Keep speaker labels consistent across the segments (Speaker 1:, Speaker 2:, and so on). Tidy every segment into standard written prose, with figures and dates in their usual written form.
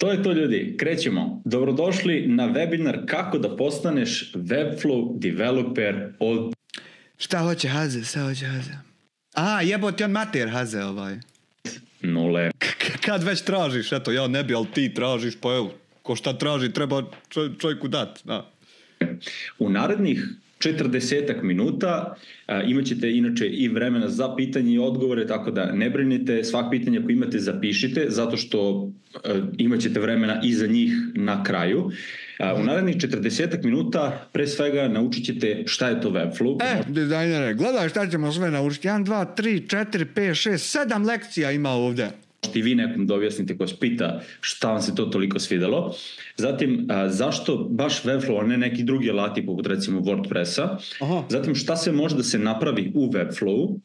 Speaker 1: To je to, ljudi. Krećemo. Dobrodošli na webinar kako da postaneš Webflow developer od...
Speaker 2: Šta hoće Haze? A, jebote, on mater Haze ovaj.
Speaker 1: Nule.
Speaker 2: Kad već tražiš, eto, ja ne bi, ali ti tražiš, pa evo, ko šta traži, treba čovjeku dat. Da.
Speaker 1: U narednih 40 minuta imat ćete inače i vremena za pitanje i odgovore, tako da ne brinite, svak pitanje ako imate zapišite, zato što imat ćete vremena i za njih na kraju. U narednih 40 minuta pre svega naučit ćete šta je to Webflow.
Speaker 2: Dizajnere, gledaj šta ćemo sve naučiti. 1, 2, 3, 4, 5, 6, 7 lekcija ima ovdje.
Speaker 1: I vi nekom da objasnite ko vas pita šta vam se to toliko svidelo. Zatim, zašto baš Webflow, a ne neki drugi alati poput recimo WordPressa.
Speaker 2: Aha.
Speaker 1: Zatim, šta se može da se napravi u Webflow.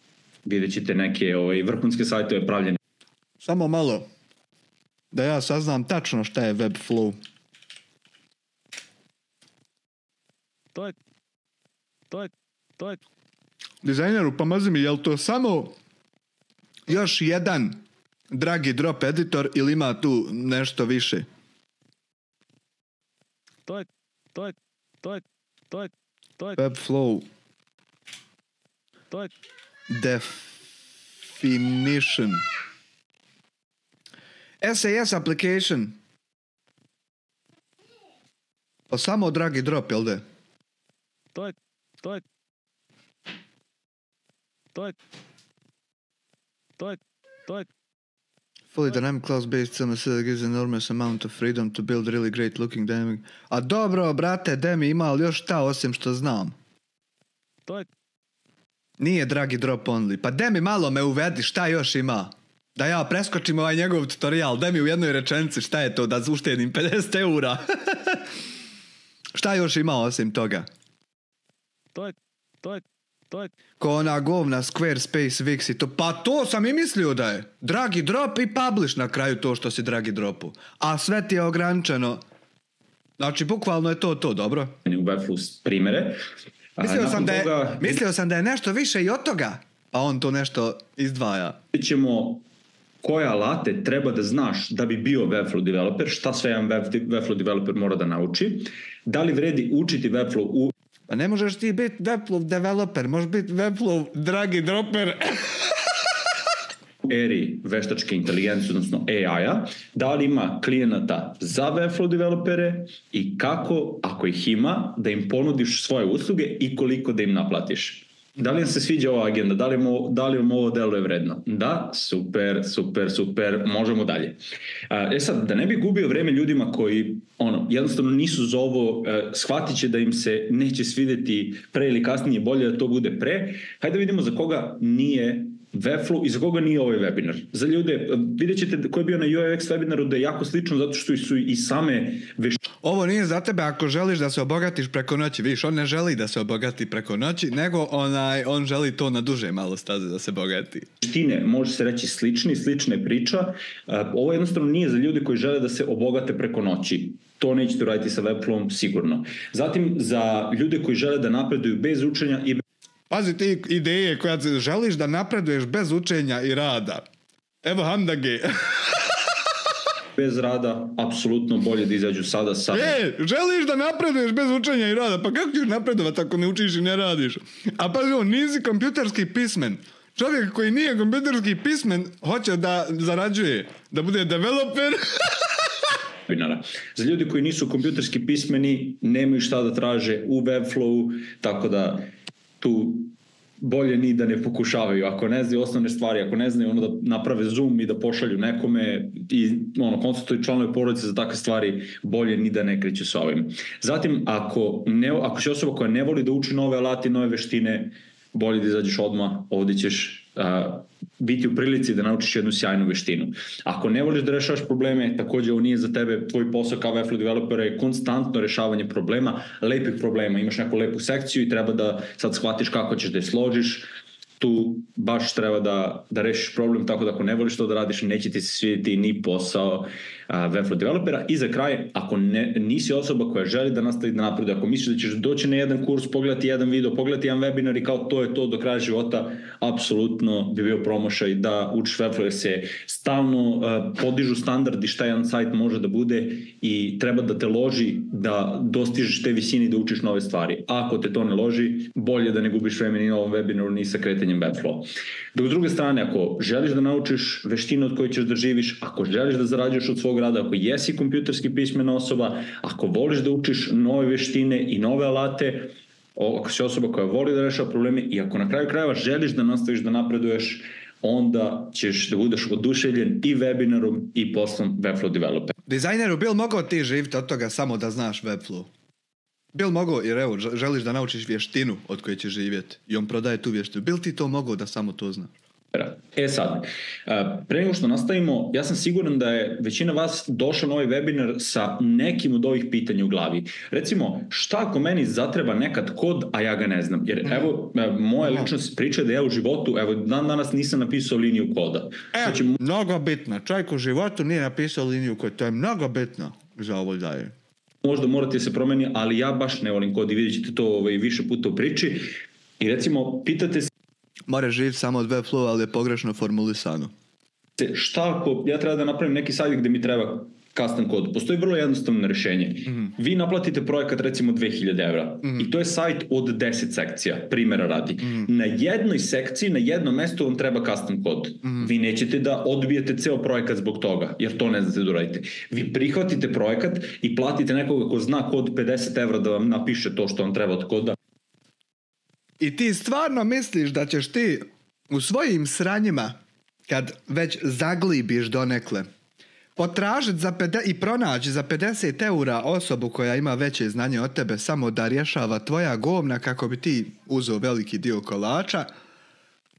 Speaker 1: Vidjet ćete neke vrhunske sajtove pravljene.
Speaker 2: Samo malo, da ja saznam tačno šta je Webflow. To je. Dizajneru, pomozi mi, je li to samo još jedan dragi drop editor ili ima tu nešto više? To je. Webflow. Definition. SAS application. Pa samo dragi drop, jel de? To je. Fully dynamic class-based CMS that gives enormous amount of freedom to build really great looking dynamic. A dobro, brate, Demi, ima li još šta osim što znam? Nije dragi drop only. Pa Demi, malo me uvedi, šta još ima? Da ja preskočim ovaj njegov tutorial. Demi, u jednoj rečenici, šta je to da uštedim 50 eura? Šta još ima osim toga? To je. Ko ona govna Squarespace, Wix i to. Pa to sam i mislio da je. Dragi drop i publish na kraju to što si dragi dropu. A sve ti je ograničeno. Znači, bukvalno je to, dobro.
Speaker 1: U Webflow primere.
Speaker 2: Mislio sam da je nešto više i od toga. Pa on to nešto izdvaja.
Speaker 1: Vidjet ćemo koje alate treba da znaš da bi bio Webflow developer, šta sve jedan Webflow developer mora da nauči, da li vredi učiti Webflow u...
Speaker 2: Pa ne možeš ti biti Webflow developer, možeš biti Webflow dragi dropper.
Speaker 1: eri veštačke inteligencije, odnosno AI-a, da li ima klijenata za Webflow developere i kako, ako ih ima, da im ponudiš svoje usluge i koliko da im naplatiš. Da li vam se sviđa ova agenda? Da li vam ovo deluje vredno? Da, super, možemo dalje. Sad, da ne bi gubio vreme ljudima koji jednostavno nisu za ovo, shvatit će da im se neće svideti pre ili kasnije, bolje da to bude pre. Hajde da vidimo za koga nije Webflow i za koga nije ovaj webinar. Za ljude, vidjet ćete ko je bio na UX webinaru da je jako slično zato što su i same
Speaker 2: Ovo nije za tebe ako želiš da se obogatiš preko noći. Vidiš, on ne želi da se obogati preko noći, nego on želi to na duže malo staze da se bogati.
Speaker 1: Veštine, može se reći slične priča. Ovo jednostavno nije za ljude koji žele da se obogate preko noći. To nećete raditi sa Webflowom sigurno. Zatim, za ljude koji žele da napreduju bez učenja i
Speaker 2: pazi ti ideje koja želiš da napreduješ bez učenja i rada. Evo handage.
Speaker 1: Bez rada, apsolutno bolje da izađu sada sa...
Speaker 2: Želiš da napreduješ bez učenja i rada? Pa kako ćeš napredovati ako ne učiš i ne radiš? A pazi, nisi kompjuterski pismen. Čovjek koji nije kompjuterski pismen hoće da zarađuje, da bude developer.
Speaker 1: Za ljudi koji nisu kompjuterski pismeni, nemaju šta da traže u Webflowu, tako da tu bolje ni da ne pokušavaju. Ako ne znaju osnovne stvari, ako ne znaju da naprave Zoom i da pošalju nekome i konsultuju članove porodice za takve stvari, bolje ni da ne kreću sa ovim. Zatim, ako si osoba koja ne voli da uči nove alati, nove veštine, bolje da izađeš odmah, ovdje ćeš biti u prilici da naučiš jednu sjajnu veštinu. Ako ne voliš da rešavaš probleme, također ovo nije za tebe, tvoj posao kao Webflow developera je konstantno rešavanje problema, lepih problema. Imaš neku lepu sekciju i treba da sad shvatiš kako ćeš da je složiš. Tu baš treba da rešiš problem, tako da ako ne voliš to da radiš, neće ti se svidjeti ni posao. Webflow developera. I za kraj, ako nisi osoba koja želi da nastavi da napreduje, ako misliš da ćeš doći na jedan kurs, pogledati jedan video, pogledati jedan webinar i kao to je to do kraja života, apsolutno bi bio promošaj da učiš Webflow, jer se stalno podižu standardi šta jedan sajt može da bude i treba da te loži da dostižeš te visine i da učiš nove stvari. Ako te to ne loži, bolje da ne gubiš vremena ni na ovom webinaru ni sa kretanjem Webflow. Dok s druge strane, ako želiš da naučiš veštinu od koje ćeš da živiš, ako želiš da zarađuješ od svog rada, ako jesi kompjuterski pismena osoba, ako voliš da učiš nove veštine i nove alate, ako si osoba koja voli da rešava probleme i ako na kraju krajeva želiš da nastaviš da napreduješ, onda ćeš da budeš oduševljen i webinarom i poslom Webflow developer.
Speaker 2: Dizajneru, bil mogao ti živjeti od toga samo da znaš Webflow? Bil mogao, jer evo, želiš da naučiš vještinu od koje ćeš živjeti i on prodaje tu vještinu. Bil ti to mogao da samo to znaš?
Speaker 1: Sad, pre nego što nastavimo, ja sam siguran da je većina vas došla na ovaj webinar sa nekim od ovih pitanja u glavi. Recimo, šta ako meni zatreba nekad kod, a ja ga ne znam? Jer evo, moja ličnost priča da ja u životu, evo, danas nisam napisao liniju koda.
Speaker 2: Znači, mnogo bitno. Čovjek u životu nije napisao liniju koda. To je mnogo bitno za ovo daje.
Speaker 1: Možda morate se promeni, ali ja baš ne volim kod i vidjet ćete to više puta u priči. I recimo, pitate se
Speaker 2: More živjeti samo od Webflow, ali je pogrešno formulisano.
Speaker 1: Šta ako ja treba da napravim neki sajt gde mi treba custom kod? Postoji vrlo jednostavno rješenje. Vi naplatite projekat recimo 2000 evra i to je sajt od 10 sekcija, primjera radi. Na jednoj sekciji, na jednom mjestu vam treba custom kod. Vi nećete da odbijete ceo projekat zbog toga, jer to ne znate da uradite. Vi prihvatite projekat i platite nekoga ko zna kod 50 evra da vam napiše to što vam treba od koda.
Speaker 2: I ti stvarno misliš da ćeš ti u svojim sranjima, kad već zaglibiš donekle, potražiti i pronaći za 50 eura osobu koja ima veće znanje od tebe samo da rješava tvoja govna kako bi ti uzeo veliki dio kolača,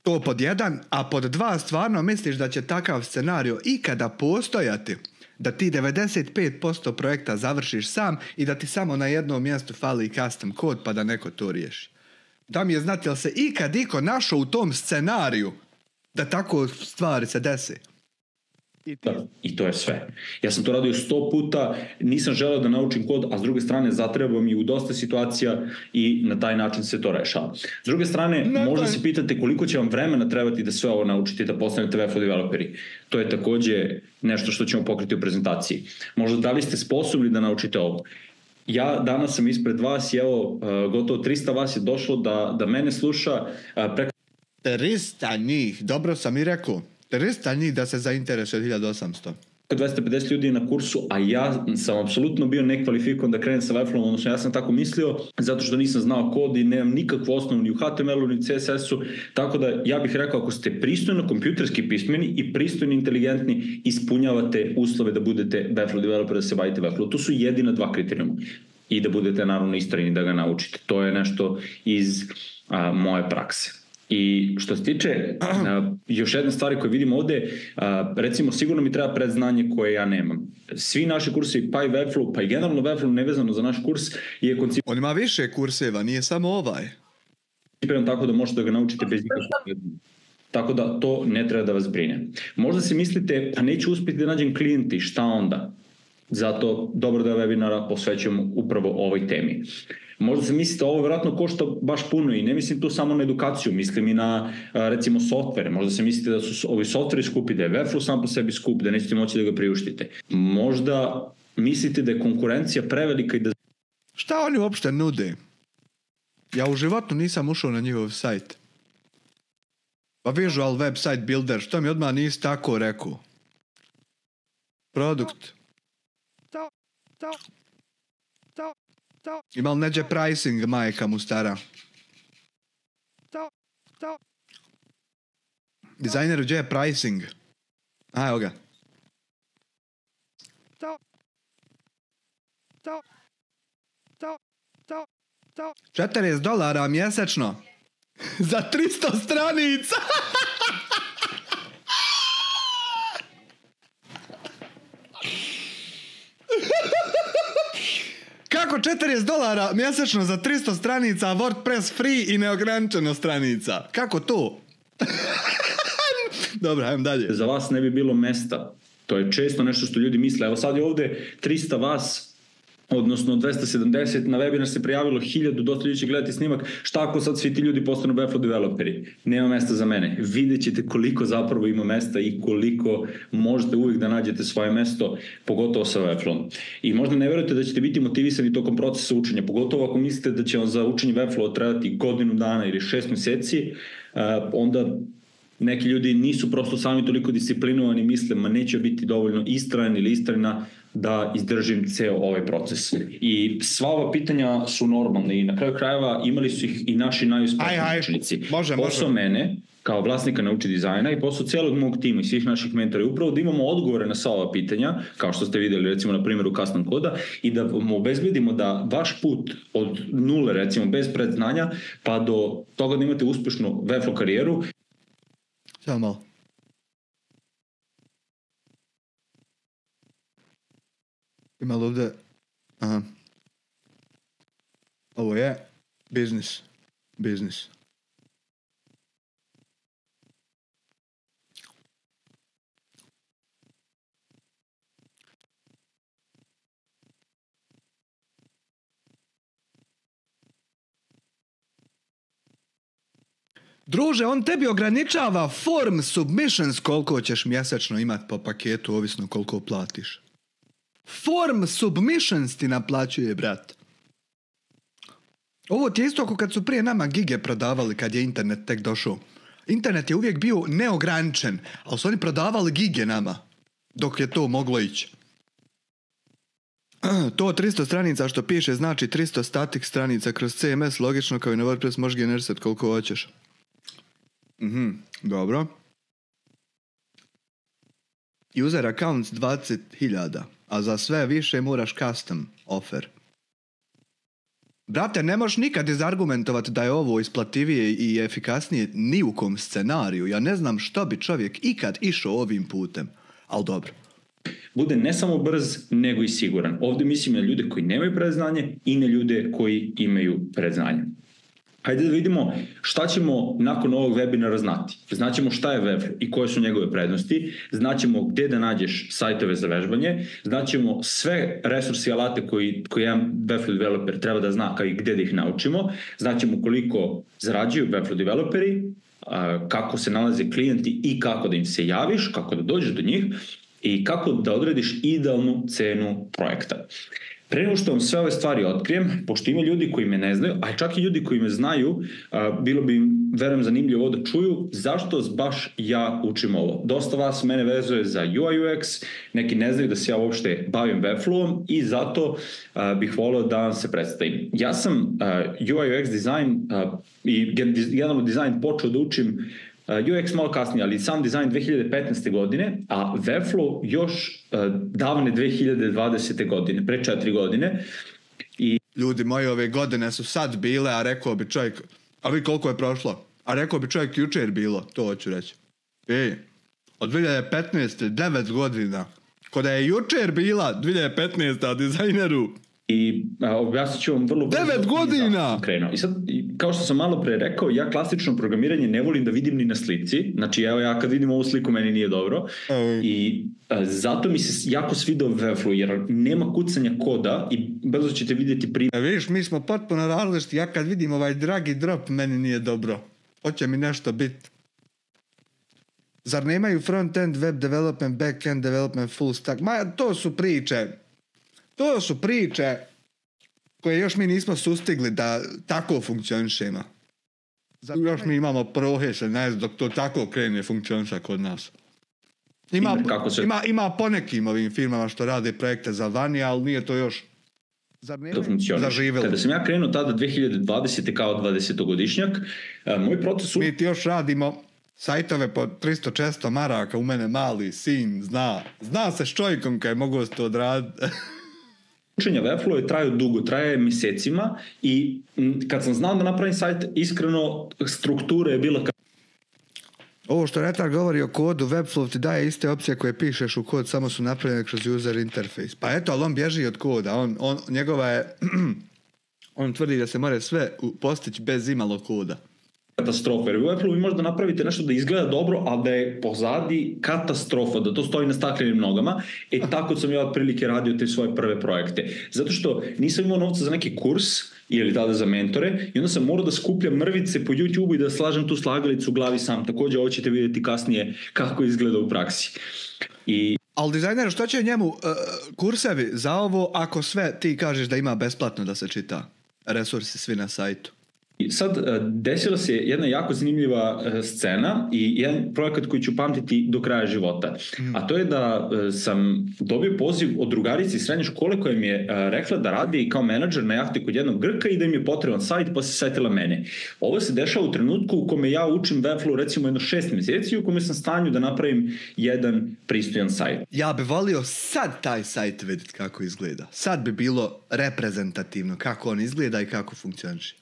Speaker 2: to pod jedan, a pod dva stvarno misliš da će takav scenario ikada postojati, da ti 95% projekta završiš sam i da ti samo na jednom mjestu fali custom kod pa da neko to riješi. Da mi je znati, jel se ikad iko našao u tom scenariju da tako stvari se desi?
Speaker 1: I to je sve. Ja sam to radio 100 puta, nisam želeo da naučim kod, a s druge strane zatreba mi u dosta situacija i na taj način se to rešava. S druge strane, možda se pitate koliko će vam vremena trebati da sve ovo naučite, da postanete Webflow developeri. To je također nešto što ćemo pokriti u prezentaciji. Možda da li ste sposobni da naučite ovo? Ja danas sam ispred vas i evo, gotovo 300 vas je došlo da mene sluša preko...
Speaker 2: 300 njih, dobro sam i rekao. 300 njih da se zainteresuje od 1800.
Speaker 1: 250 ljudi na kursu, a ja sam apsolutno bio nekvalifikovan da krenem sa Webflowom, odnosno ja sam tako mislio, zato što nisam znao kod i nemam nikakvu osnovu ni u HTML-u, ni CSS-u, tako da ja bih rekao, ako ste pristojno kompjuterski pismeni i pristojno inteligentni, ispunjavate uslove da budete Webflow developer, da se bavite Webflow. To su jedina dva kriterijuma. I da budete naravno istrajni da ga naučite. To je nešto iz moje prakse. I što se tiče još jedna stvar koju vidimo ovdje, recimo sigurno mi treba predznanje koje ja nemam. Svi naši kursi, pa i Webflow, pa i generalno Webflow nevezano za naš kurs je
Speaker 2: On ima više kurseva, nije samo ovaj.
Speaker 1: Tako da možete da ga naučite bez nikakvog. Tako da to ne treba da vas brine. Možda se mislite, pa neću uspjeti da nađem klijenti, šta onda? Zato dobro da webinara posvećujemo upravo ovoj temi. Možda se mislite, ovo vjerojatno košta baš puno i ne mislim tu samo na edukaciju, mislim i na recimo softvere. Možda se mislite da su ovi softveri skupi, da je Webflow sam po sebi skup, da nećete moći da ga priuštite. Možda mislite da je konkurencija prevelika i da...
Speaker 2: Šta oni uopšte nude? Ja u životu nisam ušao na njihov sajt. Pa Visual Website Builder, što mi odmah nisi tako rekao? Produkt. Ima li neđe pricing, majka mu stara? Dizajneru, gdje je pricing? A, evo ga. $40 mjesečno. Za 300 stranica. Kako $40 mjesečno za 300 stranica, a WordPress free i neograničeno stranica? Kako to? Dobro, ajmo dalje.
Speaker 1: Za vas ne bi bilo mesta To je često nešto što ljudi misle. Evo sad je ovde 300 vas, odnosno 270, na webinar se prijavilo 1000, dosta ljudi će gledati snimak, šta ako sad svi ti ljudi postanu Webflow developeri? Nema mesta za mene. Vidjet ćete koliko zapravo ima mesta i koliko možete uvijek da nađete svoje mesto, pogotovo sa Webflowom. I možda ne verujete da ćete biti motivisani tokom procesa učenja, pogotovo ako mislite da će vam za učenje Webflowa trebati godinu dana ili 6 meseci, onda neki ljudi nisu prosto sami toliko disciplinovani, misle, ma neće biti dovoljno istrajan ili istrajna da izdržim ceo ovaj proces. I sva ova pitanja su normalne i na kraju krajeva imali su ih i naši najuspešniji učenici. Posao mene, kao vlasnika Nauči dizajna i posao celog mog tima i svih naših mentora je upravo da imamo odgovore na sva ova pitanja, kao što ste videli recimo na primjeru custom koda, i da vam obezbedimo da vaš put od nule, recimo bez predznanja, pa do toga da imate uspešnu Webflow karijeru.
Speaker 2: Samo malo. Ima li ovdje? Aha. Ovo je biznis. Druže, on tebi ograničava form submissions koliko ćeš mjesečno imati po paketu, ovisno koliko platiš. Form submissions ti naplaćuje, brat. Ovo ti je isto ako kad su prije nama gige prodavali kad je internet tek došao. Internet je uvijek bio neograničen, ali su oni prodavali gige nama, dok je to moglo ići. To 300 stranica što piše znači 300 static stranica kroz CMS, logično kao i na WordPress možeš generisati koliko hoćeš. Dobro. User accounts 20.000, a za sve više moraš custom offer. Brate, ne možeš nikad izargumentovati da je ovo isplativije i efikasnije ni u kom scenariju. Ja ne znam što bi čovjek ikad išao ovim putem, ali dobro.
Speaker 1: Bude ne samo brz, nego i siguran. Ovdje mislim na ljude koji nemaju predznanje i na ljude koji imaju predznanje. Hajde da vidimo šta ćemo nakon ovog webinara znati. Znaćemo šta je Webflow i koje su njegove prednosti, znaćemo gdje da nađeš sajtove za vežbanje, znaćemo sve resursi i alate koji jedan Webflow developer treba da zna kao i gdje da ih naučimo, znaćemo koliko zarađuju Webflow developeri, kako se nalaze klijenti i kako da im se javiš, kako da dođeš do njih i kako da odrediš idealnu cenu projekta. Pre nego što vam sve ove stvari otkrijem, pošto ima ljudi koji me ne znaju, a čak i ljudi koji me znaju, bilo bi im, verujem, zanimljivo ovo da čuju zašto baš ja učim ovo. Dosta vas mene vezuje za UI UX, neki ne znaju da se ja uopšte bavim Webflowom i zato bih volio da vam se predstavim. Ja sam UI UX dizajn i generalno dizajn počeo da učim UX malo kasnije, ali sam dizajn 2015. godine, a Webflow još davne 2020. godine, pre 4 godine.
Speaker 2: Ljudi moji, ove godine su sad bile, a rekao bi čovjek, a vi koliko je prošlo? A rekao bi čovjek jučer bilo, to hoću reći. Od 2015. 9 godina. Ko da je jučer bila 2015. dizajneru.
Speaker 1: I objasnit ću vam vrlo brzo
Speaker 2: 9 godina!
Speaker 1: I sad, kao što sam malo pre rekao, ja klasično programiranje ne volim da vidim ni na slici. Znači, evo ja kad vidim ovu sliku, meni nije dobro. I zato mi se jako svidao Webflow, jer nema kucanja koda i brzo ćete vidjeti primjer.
Speaker 2: Vidiš, mi smo potpuno različiti. Ja kad vidim ovaj drag i drop, meni nije dobro. Hoće mi nešto biti. Zar nemaju front-end, web development, back-end development, full stack? Ma, to su priče. To su priče koje još mi nismo sustigli da tako funkcionišemo. Još mi imamo proheš, ne znam, dok to tako krene funkcioniša kod nas. Ima po nekim ovim firmama što rade projekte za vani, ali nije to još zaživjelo.
Speaker 1: Kada sam ja krenuo tada 2020. kao 20-godišnjak, moj proces...
Speaker 2: Mi ti još radimo sajtove po 300-400 maraka, u mene mali sin zna se s čovjekom kaj mogu se to odraditi.
Speaker 1: Učenje Webflow traju dugo, traje mjesecima i kad sam znao da napravim sajt, iskreno struktura je bila...
Speaker 2: Ovo što Retar govori o kodu, Webflow ti daje iste opcije koje pišeš u kod, samo su napravljene kroz user interface. Pa eto, ali on bježi od koda, njegova je... on tvrdi da se mora sve postići bez imalo koda.
Speaker 1: katastrofa. Jer u Apple-u vi možda napravite nešto da izgleda dobro, ali da je pozadi katastrofa, da to stoji na staklenim nogama. Tako sam ja otprilike radio te svoje prve projekte. Zato što nisam imao novca za neki kurs ili tada za mentore i onda sam morao da skupljam mrvice po YouTube-u i da slažem tu slagalicu u glavi sam. Također ovo ćete vidjeti kasnije kako izgleda u praksi.
Speaker 2: Ali dizajner, što će njemu kursevi za ovo ako sve ti kažeš da ima besplatno da se čita? Resursi svi na sajtu.
Speaker 1: I sad desila se jedna jako zanimljiva scena i jedan projekat koji ću pamtiti do kraja života. A to je da sam dobio poziv od drugarice iz srednje škole koja mi je rekla da radi kao menadžer na jahti kod jednog Grka i da im je potreban sajt, pa se setila mene. Ovo se dešava u trenutku u kome ja učim Webflow recimo jedno 6 mjeseci u kome sam stanju da napravim jedan pristojan sajt.
Speaker 2: Ja bi volio sad taj sajt vidjeti kako izgleda. Sad bi bilo reprezentativno kako on izgleda i kako funkcioniše.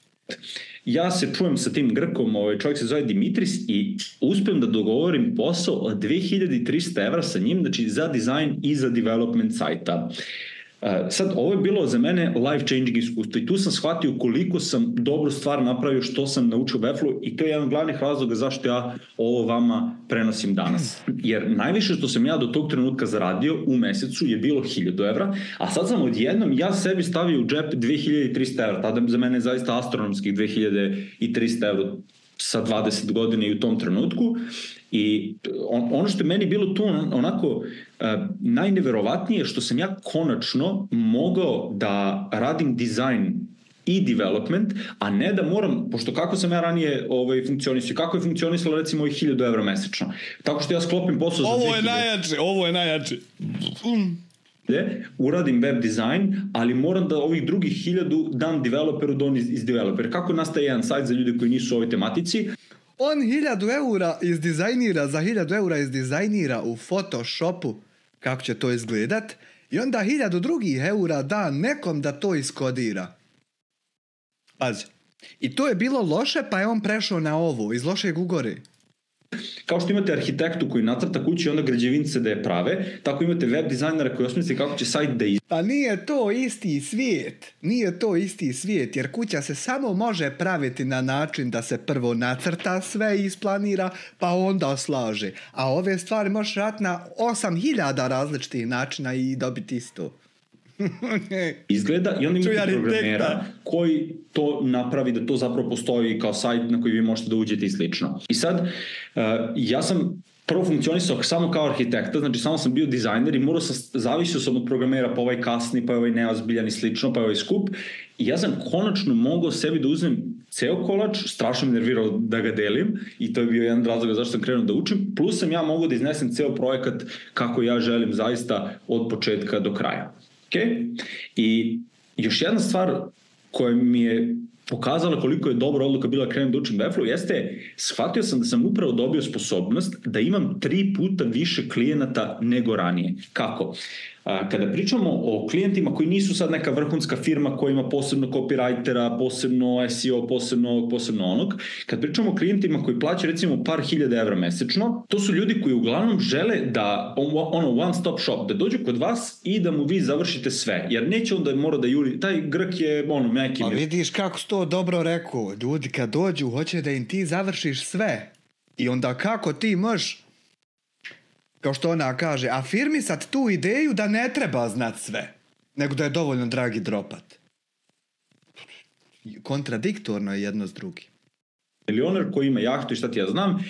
Speaker 1: Ja se čujem sa tim Grkom, čovjek se zove Dimitris i uspijem da dogovorim posao od 2300 evra sa njim, znači za dizajn i za development sajta. Sad, ovo je bilo za mene life changing iskustvo i tu sam shvatio koliko sam dobru stvar napravio, što sam naučio u Webflow i to je jedan od glavnih razloga zašto ja ovo vama prenosim danas. Jer najviše što sam ja do tog trenutka zaradio u mesecu je bilo 1000 evra, a sad sam odjednom ja sebi stavio u džep 2300 evra. Tada za mene je zaista astronomskih 2300 evra sa 20 godina i u tom trenutku. I ono što je meni bilo tu onako najneverovatnije što sam ja konačno mogao da radim dizajn i development, a ne da moram, pošto kako sam ja ranije funkcionisao, kako je funkcionisalo recimo ovih 1000 evra mesečno. Tako što ja sklopim posao za 2000.
Speaker 2: Ovo je najjače.
Speaker 1: Uradim web dizajn, ali moram da ovih drugih 1000 dam developeru da on izdeveloper. Kako nastaje jedan sajt za ljude koji nisu u ovoj tematici?
Speaker 2: On 1000 eura izdizajnira, za 1000 eura izdizajnira u Photoshopu kako će to izgledat i onda 1000 drugih eura da nekom da to iskodira. Pazi. I to je bilo loše, pa je on prešao na ovo, iz lošeg ugore.
Speaker 1: Kao što imate arhitektu koji nacrta kuću i onda građevince da je prave, tako imate web dizajnera koji osmisli kako će sajt da izgleda.
Speaker 2: Pa nije to isti svijet. Nije to isti svijet, jer kuća se samo može praviti na način da se prvo nacrta sve i isplanira, pa onda slaže. A ove stvari možeš raditi na 8000 različitih načina i dobiti isto.
Speaker 1: Izgleda i onda imate programera koji to napravi da to zapravo postoji kao sajt na koji vi možete da uđete i slično. I sad, ja sam prvo funkcionisao samo kao arhitekta, znači samo sam bio dizajner i zavisio sam od programera, pa ovaj kasni, pa ovaj neozbiljan i slično, pa ovaj skup. I ja sam konačno mogao sebi da uzmem ceo kolač, strašno me nervirao da ga delim i to je bio jedan razlog zašto sam krenuo da učim, plus sam ja mogao da iznesem ceo projekat kako ja želim zaista od početka do kraja. Okay? I još jedna stvar koja mi je pokazala koliko je dobra odluka bila krenuti da učim Webflow jeste, shvatio sam da sam upravo dobio sposobnost da imam 3 puta više klijenata nego ranije. Kako? Kada pričamo o klijentima koji nisu sad neka vrhunska firma koja ima posebno copywritera, posebno SEO, posebno onog, kad pričamo o klijentima koji plaćaju recimo par hiljada evra mesečno, to su ljudi koji uglavnom žele da one stop shop, da dođu kod vas i da mu vi završite sve, jer neće onda mora da juri, taj Grk je meki.
Speaker 2: Pa vidiš kako si to dobro rekao, ljudi kad dođu hoće da im ti završiš sve i onda kako ti možeš, kao što ona kaže, afirmisat tu ideju da ne treba znat sve, nego da je dovoljno dragi dropat. Kontradiktorno je jedno s drugim.
Speaker 1: Milioner koji ima jahtu i šta ti ja znam.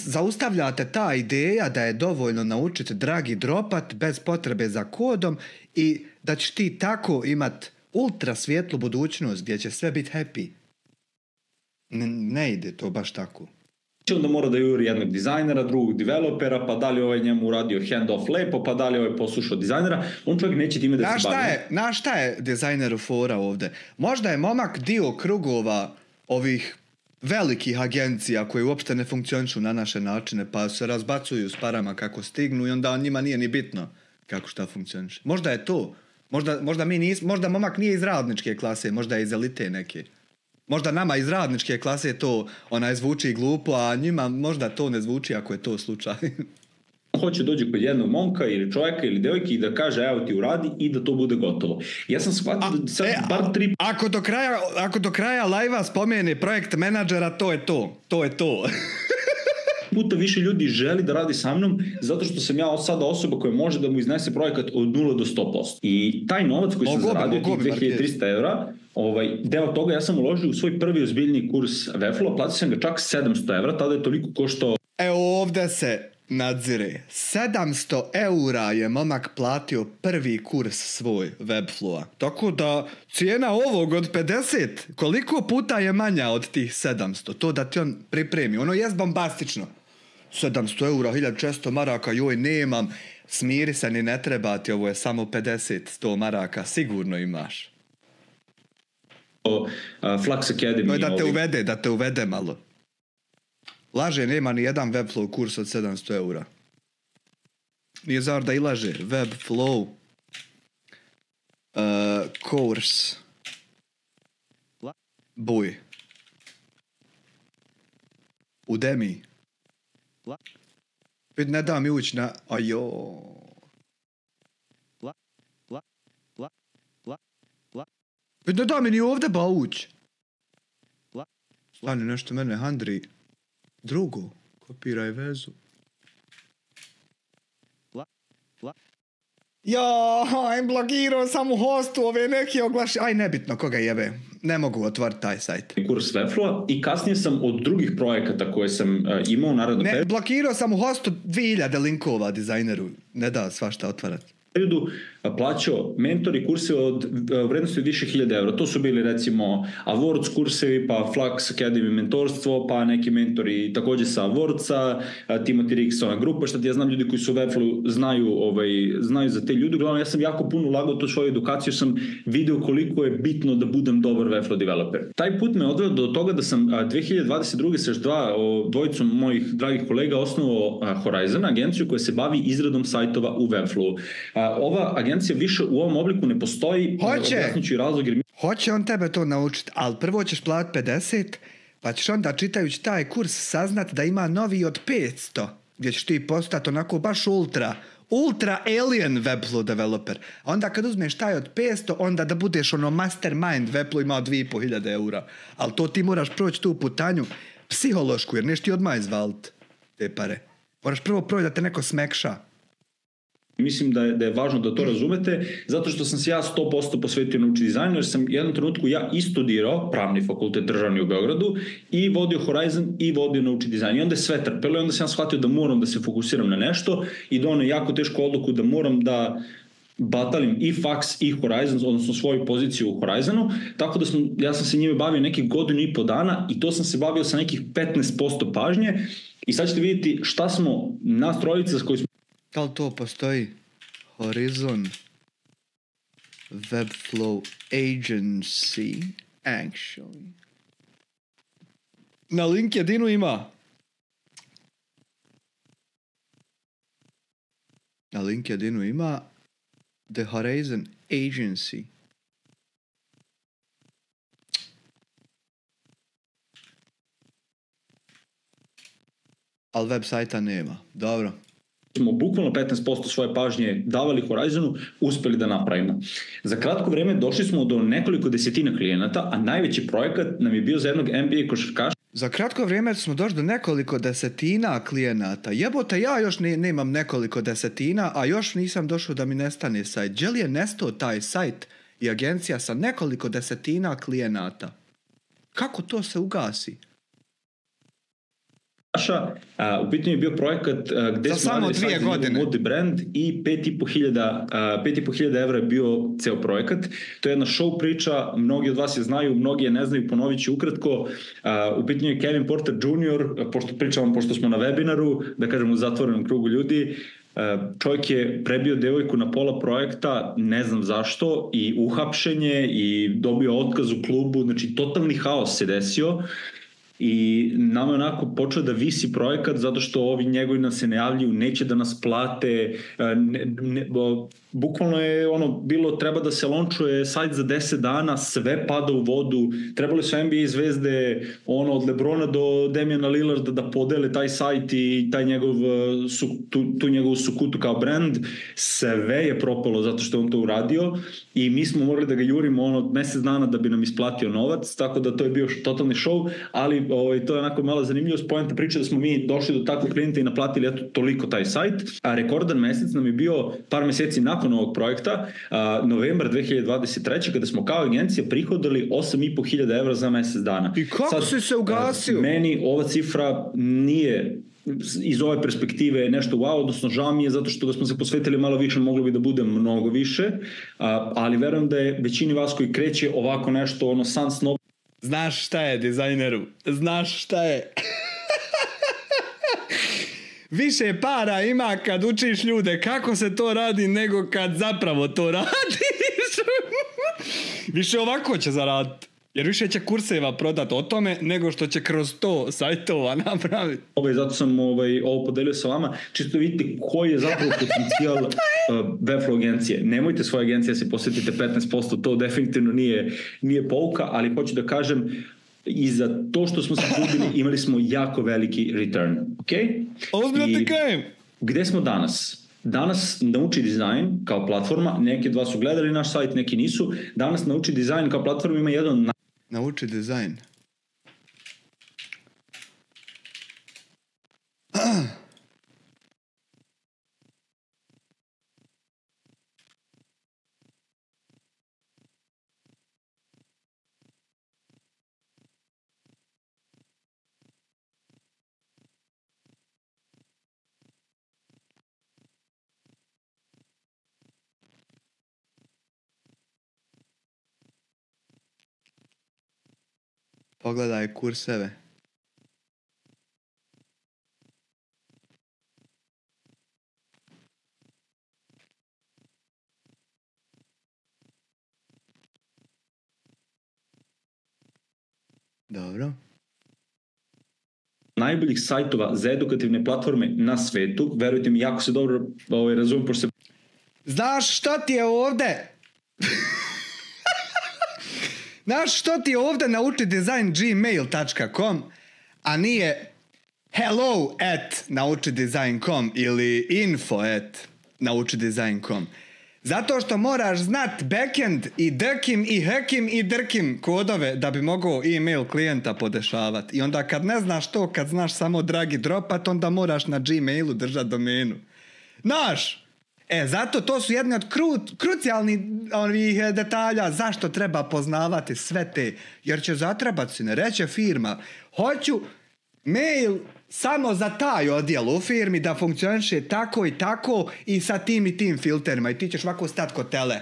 Speaker 2: Zaustavljate ta ideja da je dovoljno naučiti dragi dropat bez potrebe za kodom i da ćeš ti tako imat ultra svijetlu budućnost gdje će sve biti happy. Ne ide to baš tako.
Speaker 1: Onda mora da juri jednog dizajnera, drugog developera, pa da li ovaj njemu uradio hand-off lepo, pa da li ovaj poslušao dizajnera, on čovjek neće time da se bavi.
Speaker 2: Znaš šta je dizajneru fora ovdje? Možda je momak dio krugova ovih velikih agencija koje uopšte ne funkcionišu na naše načine, pa se razbacuju s parama kako stignu i onda njima nije ni bitno kako šta funkcioniše. Možda je to. Možda momak nije iz radničke klase, možda je iz elite neke. Možda nama iz radničke klase to zvuči glupo, a njima možda to ne zvuči ako je to slučaj.
Speaker 1: hoće dođe kod jednog momka ili čovjeka ili devojke i da kaže evo ti uradi i da to bude gotovo. Ja sam shvatio da sad bar 3...
Speaker 2: Ako do kraja live-a spomene projekt menadžera, to je to. To je to.
Speaker 1: puta više ljudi želi da radi sa mnom zato što sam ja sada osoba koja može da mu iznese projekat od 0 do 100%. I taj novac koji sam zaradio, tih 2300 evra, deo toga ja sam uložio u svoj prvi ozbiljni kurs Webflow, platio sam ga čak 700 evra, tada je toliko koštao.
Speaker 2: Ovde se nadzire. 700 eura je momak platio prvi kurs svoj Webflowa. Tako da cijena ovog od 50, koliko puta je manja od tih 700? To da ti on pripremi. Ono je bombastično. 700 eura, 1600 maraka, joj nemam. Smiri se, ni ne treba ti, ovo je samo 50-100 maraka. Sigurno imaš.
Speaker 1: Flux Academy.
Speaker 2: To je da te uvede malo. Laže, nema ni jedan Webflow kurs od 700 eura. Nije zar da i laže. Webflow course. Buj. Udemy. Ne da mi ući na... Ajo. Ne da mi ni ovdje ba ući. Stani nešto mene handri. Drugo, kopiraj vezu. Aj, blokirao sam u hostu ove neki oglaši... Aj, nebitno koga jebe. Ne mogu otvoriti taj sajt.
Speaker 1: Kurs Webflowa i kasnije sam od drugih projekata koje sam imao naravno...
Speaker 2: Ne, blokirao sam u hostu 2000 linkova dizajneru. Ne da svašta otvarati.
Speaker 1: Periodu plaćao mentori kurse od vrednosti od više 1000 evra. To su bili recimo Awards kursevi, pa Flux Academy mentorstvo, pa neki mentori također sa Awardsa, Timothy Ricksona grupa, šta ti ja znam ljudi koji su u Webflow znaju za te ljudi. Uglavnom ja sam jako puno ulagao tu svoju edukaciju, sam video koliko je bitno da budem dobar Webflow developer. Taj put me odveo do toga da sam 2022 dvojicom mojih dragih kolega osnovao Horizon, agenciju koja se bavi izradom sajtova u Webflow. Ova agencija više u ovom obliku ne postoji.
Speaker 2: Hoće on tebe to naučiti, ali prvo ćeš platiti 50, pa ćeš onda čitajući taj kurs saznat da ima novi od 500, gdje ćeš ti postati onako baš ultra alien Webflow developer. A onda kad uzmeš taj od 500, onda da budeš ono mastermind, Webflow ima 2500 eura. Ali to ti moraš proći tu putanju psihološku, jer neš ti odmah izvaliti te pare. Moraš prvo proći da te neko smekša.
Speaker 1: Mislim da je važno da to razumete, zato što sam se ja 100% posvetio naučiti dizajnu, jer sam u jednom trenutku ja i studirao pravni fakultet državni u Beogradu i vodio Horizon i vodio naučiti dizajn. I onda je sve trpelo i onda sam shvatio da moram da se fokusiram na nešto i doneo jako tešku odluku da moram da batalim i Fax i Horizon, odnosno svoju poziciju u Horizonu, tako da ja sam se njime bavio nekih 1.5 dana i to sam se bavio sa nekih 15% pažnje i sad ćete vidjeti šta smo nas trojica s koji smo...
Speaker 2: Da li to postoji? Horizon Webflow Agency actually. Na LinkedInu ima. Na LinkedInu ima The Horizon Agency. Ali web sajta nema. Dobro.
Speaker 1: Smo bukvalno 15% svoje pažnje davali Horizonu, uspeli da napravimo. Za kratko vrijeme došli smo do nekoliko desetina klijenata, a najveći projekat nam je bio za jednog NBA košarkaša.
Speaker 2: Za kratko vrijeme smo došli do nekoliko desetina klijenata. Jebote, ja još nemam nekoliko desetina, a još nisam došao da mi nestane sajt. Gdje li je nestao taj sajt i agencija sa nekoliko desetina klijenata? Kako to se ugasi?
Speaker 1: U pitanju je bio projekat gdje smo radili sajt za mode brand i 5.500 evra je bio ceo projekat. To je jedna show priča, mnogi od vas je znaju, mnogi je ne znaju, ponovit ću ukratko. U pitanju je Kevin Porter Jr., pošto smo na webinaru, da kažem u zatvorenom krugu ljudi, čovjek je prebio devojku na pola projekta, ne znam zašto, i uhapšenje i dobio otkaz u klubu, znači totalni haos se desio. i nama je onako počeo da visi projekat zato što ovi njegovi nas se ne javljaju, neće da nas plate, bukvalno je bilo treba da se launchuje sajt za 10 dana, sve pada u vodu, trebali su NBA zvezde od Lebrona do Damiana Lillarda da podele taj sajt i taj tu njegovu sukutu kao brand, sve je propalo zato što on to uradio i mi smo morali da ga jurimo mesec dana da bi nam isplatio novac, tako da to je bio totalni show, ali to je onako malo zanimljivo poenta priče da smo mi došli do takvog klijenta i naplatili toliko taj sajt, a rekordan mesec nam je bio par meseci nakon ovog projekta, novembar 2023. kada smo kao agencija prihodili 8.500 evra za mesec dana.
Speaker 2: I kako si se ugasio?
Speaker 1: Meni ova cifra nije iz ove perspektive nešto wow, odnosno žao mi je zato što da smo se posvetili malo više, moglo bi da bude mnogo više, ali verujem da je većini vas koji kreće ovako nešto, san snov.
Speaker 2: Znaš šta je dizajneru? Znaš šta je? Više para ima kad učiš ljude kako se to radi nego kad zapravo to radiš. Više ovako će zaraditi. Jer više će kurseva prodati o tome nego što će kroz to sajtova napraviti.
Speaker 1: Zato sam ovo podelio sa vama. Čisto vidite koji je zapravo potencijal Webflow agencije. Nemojte svoje agencije se posvetite 15%, to definitivno nije pouka, ali hoću da kažem i za to što smo se trudili imali smo jako veliki return. Okay?
Speaker 2: Ozbiljno ti kajem.
Speaker 1: Gde smo danas? Danas Nauči dizajn kao platforma, neki od vas su gledali naš sajt, neki nisu. Danas Nauči dizajn kao platforma ima jedan...
Speaker 2: Nauči dizajn. Pogledaj kurseve. Dobro.
Speaker 1: Najboljih sajtova za edukativne platforme na svetu. Verujte mi, jako se dobro razumijem, pošto se...
Speaker 2: Znaš što ti je ovde? Znaš što ti je ovde nauči dizajn gmail.com, a nije hello@naučidesign.com ili info@naučidesign.com. Zato što moraš znat backend i dkim i hekim i drkim kodove da bi mogao email klijenta podešavati. I onda kad ne znaš to, kad znaš samo drag i dropat, onda moraš na Gmailu držati domenu. Znaš? Zato to su jedni od krucijalnih detalja zašto treba poznavati sve te, jer će zatrebati si, ne reće firma, hoću mail samo za taj odjel u firmi da funkcioniše tako i tako i sa tim i tim filterima i ti ćeš ovako stati kod tele.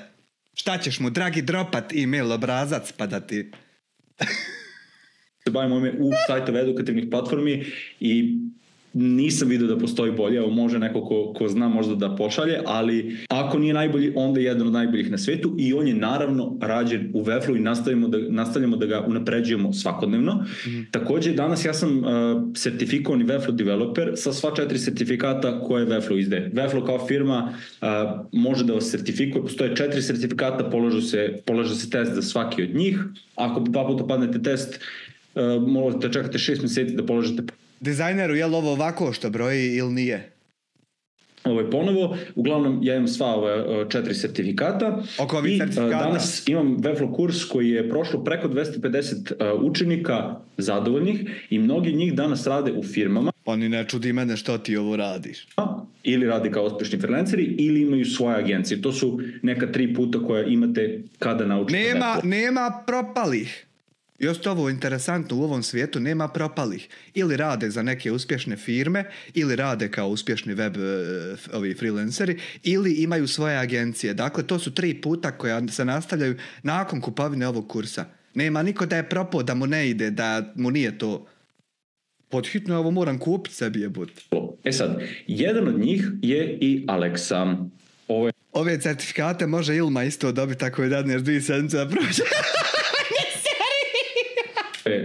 Speaker 2: Šta ćeš mu, dragi, dropat email obrazac pa da ti...
Speaker 1: se bavimo u sajtove edukativnih platformi i nisam vidio da postoji bolje, evo može neko ko zna možda da pošalje, ali ako nije najbolji, onda je jedan od najboljih na svetu i on je naravno rađen u Webflow i nastavljamo da ga unapređujemo svakodnevno. Također danas ja sam sertifikovani Webflow developer sa sva 4 sertifikata koje Webflow izdaje. Webflow kao firma može da vas sertifikuje, postoje 4 sertifikata, polaže se test za svaki od njih. Ako 2 puta padnete test, možete čekate 6 mjeseci da položite.
Speaker 2: Dizajneru, je li ovo ovako što broji ili nije?
Speaker 1: Ovo je ponovo, uglavnom ja imam sva ove 4 sertifikata i danas imam Webflow kurs koji je prošlo preko 250 učenika zadovoljnih i mnogi njih danas rade u firmama.
Speaker 2: Oni ne čudi mene što ti ovo radiš.
Speaker 1: Ili radi kao uspješni freelanceri ili imaju svoje agencije. To su neka 3 puta koja imate kada naučite.
Speaker 2: Nema propalih. Još to ovo interesantno, u ovom svijetu nema propalih. Ili rade za neke uspješne firme, ili rade kao uspješni web freelanceri, ili imaju svoje agencije. Dakle, to su 3 puta koja se nastavljaju nakon kupovine ovog kursa. Nema niko da je propao, da mu ne ide, da mu nije to. Podhitno ovo moram kupiti sebi jebut.
Speaker 1: Sad, jedan od njih je i Aleksa.
Speaker 2: Ove certifikate može Ilma isto dobiti tako je dadneš 2 sedmice da prođe.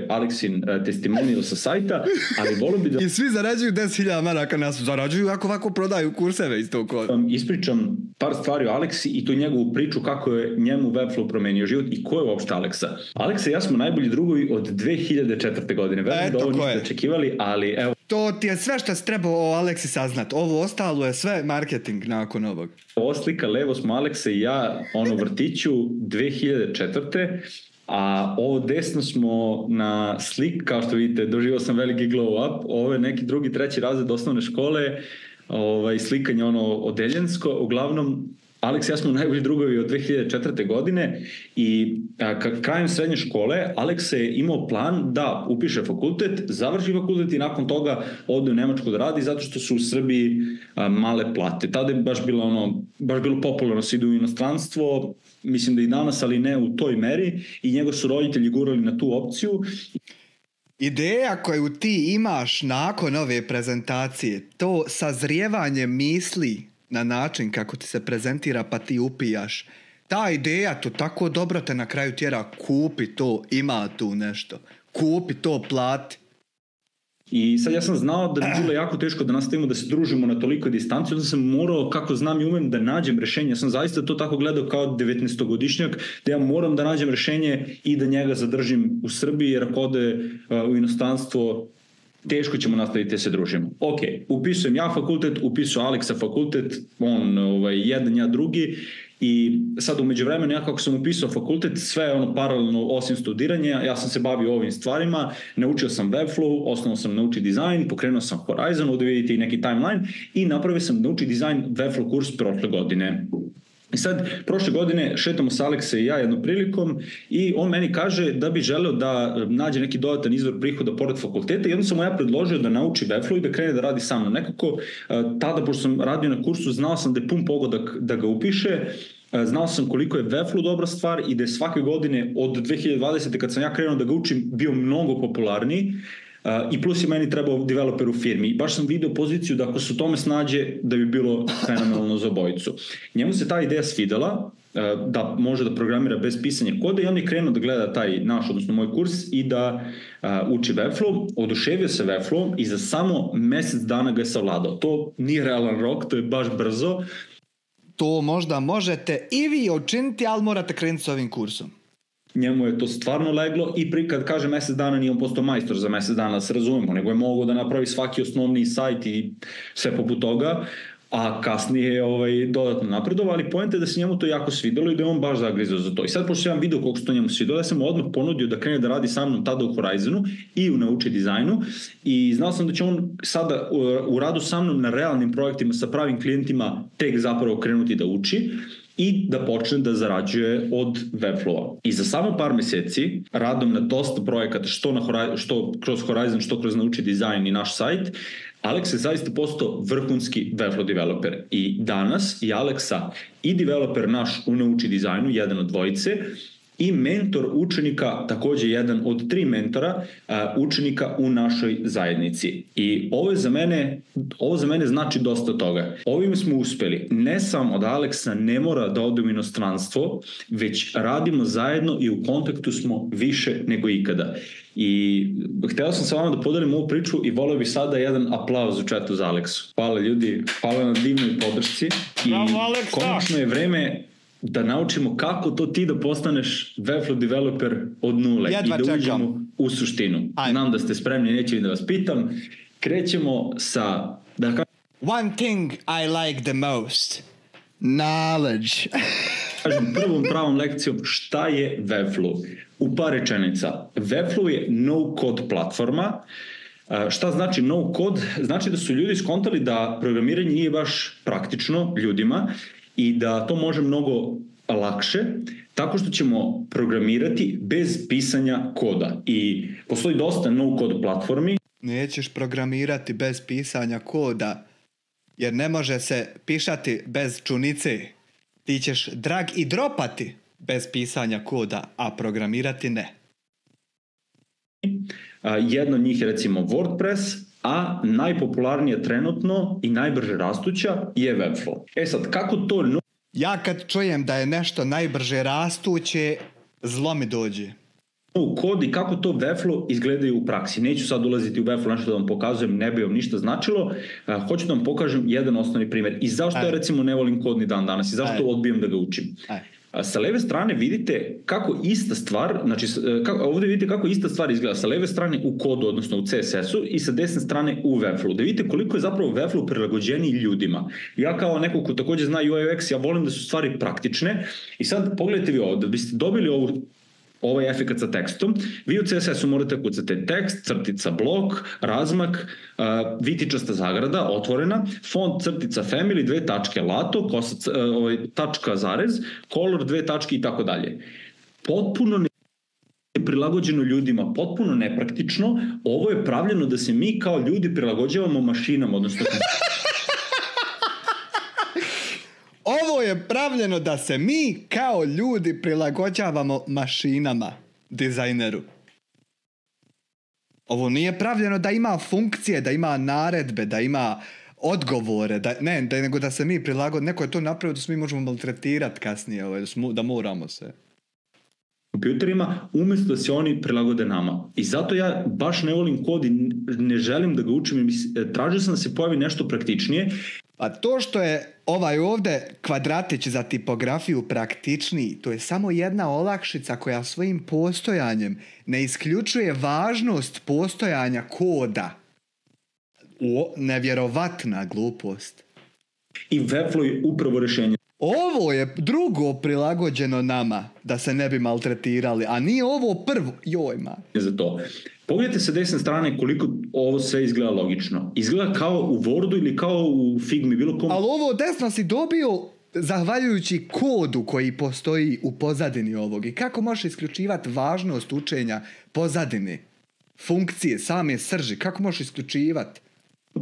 Speaker 1: je Aleksin testimonial sa sajta, ali volio bi da...
Speaker 2: I svi zarađuju 10.000 maraka nas, zarađuju ako ovako prodaju kurseve iz tog koda.
Speaker 1: Ispričam par stvari o Aleksi i tu njegovu priču kako je njemu Webflow promenio život i ko je uopšte Aleksa. Aleksa i ja smo najbolji drugovi od 2004. godine. Verujem da ovo niste očekivali, ali evo...
Speaker 2: To ti je sve što se treba o Aleksi saznat. Ovo ostalo je sve marketing nakon ovog.
Speaker 1: Ovo slika, levo smo Aleksa i ja u vrtiću 2004. A ovo desno smo na slik, kao što vidite, doživao sam veliki glow up. Ovo je neki drugi, treći razred osnovne škole, slikanje odeljensko. Uglavnom, Aleks i ja smo najbolji drugovi od 2004. godine i krajem srednje škole Aleks je imao plan da upiše fakultet, završi fakultet i nakon toga ode u Nemačku da radi zato što su u Srbiji male plate. Tada je baš bilo popularno se ide u inostranstvo, mislim da i danas, ali ne u toj meri, i njegovi su roditelji gurali na tu opciju.
Speaker 2: Ideja koju ti imaš nakon ove prezentacije, to sazrijevanje misli na način kako ti se prezentira pa ti upijaš, ta ideja to tako dobro te na kraju tjera, kupi to, ima tu nešto, kupi to, plati.
Speaker 1: I sad ja sam znao da bi bilo jako teško da nastavimo da se družimo na toliko distanci, onda sam morao, kako znam i umem, da nađem rešenje. Ja sam zaista to tako gledao kao 19-godišnjak, da ja moram da nađem rešenje i da njega zadržim u Srbiji, jer ako ode u inostranstvo, teško ćemo nastaviti da se družimo. Ok, upisujem ja fakultet, upisuje Aleksa fakultet, on jedan, ja drugi, i sad u međuvremenu ja kako sam upisao fakultet, sve je paralelno osim studiranja, ja sam se bavio ovim stvarima, naučio sam Webflow, osnovno sam naučio dizajn, pokrenuo sam Horizon, ovdje vidite i neki timeline, i napravio sam naučio dizajn Webflow kurs prošle godine. I sad, prošle godine šetamo s Aleksa i ja jednom prilikom i on meni kaže da bi želeo da nađe neki dodatan izvor prihoda pored fakulteta i onda sam mu ja predložio da nauči Webflow i da krene da radi sa mnom. Nekako, tada, pošto sam radio na kursu, znao sam da je pun pogodak da ga upiše, znao sam koliko je Webflow dobra stvar i da je svake godine od 2020. kad sam ja krenuo da ga učim bio mnogo popularniji. I plus je meni trebao developer u firmi. I baš sam video poziciju da ako se u tome snađe, da bi bilo fenomenalno za obojicu. Njemu se ta ideja svidela, da može da programira bez pisanja koda, i on je krenuo da gleda taj naš, odnosno moj kurs, i da uči Webflow. Oduševio se Webflow i za samo mesec dana ga je savladao. To nije realan rok, to je baš brzo.
Speaker 2: To možda možete i vi učiniti, ali morate krenuti s ovim kursom.
Speaker 1: Njemu je to stvarno leglo i kad kaže mesec dana nije on postao majstor za mesec dana, da se razumemo, nego je mogao da napravi svaki osnovni sajt i sve poput toga, a kasnije je dodatno napredovao, ali poenta je da se njemu to jako svidelo i da je on baš zagrizao za to. I sad, pošto sam vidio koliko se to njemu svidelo, ja sam mu odmah ponudio da krene da radi sa mnom tada u Horizonu i u nauči dizajnu, i znao sam da će on sada u radu sa mnom na realnim projektima sa pravim klijentima tek zapravo krenuti da uči i da počne da zarađuje od Webflowa. I za samo par meseci, radom na dosta projekata, što kroz Horizon, što kroz nauči dizajn i naš sajt, Aleks je zaista postao vrhunski Webflow developer. I danas i Aleksa i developer naš u nauči dizajnu, jedan od dvojice, i mentor učenika, također jedan od 3 mentora učenika u našoj zajednici. I ovo za mene znači dosta toga. Ovim smo uspeli. Ne samo da Aleksa ne mora da ode u inostranstvo, već radimo zajedno i u kontaktu smo više nego ikada. I hteo sam sa vama da podelim ovu priču i voleo bih sada jedan aplauz u chatu za Aleksu. Hvala ljudi, hvala na divnoj podršci.
Speaker 2: Bravo, Aleksa!
Speaker 1: Konačno je vreme da naučimo kako to ti da postaneš Webflow developer od nule.
Speaker 2: Jedva
Speaker 1: i da
Speaker 2: čekam.
Speaker 1: uđemo u suštinu.
Speaker 2: Ajde.
Speaker 1: Znam da ste spremni, neću da vas pitam. Krećemo sa...
Speaker 2: One thing I like the most. Knowledge.
Speaker 1: Kažem prvom pravom lekcijom šta je Webflow. U par rečenica. Webflow je no-code platforma. Šta znači no-code? Znači da su ljudi skontali da programiranje nije baš praktično ljudima i da to može mnogo lakše tako što ćemo programirati bez pisanja koda. I postoji dosta no-code platformi.
Speaker 2: Nećeš programirati bez pisanja koda, jer ne može se pišati bez čunice. Ti ćeš drag i dropati bez pisanja koda, a programirati ne.
Speaker 1: Jedna od njih je recimo WordPress, a najpopularnija trenutno i najbrže rastuća je Webflow. Sad, kako to...
Speaker 2: Ja kad čujem da je nešto najbrže rastuće, zlo mi dođe.
Speaker 1: u kod i kako to Webflow izgledaju u praksi. Neću sad ulaziti u Webflow, nešto da vam pokazujem, ne bi vam ništa značilo. Hoću da vam pokažem jedan osnovni primjer. I zašto ja recimo ne volim kod ni dan danas i zašto odbijam da ga učim. Sa leve strane vidite kako ista stvar, znači ovdje vidite kako ista stvar izgleda sa leve strane u kodu, odnosno u CSS-u i sa desne strane u Webflow. Da vidite koliko je zapravo Webflow prilagođeniji ljudima. Ja kao neko ko također zna UI UX, ja volim da su stvari praktične i sad pogledajte vi ovo, da biste dobili ovaj efekt sa tekstom, vi u CSS-u morate kucati tekst, crtica blok, razmak, vitičasta zagrada, otvorena, font, crtica family, 2 tačke, lato, tačka zarez, color, 2 tačke i tako dalje. Potpuno prilagođeno ljudima, potpuno nepraktično. Ovo je pravljeno da se mi kao ljudi prilagođavamo mašinama, odnosno...
Speaker 2: Ovo je pravljeno da se mi kao ljudi prilagođavamo mašinama, dizajneru. Ovo nije pravljeno da ima funkcije, da ima naredbe, da ima odgovore, nego da se mi prilagodimo. Neko je to napravio da se mi možemo maltretirati kasnije, da moramo se.
Speaker 1: Kompjuterima, umjesto da se oni prilagode nama. I zato ja baš ne volim kod i ne želim da ga učim. Tražio sam da se pojavi nešto praktičnije.
Speaker 2: A to što je ovaj ovdje kvadratić za tipografiju praktičniji, to je samo jedna olakšica koja svojim postojanjem ne isključuje važnost postojanja koda. Nevjerovatna glupost.
Speaker 1: I Webflow je upravo rješenje.
Speaker 2: Ovo je drugo prilagođeno nama da se ne bi maltretirali, a nije ovo prvo. Jojma.
Speaker 1: Za to. Pogledajte sa desne strane koliko ovo sve izgleda logično. Izgleda kao u Wordu ili kao u Figmi, bilo kom...
Speaker 2: Ali ovo desno si dobio zahvaljujući kodu koji postoji u pozadini ovog. I kako možeš isključivati važnost učenja pozadine, funkcije, same srži? Kako možeš isključivati?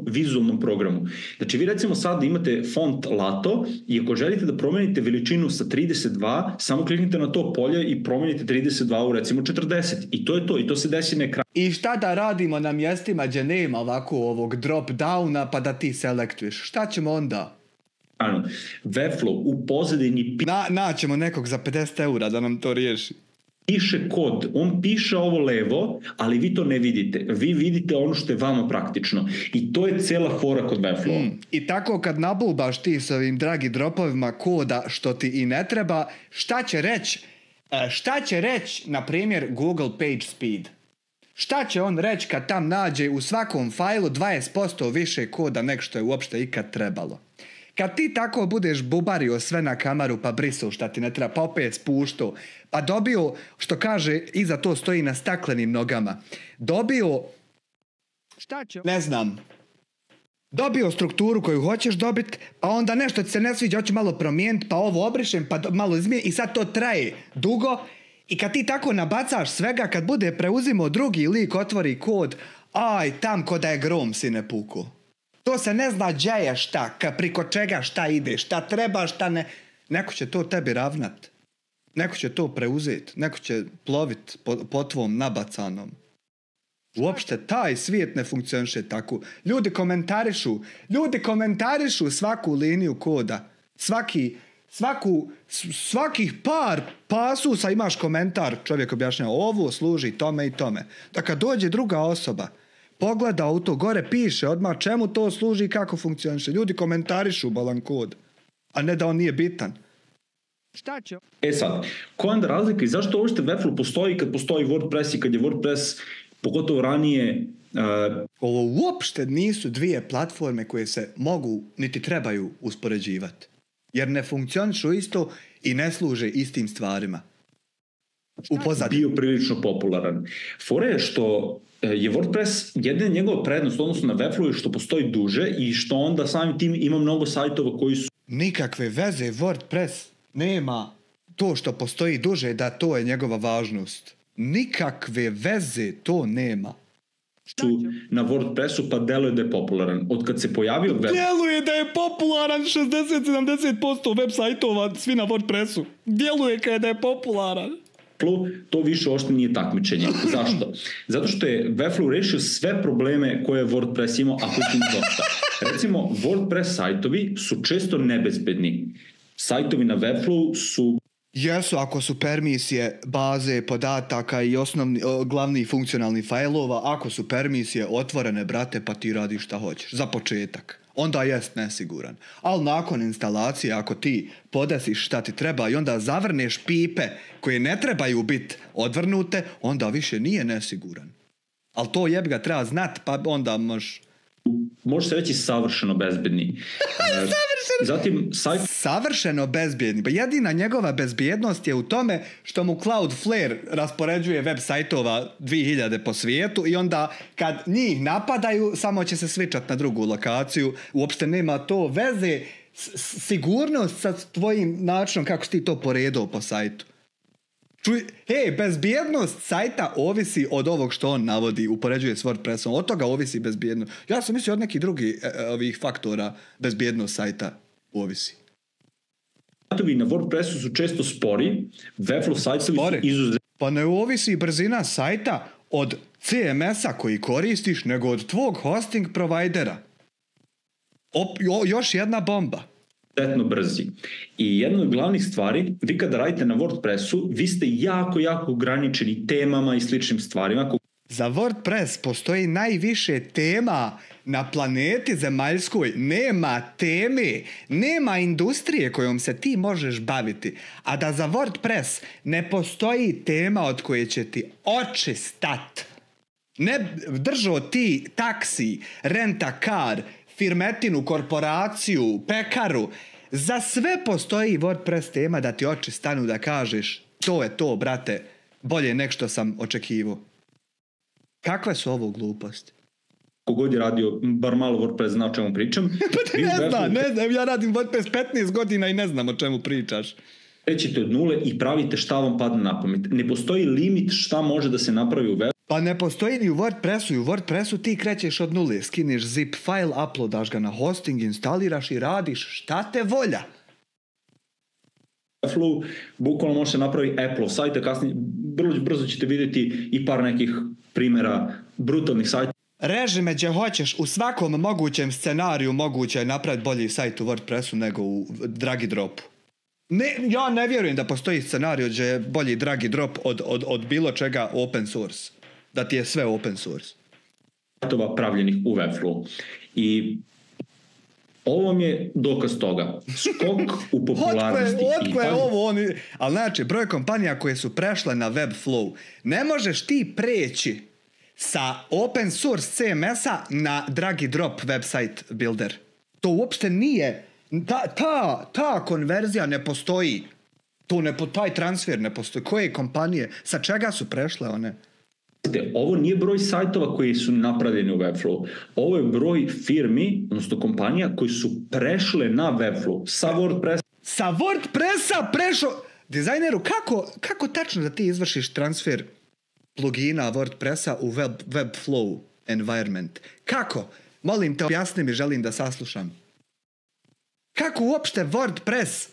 Speaker 1: Vizualnom programu. Znači vi recimo sad imate font lato i ako želite da promenite veličinu sa 32, samo kliknite na to polje i promenite 32 u recimo 40. I to je to. I to se desi na ekranu.
Speaker 2: I šta da radimo na mjestima gdje nema ovako ovog drop downa pa da ti selektuješ? Šta ćemo onda?
Speaker 1: Webflow u pozadini
Speaker 2: naćemo nekog za 50 eura da nam to riješi.
Speaker 1: Piše kod, on piše ovo levo, ali vi to ne vidite. Vi vidite ono što je vama praktično. I to je cijela fora kod Webflow.
Speaker 2: I tako kad nabulbaš ti s ovim dragi dropovima koda što ti i ne treba, šta će reći, na primjer, Google Page Speed? Šta će on reći kad tam nađe u svakom fajlu 20% više koda nek što je uopšte ikad trebalo? Kad ti tako budeš bubario sve na kamaru pa brisao šta ti ne treba, pa opet spuštao, pa dobio, što kaže, iza to stoji na staklenim nogama, dobio strukturu koju hoćeš dobiti, pa onda nešto ti se ne sviđa, hoću malo promijeniti, pa ovo obrišem, pa malo izmijenim i sad to traje dugo i kad ti tako nabacaš svega, kad bude preuzimao drugi lik, otvori kod, tam ko da je grom si ne puku. To se ne zna gdje je šta, priko čega šta ide, šta treba, šta ne. Neko će to tebi ravnat. Neko će to preuzeti. Neko će plovit po tvom nabacanom. Uopšte taj svijet ne funkcioniše tako. Ljudi komentarišu svaku liniju koda. Svakih par pasusa imaš komentar. Čovjek objašnjava ovo služi tome i tome. Da kad dođe druga osoba, pogleda u to gore, piše odmah čemu to služi i kako funkcioniše. Ljudi komentarišu balan kod, a ne da on nije bitan.
Speaker 1: Šta će? Sad, koja je onda razlika i zašto uopšte Webflow postoji kad postoji WordPress i kad je WordPress pogotovo ranije...
Speaker 2: Ovo uopšte nisu dvije platforme koje se mogu niti trebaju uspoređivati. Jer ne funkcionišu isto i ne služe istim stvarima.
Speaker 1: Bio prilično popularan. Fora je što je WordPress jedna njegova prednost odnosno na Webflow što postoji duže i što onda samim tim ima mnogo sajtova koji su...
Speaker 2: Nikakve veze WordPress nema to što postoji duže da to je njegova važnost. Nikakve veze to nema.
Speaker 1: Na WordPressu pa deluje da je popularan. Od kad se pojavio
Speaker 2: Deluje da je popularan 60-70% web sajtova svi na WordPressu. Deluje kada je popularan.
Speaker 1: To više ošte nije takmičenje. Zašto? Zato što je Webflow rešio sve probleme koje je WordPress imao, a koji ima dosta. Recimo, WordPress sajtovi su često nebezbedni. Sajtovi na Webflow su
Speaker 2: Jesu, ako su permisije baze podataka i glavni funkcionalni fajlova, ako su permisije otvorene, brate, pa ti radiš šta hoćeš, za početak. Onda jest nesiguran. Ali nakon instalacije, ako ti podesiš šta ti treba i onda zavrneš pipe koje ne trebaju biti odvrnute, onda više nije nesiguran. Ali to jebi ga treba znat, pa onda
Speaker 1: može se reći savršeno bezbedni. Zatim,
Speaker 2: savršeno bezbjedni. Pa jedina njegova bezbjednost je u tome što mu Cloudflare raspoređuje web sajtova 2000 po svijetu i onda kad njih napadaju samo će se switchat na drugu lokaciju. Uopšte nema to veze sigurnost sa tvojim načinom kako si ti to poredao po sajtu. Bezbjednost sajta ovisi od ovog što on navodi, upoređuje s WordPressom. Od toga ovisi bezbjednost. Ja sam mislio od nekih drugih ovih faktora bezbjednost sajta ovisi.
Speaker 1: Sajtovi na WordPressu su često spori, Webflow sajtovi su izuzetno.
Speaker 2: Pa ne ovisi brzina sajta od CMS-a koji koristiš, nego od tvog hosting provajdera. Još jedna bomba.
Speaker 1: Izuzetno brzi. I jedna od glavnih stvari, vi kada radite na WordPressu, vi ste jako ograničeni temama i sličnim stvarima.
Speaker 2: Za WordPress postoji najviše tema na planeti zemaljskoj. Nema teme, nema industrije kojom se ti možeš baviti. A da za WordPress ne postoji tema od koje će ti oči stat. Ne držao ti taksi, renta car, firmetinu, korporaciju, pekaru. Za sve postoji WordPress tema da ti oči stanu da kažeš to je to, brate, bolje nek što sam očekivao. Kakve su ovo gluposti?
Speaker 1: Kogod je radio bar malo WordPress zna o čemu pričam.
Speaker 2: ne znam, ja radim WordPress 15 godina i ne znam o čemu pričaš.
Speaker 1: Krećete od nule i pravite šta vam padne na pamet. Ne postoji limit šta može da se napravi u web.
Speaker 2: Pa ne postoji ni u WordPressu. I u WordPressu ti krećeš od nule. Skiniš zip file, uploadaš ga na hosting, instaliraš i radiš šta te volja.
Speaker 1: Webflow bukvalno može se napraviti Apple sajta. Kasnije, brzo ćete vidjeti i par nekih primjera brutalnih sajta.
Speaker 2: Reži me gdje hoćeš, u svakom mogućem scenariju moguće je napraviti bolji sajt u WordPressu nego u drag and dropu. Ja ne vjerujem da postoji scenarij gdje je bolji drag and drop od bilo čega open source. Da ti je sve open source.
Speaker 1: Sajtova pravljenih u Webflow. I ovo vam je dokaz toga. Skok u popularnosti.
Speaker 2: Otko je ovo? Ali znači, broj kompanija koje su prešle na Webflow, ne možeš ti preći sa open source CMS-a na drag and drop website builder. To uopšte nije. Ta konverzija ne postoji. Taj transfer ne postoji. Koje kompanije? Sa čega su prešle one?
Speaker 1: Ovo nije broj sajtova koji su napravljeni u Webflow. Ovo je broj firmi, odnosno kompanija koji su prešle na Webflow sa WordPressa.
Speaker 2: Sa WordPressa prešlo... Dizajneru, kako tačno da ti izvršiš transfer plugina WordPressa u Webflow environment? Kako? Molim te, objasni mi, želim da saslušam. Kako uopšte WordPress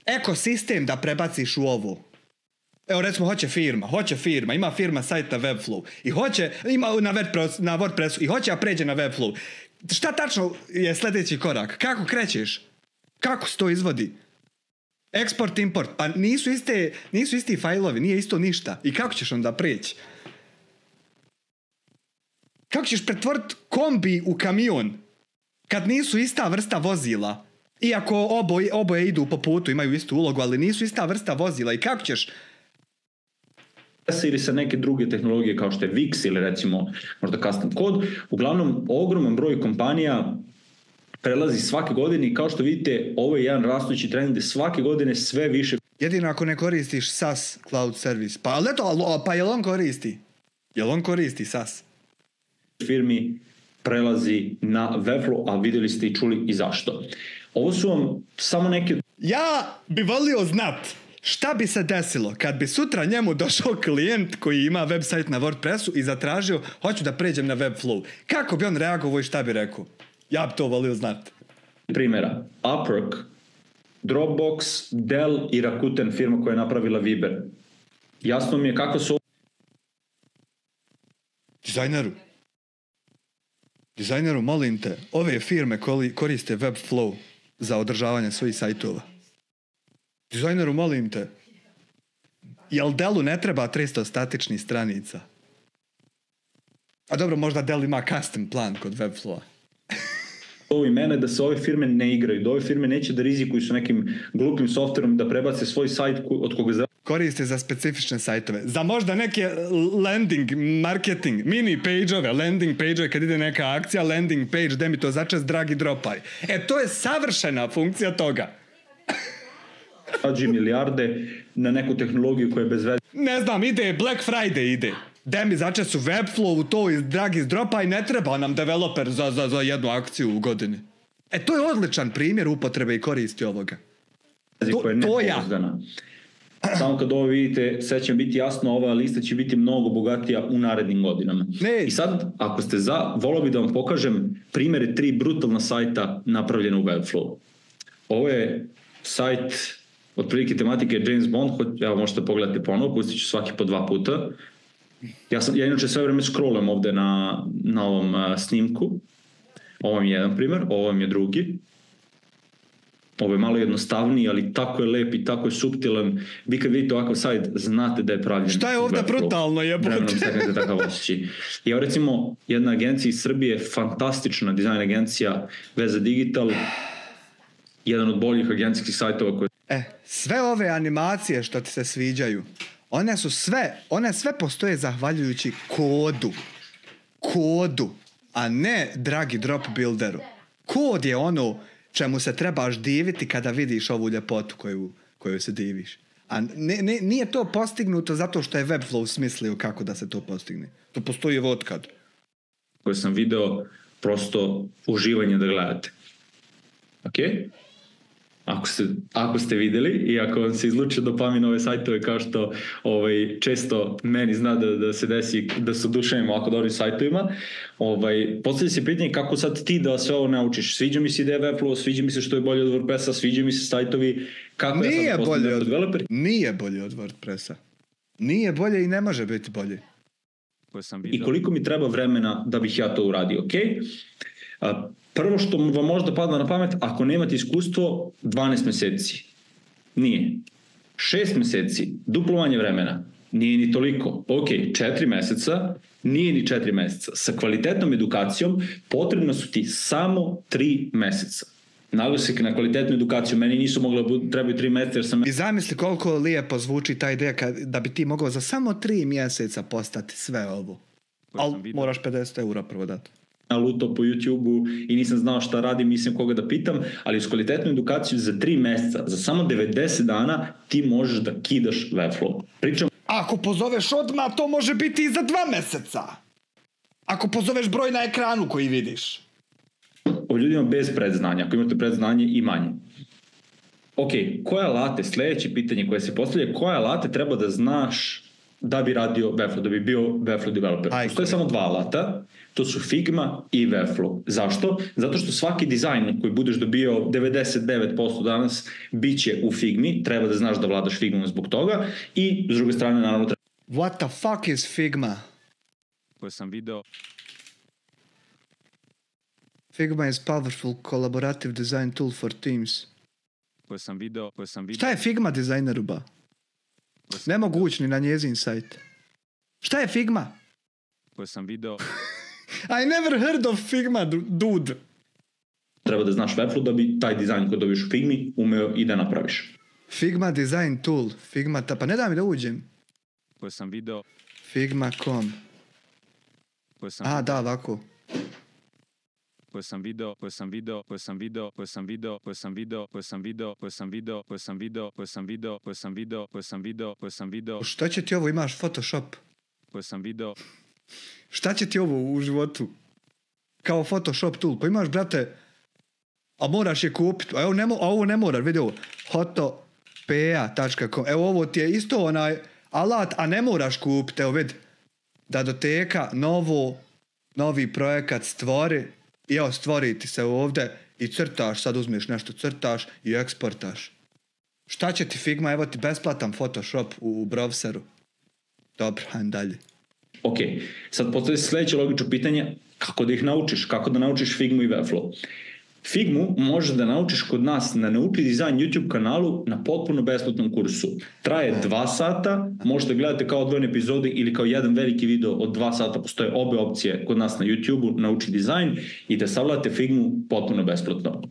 Speaker 2: ekosistem da prebaciš u ovo? Evo recimo hoće firma, ima firma sajt na Webflow i ima na WordPressu i hoće da pređe na Webflow. Šta tačno je sljedeći korak? Kako krećeš? Kako se to izvodi? Export, import, pa nisu isti fajlovi, nije isto ništa. I kako ćeš onda preći? Kako ćeš pretvoriti kombi u kamion kad nisu ista vrsta vozila? Iako oboje idu po putu, imaju istu ulogu, ali nisu ista vrsta vozila. I kako ćeš...
Speaker 1: ili sa neke druge tehnologije kao što je Wix ili recimo možda custom code. Uglavnom, ogroman broj kompanija prelazi svake godine i kao što vidite, ovo je jedan rastući trend gdje svake godine sve više...
Speaker 2: Jedino ako ne koristiš SaaS cloud service. Pa jel on koristi? Jel on koristi SaaS?
Speaker 1: Firmi prelazi na Webflow, a vidjeli ste i čuli i zašto. Ovo su vam samo neke...
Speaker 2: Ja bi volio znat šta bi se desilo kad bi sutra njemu došao klijent koji ima website na WordPressu i zatražio hoću da pređem na Webflow. Kako bi on reagovao i šta bi rekao? Ja bi to volio znati.
Speaker 1: Primjera, Upwork, Dropbox, Dell i Rakuten, firma koja je napravila Viber. Jasno mi je kako su...
Speaker 2: Dizajneru, molim te, ove firme koriste Webflow za održavanje svojih sajtova. Dizajneru, molim te. Jel Dellu ne treba 300 statičnih stranica? A dobro, možda Dell ima custom plan kod Webflow-a.
Speaker 1: Ovo i mene da se ove firme ne igraju, da ove firme neće da rizikuju sa nekim glupim softverom da prebace svoj sajt od koga
Speaker 2: koriste za specifične sajtove. Za možda neke landing, marketing, mini page-ove, landing page-ove kad ide neka akcija, landing page, gde mi to začas dragi dropaj. To je savršena funkcija toga.
Speaker 1: Rađi milijarde na neku tehnologiju koja je bez veze.
Speaker 2: Ne znam, ide Black Friday ide. Gde mi začas u Webflow, u to dragi dropaj, ne treba nam developer za jednu akciju u godini. To je odličan primjer upotrebe i koristi ovoga.
Speaker 1: To ja. Samo kad ovo vidite, sve će biti jasno, ova lista će biti mnogo bogatija u narednim godinama. I sad, ako ste volio bih da vam pokažem primjere 3 brutalna sajta napravljena u Webflow. Ovo je sajt otprilike tematike James Bond, evo možete pogledati ponovo, pustit ću svaki po 2 puta. Ja inače sve vreme scrollam ovde na ovom snimku. Ovo vam je jedan primjer, ovo vam je drugi. Ovo je malo jednostavniji, ali tako je lep i tako je suptilan. Vi kad vidite ovakav sajt, znate da je pravljen.
Speaker 2: Šta je ovdje brutalno jebote?
Speaker 1: Vremenom steknete takav osjećaj. Evo recimo, jedna agencija iz Srbije, fantastična dizajn agencija Veza Digital, jedan od boljih agencijskih sajtova koje...
Speaker 2: Sve ove animacije što ti se sviđaju, one sve postoje zahvaljujući kodu, a ne dragi drop builderu. Kod je ono čemu se trebaš diviti kada vidiš ovu ljepotu koju se diviš. A nije to postignuto zato što je Webflow smislio kako da se to postigne. To postoji otkad.
Speaker 1: Koje sam video, prosto uživanje da gledate. Ok? Ako ste vidjeli i ako vam se izluče dopamin ove sajtove kao što često meni zna da se desi da se oduševim ovako dobrim sajtovima, postavlja se pitanje kako sad ti da sve ovo naučiš. Sviđa mi se ideja Webflow, sviđa mi se što je bolje od WordPressa, sviđa mi se sajtovi. Kako
Speaker 2: nije bolje od WordPressa. Nije bolje i ne može biti bolje.
Speaker 1: I koliko mi treba vremena da bih ja to uradio, ok? Prvo što vam možda pada na pamet, ako nemate iskustvo, 12 mjeseci. Nije. 6 mjeseci, duplo manje vremena. Nije ni toliko. Ok, 4 mjeseca, nije ni 4 mjeseca. Sa kvalitetnom edukacijom potrebno su ti samo 3 mjeseca. Naglasik na kvalitetnu edukaciju. Meni nisu mogli trebaju 3 mjeseca jer sam...
Speaker 2: I zamisli koliko lijepo zvuči ta ideja da bi ti mogao za samo 3 mjeseca postati sve ovo. Ali moraš 50 € prvo dati.
Speaker 1: Lutao po YouTube-u i nisam znao šta radim, nisam koga da pitam, ali uz kvalitetnu edukaciju za 3 mjeseca, za samo 90 dana ti možeš da kidaš Webflow.
Speaker 2: Ako pozoveš odmah, to može biti i za 2 mjeseca. Ako pozoveš broj na ekranu koji vidiš.
Speaker 1: O ljudima bez predznanja, ako imate predznanje i manje. Ok, koje alate, sljedeće pitanje koje se postavlja, koje alate treba da znaš da bi radio Webflow, da bi bio Webflow developer? Postoje samo 2 alata. To su Figma i Webflow. Zašto? Zato što svaki dizajn koji budeš dobio 99% danas bit će u Figmi, treba da znaš da vladaš Figmom zbog toga i s druge strane naravno treba...
Speaker 2: What the fuck is Figma?
Speaker 3: Koje sam video.
Speaker 2: Figma is powerful collaborative design tool for teams.
Speaker 3: Koje sam video.
Speaker 2: Šta je Figma dizajneru ba? Ne mogu ući ni na njezin sajt. Šta je Figma?
Speaker 3: Koje sam video.
Speaker 2: I never heard of Figma, dude.
Speaker 1: Treba da znaš Webflow da bi taj dizajn koji dobiš u Figmi umeo i da napraviš.
Speaker 2: Figma design tool. Figma, pa ne da mi da uđem.
Speaker 3: Koje sam video.
Speaker 2: Figma.com. Da, ovako.
Speaker 3: Koje sam video.
Speaker 2: Šta će ti ovo, imaš Photoshop?
Speaker 3: Koje sam video.
Speaker 2: Šta će ti ovo u životu? Kao Photoshop tool. Pa imaš, brate, a moraš je kupiti. A ovo ne moraš, vidi ovo. Hotopea.com. Evo ovo ti je isto onaj alat, a ne moraš kupiti. Evo vidi. Datoteka, novi projekat stvori. I evo stvori ti se ovdje i crtaš. Sad uzmeš nešto, crtaš i eksportaš. Šta će ti Figma? Evo ti besplatan Photoshop u browseru. Dobro, hajde dalje.
Speaker 1: Ok, sad postoji sljedeće logično pitanje, kako da ih naučiš, kako da naučiš Figmu i Webflow. Figmu možeš da naučiš kod nas na Nauči dizajn YouTube kanalu na potpuno besplatnom kursu. Traje 2 sata, možete gledati kao odvojene epizode ili kao jedan veliki video od 2 sata, postoje obe opcije kod nas na YouTube-u, Nauči dizajn i da savladate Figmu potpuno besplatno.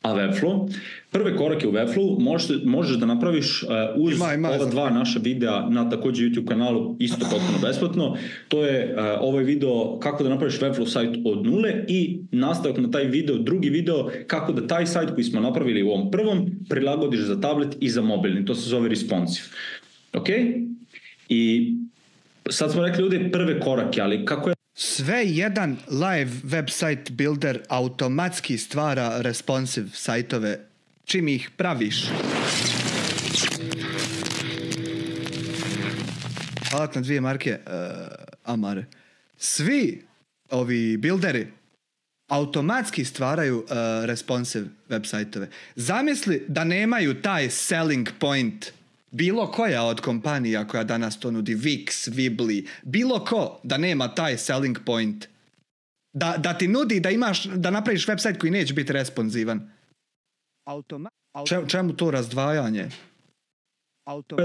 Speaker 1: A Webflow, prve korake u Webflow možeš da napraviš uz ova 2 naša videa na također YouTube kanalu isto potpuno besplatno. To je ovaj video kako da napraviš Webflow sajt od nule i nastavak na taj video, drugi video kako da taj sajt koji smo napravili u ovom prvom prilagodiš za tablet i za mobilni. To se zove responsive. Ok? I sad smo rekli ovdje prve korake, ali kako je
Speaker 2: sve jedan live website builder automatski stvara responsive sajtove čim ih praviš. Alatno 2 marke Amare. Svi ovi builderi automatski stvaraju responsive websajtove. Zamisli da nemaju taj selling point. Bilo koja od kompanija koja danas to nudi, Wix, Weebly, bilo ko da nema taj selling point, da ti nudi da napraviš website koji neće biti responsivan. Čemu to razdvajanje?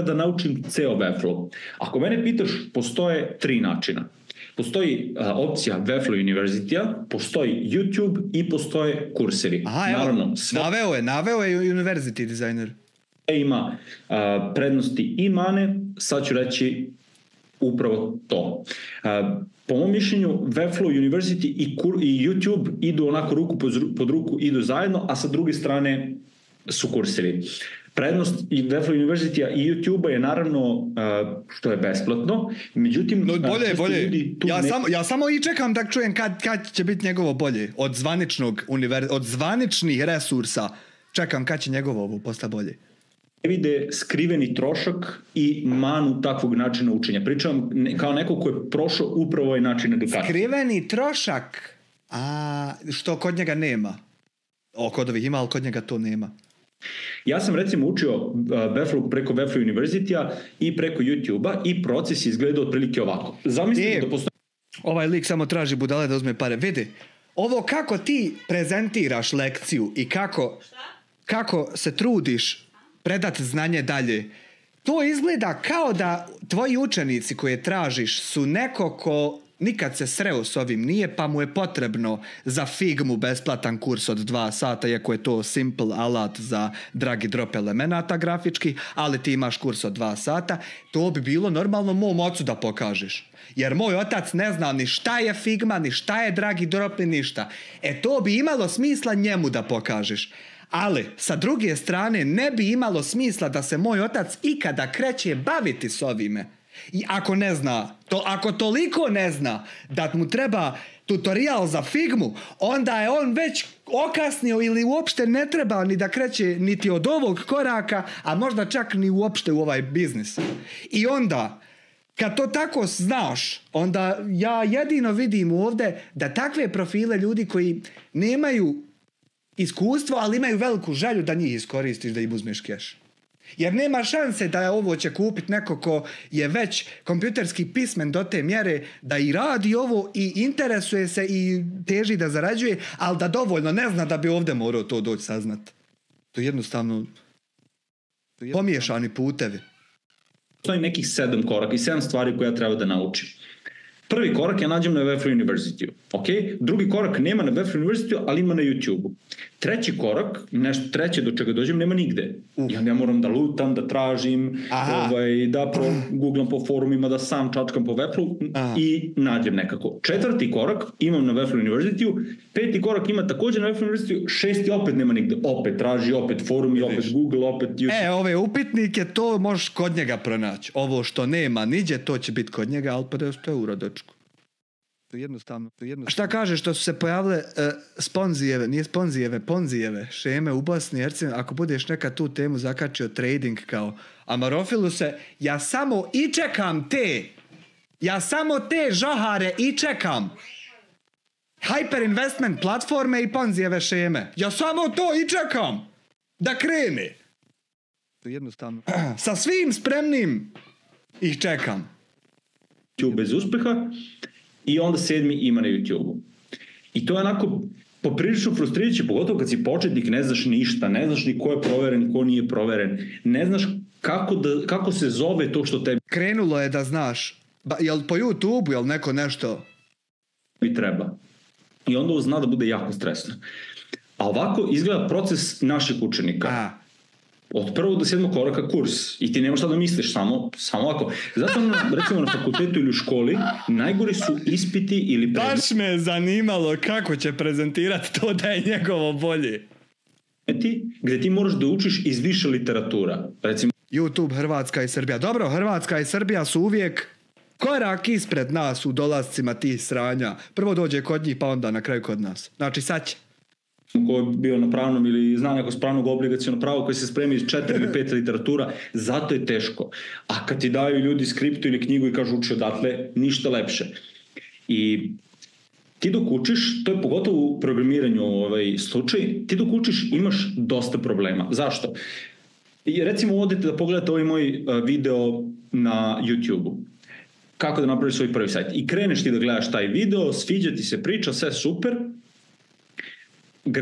Speaker 1: Da naučim ceo Webflow. Ako mene pitaš, postoje 3 načina. Postoji opcija Webflow University-a, postoji YouTube i postoje kursevi.
Speaker 2: Aha, naravno, naveo je University designer.
Speaker 1: Ima prednosti i mane, sad ću reći upravo to. Po mom mišljenju Webflow University i YouTube idu onako ruku pod ruku, idu zajedno, a sa druge strane su kursevi. Prednost i Webflow University i YouTube-a je naravno što je besplatno, međutim...
Speaker 2: No, bolje. Ja samo i čekam da čujem kad će biti njegovo bolje. Od zvaničnih resursa čekam kad će njegovo postati bolje.
Speaker 1: Vide skriveni trošak i manu takvog načina učenja. Pričam kao neko ko je prošao upravo ovaj način edukacije.
Speaker 2: Skriveni trošak? Što kod njega nema. Kod ovih ima, ali kod njega to nema.
Speaker 1: Ja sam recimo učio Webflow preko Webflow University-a i preko YouTube-a i proces je izgledao otprilike ovako. Zamislite da postoji...
Speaker 2: Ovaj lik samo traži budale da uzme pare. Vidi, ovo kako ti prezentiraš lekciju i kako se trudiš predati znanje dalje, to izgleda kao da tvoji učenici koje tražiš su neko ko nikad se sreo s ovim nije, pa mu je potrebno za Figmu besplatan kurs od 2 sata, iako je to simple alat za drag i drop elemenata grafički, ali ti imaš kurs od 2 sata, to bi bilo normalno mom ocu da pokažeš. Jer moj otac ne zna ni šta je Figma, ni šta je drag i drop, ni ništa. To bi imalo smisla njemu da pokažeš. Ali, sa druge strane, ne bi imalo smisla da se moj otac ikada kreće baviti s ovime. I ako ne zna, ako toliko ne zna da mu treba tutorial za Figmu, onda je on već okasnio ili uopšte ne treba ni da kreće niti od ovog koraka, a možda čak ni uopšte u ovaj biznis. I onda, kad to tako znaš, onda ja jedino vidim ovdje da takve profile ljudi koji nemaju iskustvo, ali imaju veliku želju da njih iskoristiš, da im uzmeš keš. Jer nema šanse da ovo će kupiti neko ko je već kompjuterski pismen do te mjere da i radi ovo i interesuje se i teži da zarađuje, ali da dovoljno ne zna da bi ovdje morao to doći saznat. To je jednostavno pomiješani putevi.
Speaker 1: Postoji nekih 7 koraka i 7 stvari koje ja treba da naučim. Prvi korak ja nađem na Webflow University. Okay? Drugi korak nema na Webflow University, ali ima na YouTube-u. Treći korak, nešto treće do čega dođem, nema nigde. Ja moram da lutam, da tražim, da googlam po forumima, da sam čačkam po Webflow i nađem nekako. Četvrti korak imam na Webflow University-u, 5. korak ima također na Webflow University-u, 6. opet nema nigde. Opet traži, opet forumi, opet Google, opet YouTube.
Speaker 2: Ove upitnike, to možeš kod njega pronaći. Ovo što nema niđe, to će biti kod njega, ali 50 eura dočku. Jednostavno. Šta kaže što su se pojavile ponzijeve šeme u Bosni i Hercegovini? Ako budeš nekad tu temu zakačio trading kao Amarofiluse, ja samo te žohare i čekam. Hyperinvestment platforme i ponzijeve šeme. Ja samo to i čekam da krene. Jednostavno. Sa svim spremnim ih čekam.
Speaker 1: Bez uspeha. I onda 7. ima na YouTube-u. I to je onako poprilično frustrirajuće, pogotovo kad si početnik, ne znaš ništa, ne znaš ni ko je proveren, ko nije proveren, ne znaš kako se zove to što tebi
Speaker 2: Krenulo je da znaš. Jel po YouTube-u, jel neko nešto?
Speaker 1: bi treba. I onda ovo zna da bude jako stresno. A ovako izgleda proces naših učenika. Od prvog do 7. koraka kurs. I ti nemaš šta da misliš, samo ovako. Zato recimo na fakultetu ili u školi najgori su ispiti ili
Speaker 2: Baš me je zanimalo kako će prezentirati to da je njegovo bolje.
Speaker 1: Gdje ti moraš da učiš iz više literatura. Recimo
Speaker 2: YouTube, Hrvatska i Srbija. Dobro, Hrvatska i Srbija su uvijek korak ispred nas u dolascima tih sranja. Prvo dođe kod njih, pa onda na kraju kod nas. Znači sad će.
Speaker 1: Ko je bio na pravnom ili zna neko s pravnog obligacionog prava koji se spremi iz 4 ili 5 literatura, zato je teško. A kad ti daju ljudi skriptu ili knjigu i kažu uči odatle, ništa lepše. I ti dok učiš, to je pogotovo u programiranju slučaj, ti dok učiš imaš dosta problema. Zašto? I recimo odete da pogledate ovaj moj video na YouTube-u. Kako da napraviš svoj prvi sajt. I kreneš ti da gledaš taj video, sviđa ti se priča, sve super,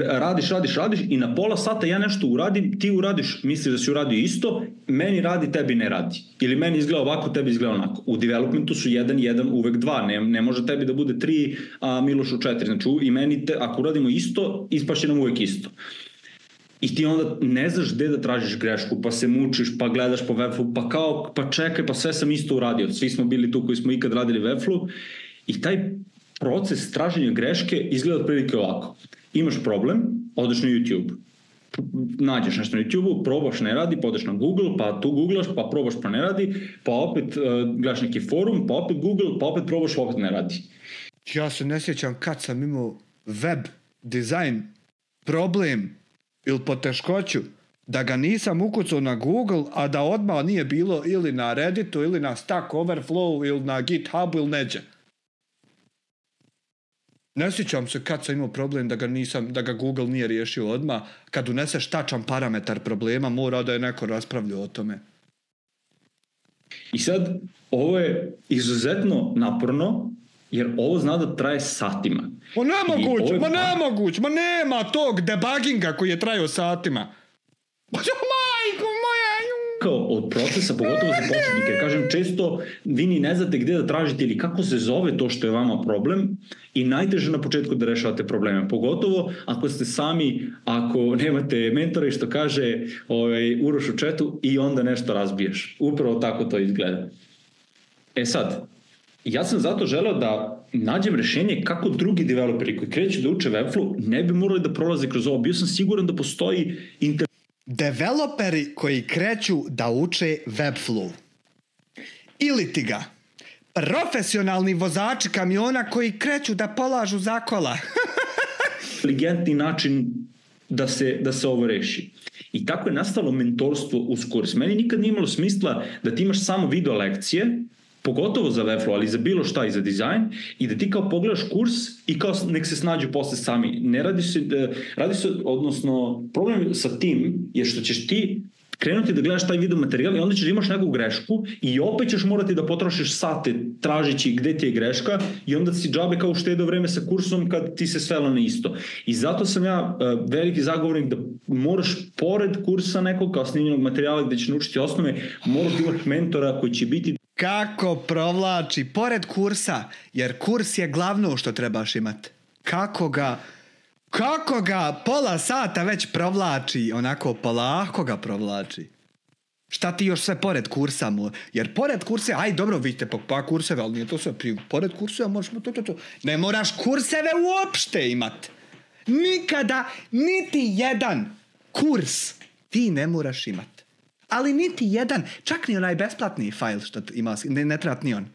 Speaker 1: radiš i na pola sata ja nešto uradim, ti uradiš, misliš da si uradio isto, meni radi, tebi ne radi. Ili meni izgleda ovako, tebi izgleda onako. U developmentu su 1, uvek 2. Ne može tebi da bude 3, a Milošu 4. Znači i meni, ako uradimo isto, ispašće nam uvek isto. I ti onda ne znaš gde da tražiš grešku, pa se mučiš, pa gledaš po Webflow, pa čekaj, pa sve sam isto uradio. Svi smo bili tu koji smo ikad radili Webflow. I taj proces traženja greške izgleda otprilike ovako. Imaš problem, odeš na YouTube. Nađeš nešto na YouTube-u, probaš, ne radi, pa odeš na Google, pa tu googlaš, pa probaš, pa ne radi, pa opet gledaš neki forum, pa opet Google, pa opet probaš, opet ne radi.
Speaker 2: Ja se ne sjećam kad sam imao web design problem ili poteškoću da ga nisam ukucao na Google, a da odmah nije bilo ili na Redditu, ili na Stack Overflow, ili na GitHubu, ili neđe. Ne sjećam se kad sam imao problem da ga Google nije riješio odmah. Kad uneseš tačan parametar problema, mora da je neko raspravljao o tome.
Speaker 1: I sad, ovo je izuzetno naporno, jer ovo zna da traje satima.
Speaker 2: Nemoguć, nema tog debugginga koji je trajao satima. Majko moja!
Speaker 1: Od procesa, pogotovo za početnike. Kažem, često vi ni ne znate gde da tražite ili kako se zove to što je vama problem i najteže na početku da rešavate probleme. Pogotovo ako ste sami, ako nemate mentora i što kaže Uroš u chatu i onda nešto razbiješ. Upravo tako to izgleda. Sad, ja sam zato želeo da nađem rešenje kako drugi developeri koji kreću da uče Webflow ne bi morali da prolaze kroz ovo. Bio sam siguran da postoji
Speaker 2: developeri koji kreću da uče Webflow. Ili ti ga. Profesionalni vozači kamiona koji kreću da polažu zakola.
Speaker 1: Inteligentni način da se ovo reši. I tako je nastalo mentorstvo uz kurs. Meni nikad nije imalo smisla da ti imaš samo video lekcije, pogotovo za Webflow, ali za bilo šta i za dizajn, i da ti kao pogledaš kurs i kao nek se snađu posle sami. Ne radi se, odnosno problem sa tim je što ćeš ti krenuti da gledaš taj video materijal i onda ćeš imaš neku grešku i opet ćeš morati da potrošiš sate tražići gde ti je greška i onda si džabe kao uštedeo vreme sa kursom kad ti se svela na isto. I zato sam ja veliki zagovornik da moraš pored kursa nekog kao snimljenog materijala gde ćeš naučiti osnove, moraš imati mentora koji će biti
Speaker 2: kako provlači pored kursa, jer kurs je glavno što trebaš imati. Kako ga pola sata već provlači, onako polako ga provlači. Šta ti još sve pored kursa mu? Jer pored kursa, aj dobro, vidite pa kurseve, ali nije to sve. Pored kurseva možemo to. Ne moraš kurseve uopšte imat. Nikada, niti jedan kurs ti ne moraš imat. Ali niti jedan, čak ni onaj besplatni fajl što ima, ne treba ni on.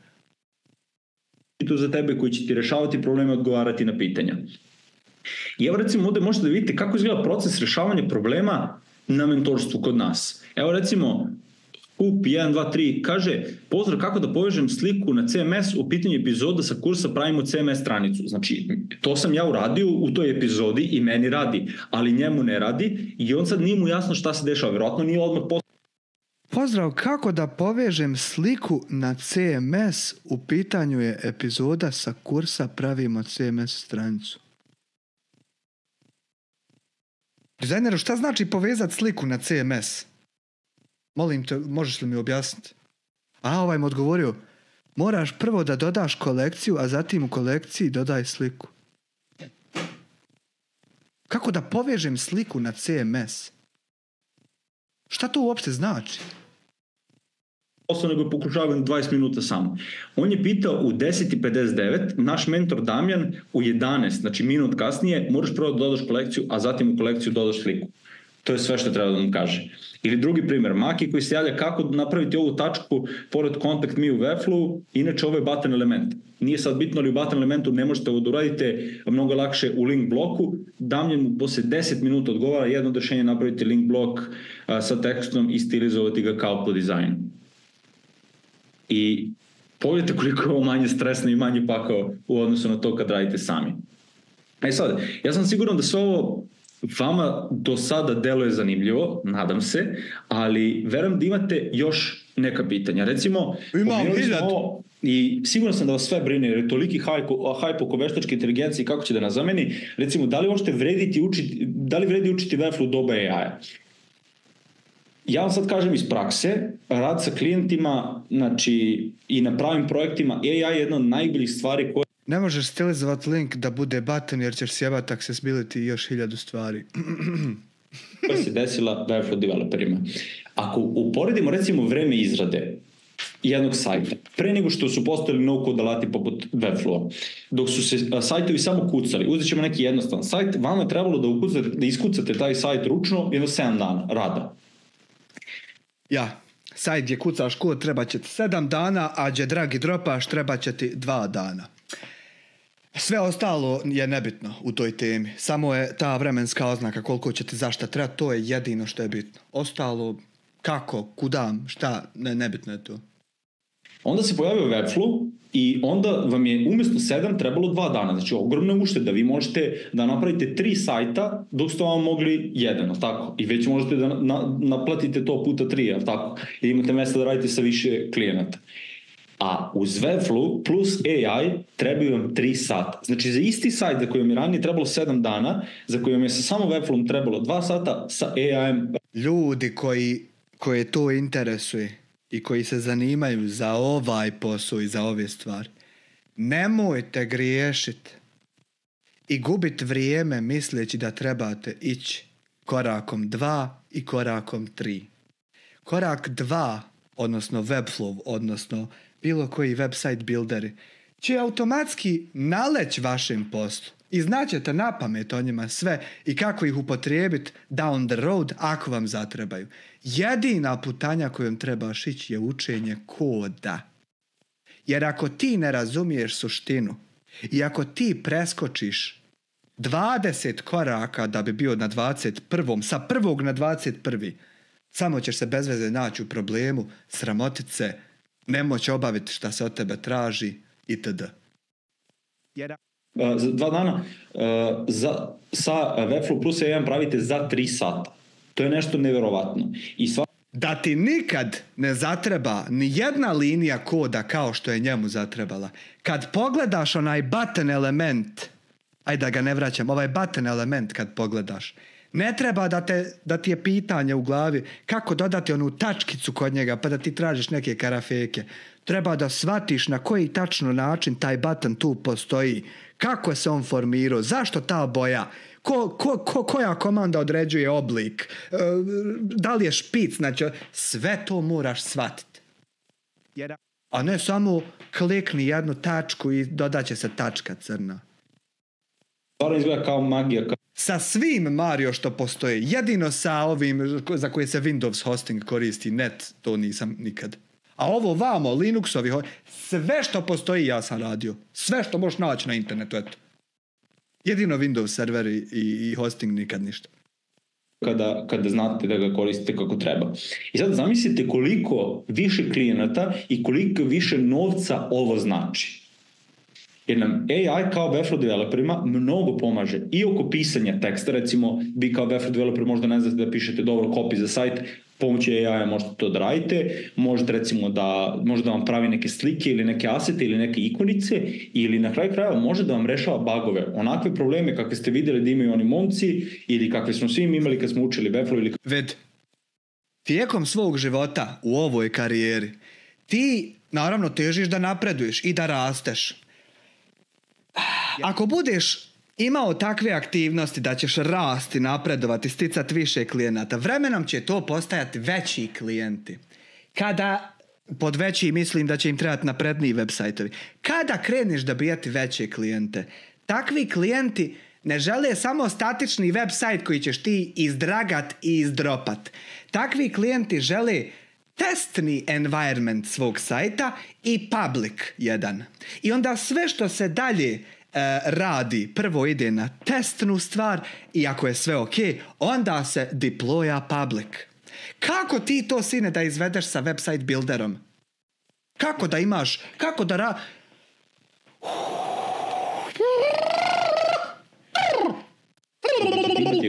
Speaker 1: To za tebe koji će ti rešavati probleme, odgovarati na pitanja. I evo recimo ovdje možete da vidite kako izgleda proces rešavanja problema na mentorstvu kod nas. Evo recimo UP 1, 2, 3 kaže pozdrav kako da povežem sliku na CMS u pitanju epizoda sa kursa pravimo CMS stranicu. Znači to sam ja uradio u toj epizodi i meni radi, ali njemu ne radi i on sad nije mu jasno šta se dešava. Vjerojatno nije odmah
Speaker 2: Pozdrav, kako da povežem sliku na CMS u pitanju je epizoda sa kursa pravimo CMS stranicu. Dizajneru, šta znači povezati sliku na CMS? Molim te, možeš li mi objasniti? A, ovaj mu odgovorio, moraš prvo da dodaš kolekciju, a zatim u kolekciji dodaj sliku. Kako da povežem sliku na CMS? Šta to uopšte znači?
Speaker 1: Posao nego je pokušavao 20 minuta samo. On je pitao u 10:59, naš mentor Damjan u 11, znači minut kasnije, moraš prvo da dodaš kolekciju, a zatim u kolekciju dodaš sliku. To je sve što treba da mu kaže. Ili drugi primjer, Maki koji se javlja kako napraviti ovu tačku pored Contact Me u Webflow, inače ovo je button element. Nije sad bitno ali u button elementu ne možete ovo da uradite mnogo lakše u link bloku. Damjan mu posle 10 minuta odgovara jedno rešenje napraviti link blok sa tekstom i stilizovati ga kao po dizajnu. I pogledajte koliko je ovo manje stresno i manje pakao u odnosu na to kad radite sami. Sad, ja sam siguran da sve ovo vama do sada deluje zanimljivo, nadam se, ali verujem da imate još neka pitanja. Recimo, i sigurno sam da vas sve brine, jer je toliki hype oko veštačke inteligencije i kako će da nas zameni. Recimo, da li uopšte vredi učiti Webflow doba AI-a? Ja vam sad kažem iz prakse, rad sa klijentima, znači i na pravim projektima, AI je jedna od najboljih stvari koje...
Speaker 2: Ne možeš stilizovati link da bude button jer ćeš sjebati accessibility i još 1000 stvari.
Speaker 1: koja se desila Webflow developerima. Ako uporedimo recimo vreme izrade jednog sajta, pre nego što su postojali no-code alati poput Webflowa, dok su se sajtovi samo kucali, uzet ćemo neki jednostavan sajt, vama je trebalo da iskucate taj sajt ručno jedno 7 dana rada.
Speaker 2: Ja, sajt gdje kucaš kod treba će ti 7 dana, a gdje drag i dropaš treba će ti 2 dana. Sve ostalo je nebitno u toj temi. Samo je ta vremenska oznaka koliko će ti zašta treba, to je jedino što je bitno. Ostalo, kako, kuda, šta, nebitno je to.
Speaker 1: Onda se pojavio Webflow i onda vam je umjesto 7 trebalo 2 dana. Znači ogromna ušteda. Vi možete da napravite 3 sajta dok ste vam mogli 1, tako? I već možete da naplatite to puta 3, tako? I imate mjesta da radite sa više klijenata. A uz Webflow plus AI trebaju vam 3 sata. Znači za isti sajt za koji vam je ranije trebalo 7 dana, za koji vam je sa samo Webflowom trebalo 2 sata, sa AI-em...
Speaker 2: Ljudi koji to interesuje i koji se zanimaju za ovaj posao i za ove stvari, nemojte griješiti i gubiti vrijeme misleći da trebate ići korakom 2 i korakom 3. Korak 2, odnosno Webflow, odnosno bilo koji website builderi, će automatski naleć vašem poslu i znaćete na pamet o njima sve i kako ih upotrijebiti down the road ako vam zatrebaju. Jedina putanja kojom trebaš ići je učenje koda. Jer ako ti ne razumiješ suštinu i ako ti preskočiš 20 koraka da bi bio na 21. sa prvog na 21. samo ćeš se bez veze naći u problemu, sramotit se, nemoći obaviti šta se od tebe traži itd.
Speaker 1: Za 2 dana sa Webflow plus AI pravite za 3 sata. To je nešto nevjerovatno.
Speaker 2: Da ti nikad ne zatreba ni jedna linija koda kao što je njemu zatrebala. Kad pogledaš onaj button element, ajde da ga ne vraćam, ovaj button element kad pogledaš, ne treba da ti je pitanje u glavi kako dodati onu tačkicu kod njega pa da ti tražiš neke karafeke. Treba da shvatiš na koji tačno način taj button tu postoji, kako se on formirao, zašto ta boja, koja komanda određuje oblik, da li je špic, znači sve to moraš shvatiti. A ne samo klikni jednu tačku i dodaće se tačka crna.
Speaker 1: Stvarno izgleda kao magija.
Speaker 2: Sa svim Mario što postoje, jedino sa ovim za koje se Windows hosting koristi, net, to nisam nikad. A ovo vamo, Linuxovi, sve što postoji ja sam radio. Sve što možeš naći na internetu, eto. Jedino Windows serveri i hosting nikad ništa.
Speaker 1: Kada znate da ga koristite kako treba. I sad zamislite koliko više klijenata i koliko više novca ovo znači. Jer nam AI kao Webflow developerima mnogo pomaže i oko pisanja teksta. Recimo, vi kao Webflow developer možda ne znate da pišete dobro copy za sajt, pomoću AI-a možete to da radite, možete recimo može da vam pravi neke slike ili neke asete ili neke ikonice ili na kraju krajeva može da vam rešava bagove, onakve probleme kakve ste vidjeli da imaju oni momci ili kakve smo svi imali kad smo učili Webflow ili...
Speaker 2: Ved, tijekom svog života u ovoj karijeri ti naravno težiš da napreduješ i da rasteš. Ako budeš imao takve aktivnosti da ćeš rasti, napredovati, sticati više klijenata, vremenom će to postajati veći klijenti. Kada, pod veći mislim da će im trebati napredniji websajtovi, kada kreneš da bijati veće klijente, takvi klijenti ne žele samo statični website koji ćeš ti izdragat i izdropat. Takvi klijenti žele testni environment svog sajta i public jedan. I onda sve što se dalje radi, prvo ide na testnu stvar i ako je sve ok, onda se deploya public. Kako ti to, sine, da izvedeš sa website builderom? Kako da imaš, kako da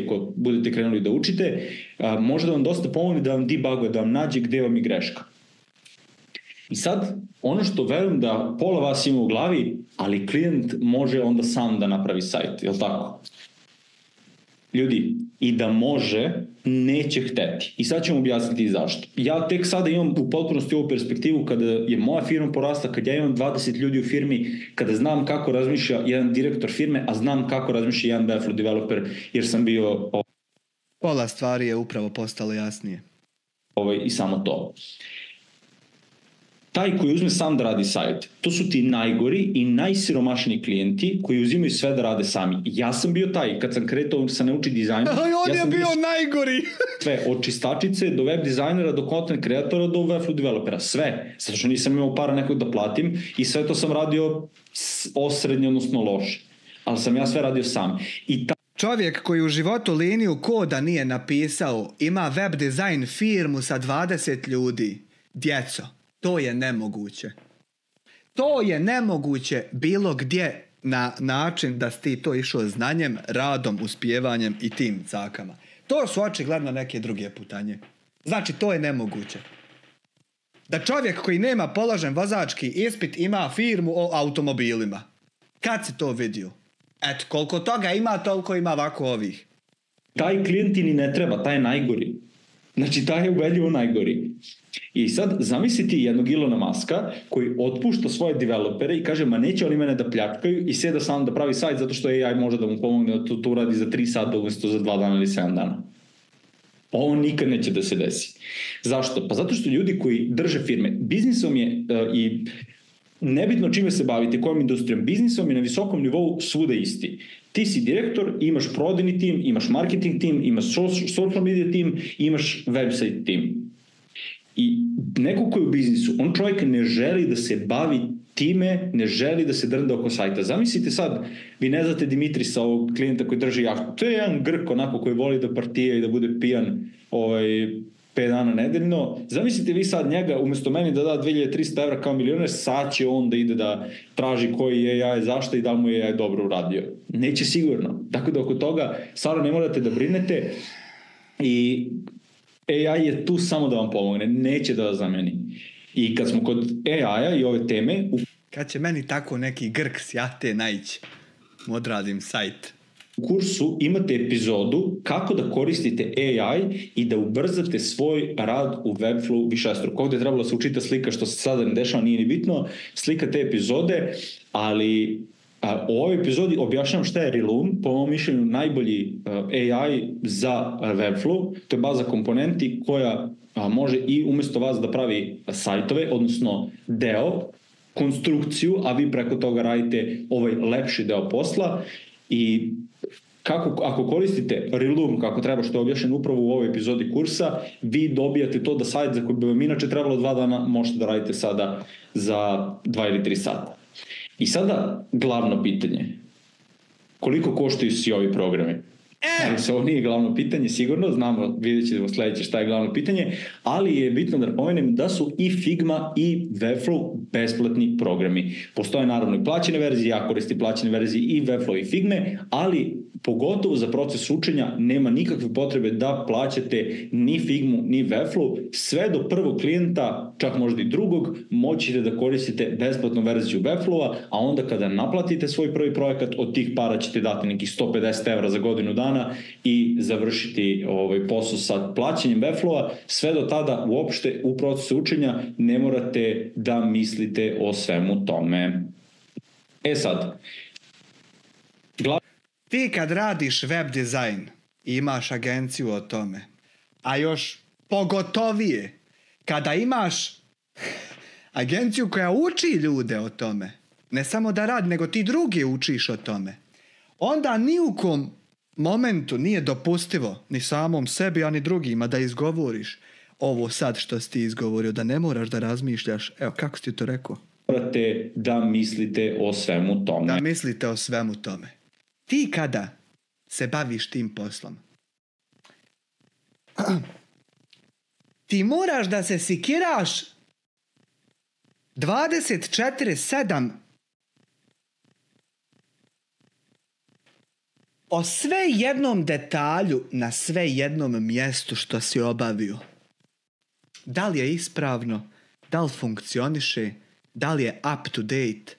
Speaker 1: ako budete krenuli da učite, može da vam dosta pomogne da vam debuguje, da vam nađe gde vam je greška. I sad, ono što verujem da pola vas ima u glavi, ali klijent može onda sam da napravi sajt, je li tako? Ljudi, i da može, neće hteti. I sad ćemo objasniti zašto. Ja tek sada imam u potpunosti ovu perspektivu kada je moja firma porasla, kada ja imam 20 ljudi u firmi, kada znam kako razmišlja jedan direktor firme, a znam kako razmišlja jedan Webflow developer, jer sam bio...
Speaker 2: Pola stvari je upravo postalo jasnije.
Speaker 1: I samo to. Taj koji uzme sam da radi sajt, to su ti najgori i najsiromašniji klijenti koji uzimaju sve da rade sami. Ja sam bio taj, kad sam kretao sa nauči dizajna.
Speaker 2: On je bio najgori!
Speaker 1: Sve, od čistačice do web dizajnera, do content kreatora, do Webflow developera. Sve. Zato što nisam imao para nekog da platim i sve to sam radio osrednje, odnosno loše. Ali sam ja sve radio sam.
Speaker 2: Čovjek koji u životu liniju koda nije napisao, ima web dizajn firmu sa 20 ljudi. Djeco. To je nemoguće. To je nemoguće bilo gdje na način da si ti to išao znanjem, radom, uspjevanjem i tim cakama. To su očigledno neke druge putanje. Znači, to je nemoguće. Da čovjek koji nema položen vozački ispit ima firmu o automobilima. Kad si to vidio? Eto, koliko toga ima, toliko ima ovako ovih.
Speaker 1: Taj klijent ni ne treba, taj je najgori. Znači, taj je ubedljivo najgori. I sad, zamisli ti jednog Ilona Muska koji otpušta svoje developere i kaže, ma neće oni mene da pljačkaju i sjeda sam da pravi sajt zato što AI može da mu pomogne da to uradi za 3 sata umjesto za 2 dana ili 7 dana. Ovo nikad neće da se desi. Zašto? Pa zato što ljudi koji drže firme, biznisom je i nebitno čime se bavite, kojom industrijom, biznisom je na visokom nivou svuda isti. Ti si direktor, imaš prodajni tim, imaš marketing tim, imaš social media tim, imaš website tim. I neko koji je u biznisu, on čovjek ne želi da se bavi time, ne želi da se drnda oko sajta. Zamislite sad, vi ne znate Dimitrisa, ovog klijenta koji drži jahtu. To je jedan Grk onako koji voli da partija i da bude pijan 5 dana nedeljno. Zamislite vi sad njega, umjesto meni da da 2300 evra kao milioner, sad će on da ide da traži koji je AI zašto i da li mu je AI dobro uradio. Neće sigurno. Dakle, da oko toga stvarno ne morate da brinete i AI je tu samo da vam pomogne, neće da vas zameni. I kad smo kod AI-a i ove teme...
Speaker 2: Kad će meni tako neki Grk s jahte naići, odradim sajt.
Speaker 1: U kursu imate epizodu kako da koristite AI i da ubrzate svoj rad u Webflow višestruko. Ovdje je trebalo se učita slika što se sada ne dešava, nije ni bitno, slika te epizode, ali u ovoj epizodi objašnjam šta je Reloom, po mom mišljenju najbolji AI za Webflow. To je baza komponenti koja može i umjesto vas da pravi sajtove, odnosno deo, konstrukciju, a vi preko toga radite ovaj lepši deo posla. I ako koristite Reloom kako treba, što je objašnjeno upravo u ovoj epizodi kursa, vi dobijate to da sajt za koji bi vam inače trebalo 2 dana možete da radite sada za 2 ili 3 sata. I sada glavno pitanje. Koliko koštaju svi ovi programi? Ali se ovo nije glavno pitanje, sigurno, znamo, vidjet ćemo sljedeće šta je glavno pitanje, ali je bitno da napomenem da su i Figma i Webflow besplatni programi. Postoje naravno i plaćene verzije, ja koristim plaćene verzije i Webflow i Figme, ali pogotovo za proces učenja nema nikakve potrebe da plaćate ni Figmu, ni Webflow. Sve do prvog klijenta, čak možda i drugog, moćete da koristite besplatnu verziju Webflowa, a onda kada naplatite svoj prvi projekat, od tih para ćete dati nekih 150 € za godinu dana i završiti posao sa plaćanjem Webflowa. Sve do tada uopšte u procesu učenja ne morate da mislite o svemu tome. Sad,
Speaker 2: ti kad radiš web dizajn i imaš agenciju o tome, a još pogotovije kada imaš agenciju koja uči ljude o tome, ne samo da radi, nego ti drugi učiš o tome, onda ni u kom momentu nije dopustivo ni samom sebi, a ni drugima da izgovoriš ovo sad što si ti izgovorio, da ne moraš da razmišljaš. Evo, kako si ti to rekao?
Speaker 1: Morate da mislite o svemu tome.
Speaker 2: Da mislite o svemu tome. Ti kada se baviš tim poslom, ti moraš da se sikiraš 24/7 o sve jednom detalju na sve jednom mjestu što si obavio. Da li je ispravno, da li funkcioniše, da li je up to date,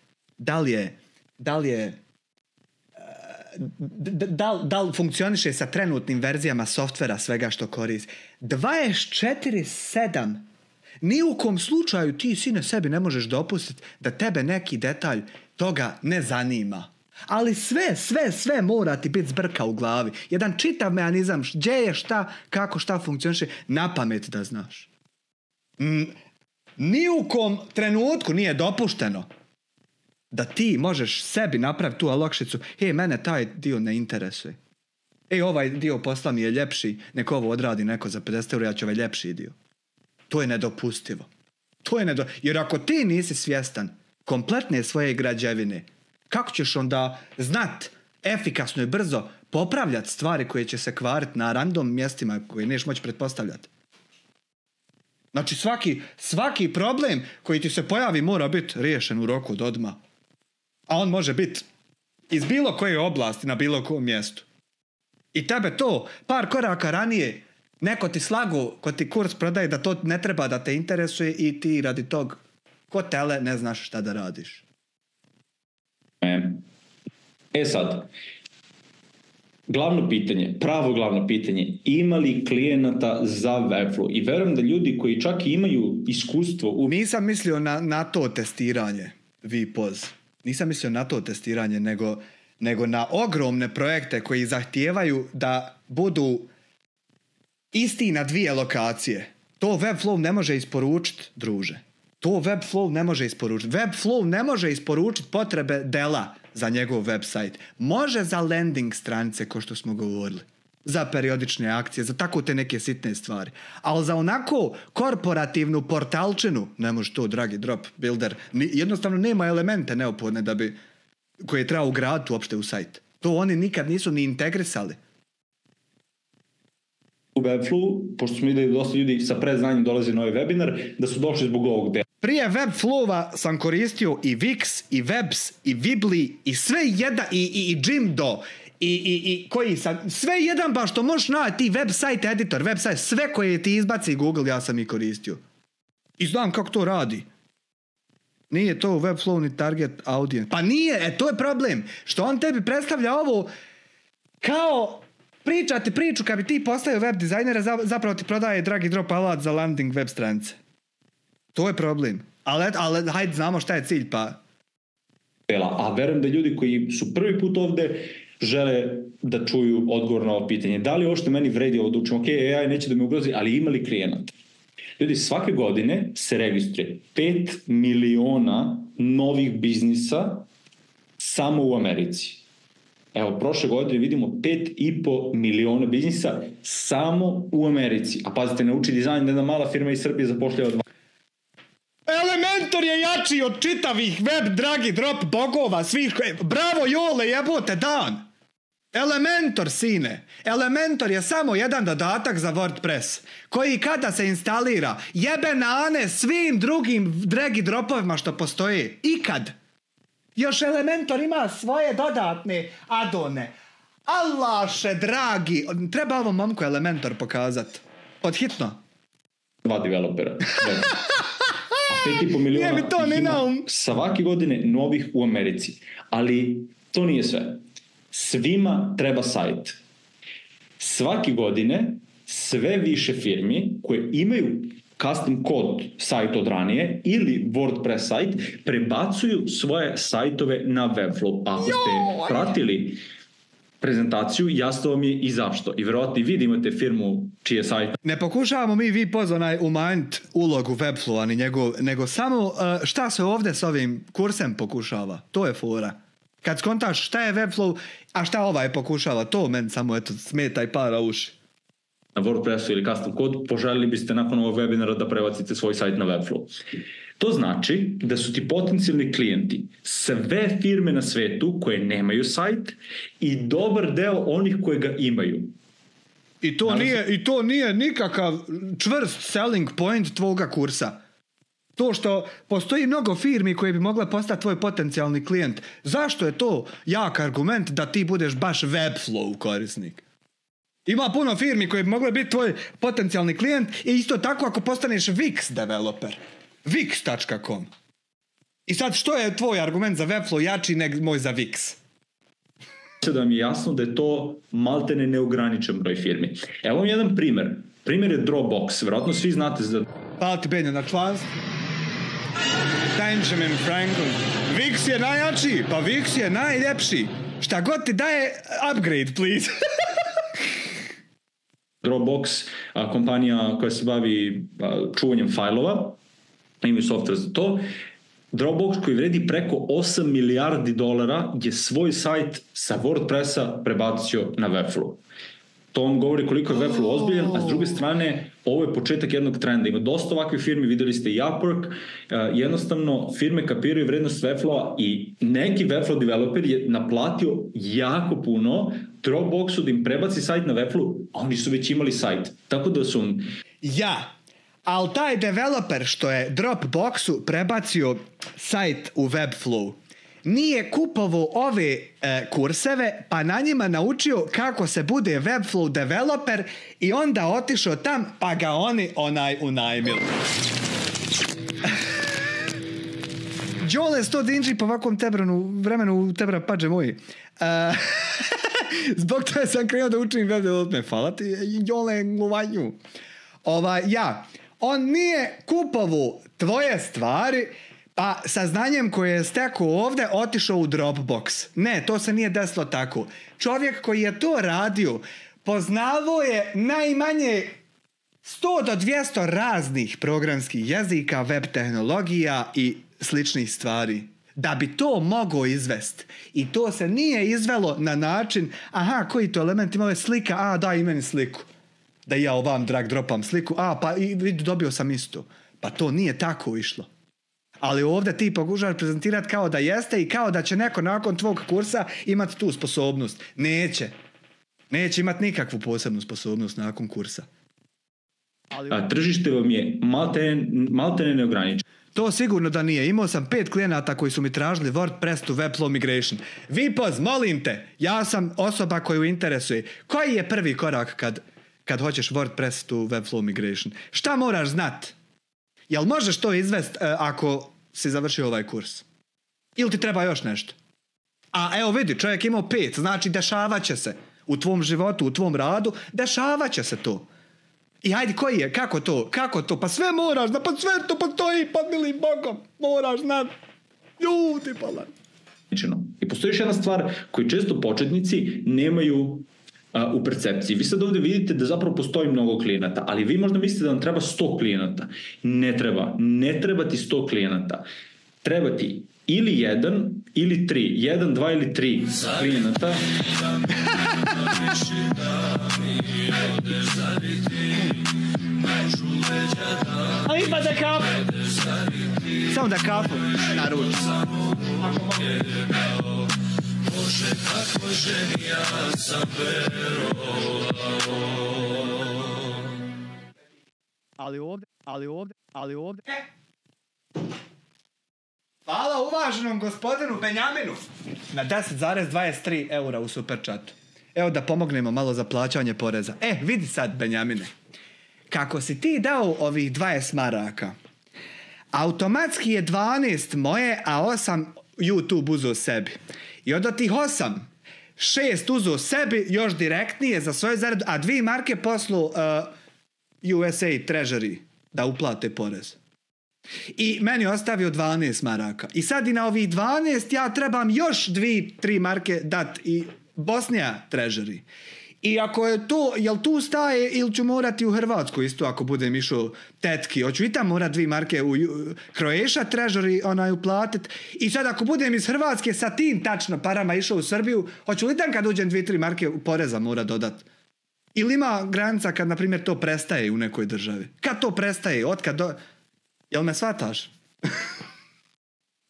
Speaker 2: da li funkcioniše sa trenutnim verzijama softvera, svega što koristi. 24/7. Ni u kom slučaju ti sine sebi ne možeš dopustiti da tebe neki detalj toga ne zanima. Ali sve mora ti biti zbrka u glavi. Jedan čitav mehanizam, gdje je šta, kako šta funkcioniše, na pamet da znaš. Ni u kom trenutku nije dopušteno da ti možeš sebi napraviti tu olakšicu. Mene taj dio ne interesuje. Ovaj dio posla mi je ljepši, neko ovo odradi neko za 50 €, ja ću ovaj ljepši dio. To je nedopustivo. Jer ako ti nisi svjestan kompletne svoje građevine, kako ćeš onda znat efikasno i brzo popravljati stvari koje će se kvariti na random mjestima koje neš moći pretpostavljati? Znači svaki problem koji ti se pojavi mora biti riješen u roku od odmah. A on može biti iz bilo koje oblasti na bilo kojem mjestu. I tebe to par koraka ranije neko ti slagu ko ti kurs prodaje da to ne treba da te interesuje i ti radi tog ko tele ne znaš šta da radiš.
Speaker 1: Sad, pravo glavno pitanje, ima li klijenata za Webflow? I verujem da ljudi koji čak imaju iskustvo
Speaker 2: Nisam mislio na to testiranje, VPOZ. Nisam mislio na to testiranje, nego na ogromne projekte koji zahtijevaju da budu isti na 2 lokacije. To Webflow ne može isporučiti, druže. Webflow ne može isporučiti potrebe dela za njegov website. Može za landing stranice, ko što smo govorili. Za periodične akcije, za tako te neke sitne stvari. Ali za onako korporativnu portalčinu ne može to, dragi drop builder. Jednostavno nema elemente neophodne koje treba ugraditi uopšte u sajt. To oni nikad nisu ni integrisali.
Speaker 1: U Webflow, pošto smo vidjeli dosta ljudi sa predznanjem dolazi na ovaj webinar, da su došli zbog ovog dela.
Speaker 2: Prije Webflowa sam koristio i Wix, i Webs, i Weebly, i sve jedan, i Jimdo, i koji sam, sve jedan baš što možeš naći ti website editor, website, sve koje ti izbaci Google, ja sam i koristio. I znam kako to radi. Nije to u Webflow ni target audience. Pa nije, to je problem. Što on tebi predstavlja ovo kao pričati priču kad bi ti postavio web dizajnera, zapravo ti prodaje dragi drop alat za landing web stranice. To je problem. Ali hajde, znamo šta je cilj, pa...
Speaker 1: A verujem da ljudi koji su prvi put ovde žele da čuju odgovor na ovo pitanje. Da li uopšte meni vredi ovo da učim? AI neće da me ugrozi, ali ima li klijenata? Ljudi, svake godine se registruje 5 miliona novih biznisa samo u Americi. Evo, prošle godine vidimo 5,5 miliona biznisa samo u Americi. A pazite, nauči dizajn, jedna mala firma iz Srbije zapošljava 2.
Speaker 2: Elementor je jači od čitavih web, dragi drop bogova, svih. Bravo, Jole, jebote, dan. Elementor, sine. Elementor je samo jedan dodatak za WordPress, koji kada se instalira, jebe na ane svim drugim dragi dropovima što postoje. Ikad. Još Elementor ima svoje dodatne adone. Allaše, dragi, treba ovom momku Elementor pokazat. Podhitno.
Speaker 1: 2 developera. 5,5 miliona
Speaker 2: Nije mi to ni
Speaker 1: ima
Speaker 2: na um.
Speaker 1: svake godine novih u Americi. Ali to nije sve. Svima treba sajt. Svake godine sve više firmi koje imaju custom kod sajt od ranije ili WordPress sajt prebacuju svoje sajtove na Webflow. Ako ste pratili prezentaciju, jasno vam je i zašto. I vjerojatno i vi da imate firmu čiji je sajt.
Speaker 2: Ne pokušavamo mi pozvanaj umanjiti ulogu Webflowa ni njegov, nego samo šta se ovdje s ovim kursem pokušava. To je fora. Kad skontaš šta je Webflow, a šta ovaj pokušava, to meni samo eto smeta i para uši.
Speaker 1: Na WordPressu ili custom kod, poželjeli biste nakon ovog webinara da prebacite svoj sajt na Webflow. To znači da su ti potencijalni klijenti sve firme na svetu koje nemaju sajt i dobar deo onih koje ga imaju.
Speaker 2: I to nije nikakav čvrst selling point tvoga kursa. To što postoji mnogo firmi koje bi mogle postati tvoj potencijalni klijent. Zašto je to jak argument da ti budeš baš Webflow korisnik? Ima puno firmi koje bi mogle biti tvoj potencijalni klijent i isto tako ako postaneš Wix developer. Wix.com. I sad što je tvoj argument za Webflow jači nego moj za Wix?
Speaker 1: Da vam je jasno da je to maltene neograničen broj firmi. Evo vam jedan primjer. Primjer je Dropbox. Vjerojatno svi znate za...
Speaker 2: Hvala ti Benja na članstvu. Benjamin Franklin. Wix je najjači, pa Wix je najljepši. Šta god ti daje, upgrade please.
Speaker 1: Dropbox, kompanija koja se bavi čuvanjem fajlova, imaju software za to. Dropbox koji vredi preko $8 milijardi je svoj sajt sa WordPressa prebacio na Webflow. To vam govori koliko je Webflow ozbiljan, a s druge strane ovo je početak jednog trenda. Ima dosta ovakve firme, vidjeli ste i Upwork, jednostavno firme kapiraju vrednost Webflowa i neki Webflow developer je naplatio jako puno Dropboxu da im prebaci sajt na Webflow, a oni su već imali sajt. Tako da su...
Speaker 2: Ja, ali taj developer što je Dropboxu prebacio sajt u Webflow nije kupovao ove kurseve pa na njima naučio kako se bude Webflow developer i onda otišao tam pa ga oni unajmili. Đole 100 dinđi po ovakvom vremenu tebra pađe moji. Zbog toga sam krenuo da učim web development. Hvala ti, Đole, glovanju. On nije kupovao tvoje stvari pa sa znanjem koje je stekao ovdje otišao u Dropbox. Ne, to se nije desilo tako. Čovjek koji je to radio poznavao je najmanje 100 do 200 raznih programskih jezika, web tehnologija i sličnih stvari. Da bi to mogao izvesti. I to se nije izvelo na način, aha, koji to element ima ove slika, daj meni sliku. Da ja ovam drag dropam sliku, pa vidi, dobio sam isto. Pa to nije tako išlo. Ali ovdje ti pokušaš prezentirati kao da jeste i kao da će neko nakon tvog kursa imati tu sposobnost. Neće. Neće imati nikakvu posebnu sposobnost nakon kursa.
Speaker 1: Tržište vam je maltene neograničeno.
Speaker 2: To sigurno da nije. Imao sam 5 klijenata koji su mi tražili WordPress to Webflow migration. Vipoz, molim te, ja sam osoba koju interesuje. Koji je prvi korak kad hoćeš WordPress to Webflow migration? Šta moraš znat? Jel možeš to izvest ako si završio ovaj kurs? Ili ti treba još nešto? Evo vidi, čovjek imao 5, znači dešavat će se u tvom životu, u tvom radu, dešavat će se to. I hajde, koji je? Kako to? Pa sve moraš, pa sve to postoji, pod milim Bogom. Moraš znat. Ljudi, pala.
Speaker 1: I postoji još jedna stvar koju često početnici nemaju u percepciji. Vi sad ovdje vidite da zapravo postoji mnogo klijenata, ali vi možda mislite da vam treba 100 klijenata. Ne treba ti 100 klijenata. Treba ti ili 1 ili 3. 1, 2 ili 3 klijenata.
Speaker 2: A ima da kapu. Samo da kapu na ruč. Bože, kako ženi ja sam verovao. Ali ovdje. Hvala uvaženom gospodinu Benjaminu na 10,23 € u superchatu. Evo da pomognemo malo za plaćanje poreza. Vidi sad, Benjamine. Kako si ti dao ovih 20 maraka, automatski je 12 moje, a 8 YouTube uzeo sebi. I od tih 8, 6 uzeo sebi još direktnije za svoje zaradu, a 2 marke poslu USA Treasury da uplate porez. I meni ostavio 12 maraka. I sad i na ovih 12 ja trebam još 2-3 marke dat i Bosnija Treasury. I ako je to, jel tu staje ili ću morati u Hrvatsku isto ako budem išao tetki, hoću i tamo morat 2 marke u Croatia Treasury uplatit. I sad ako budem iz Hrvatske sa tim tačno parama išao u Srbiju, hoću li tam kad uđem 2-3 marke poreza mora dodat? Ili ima granica kad na primjer to prestaje u nekoj državi? Kad to prestaje? Otkad do... Jel me shvataš?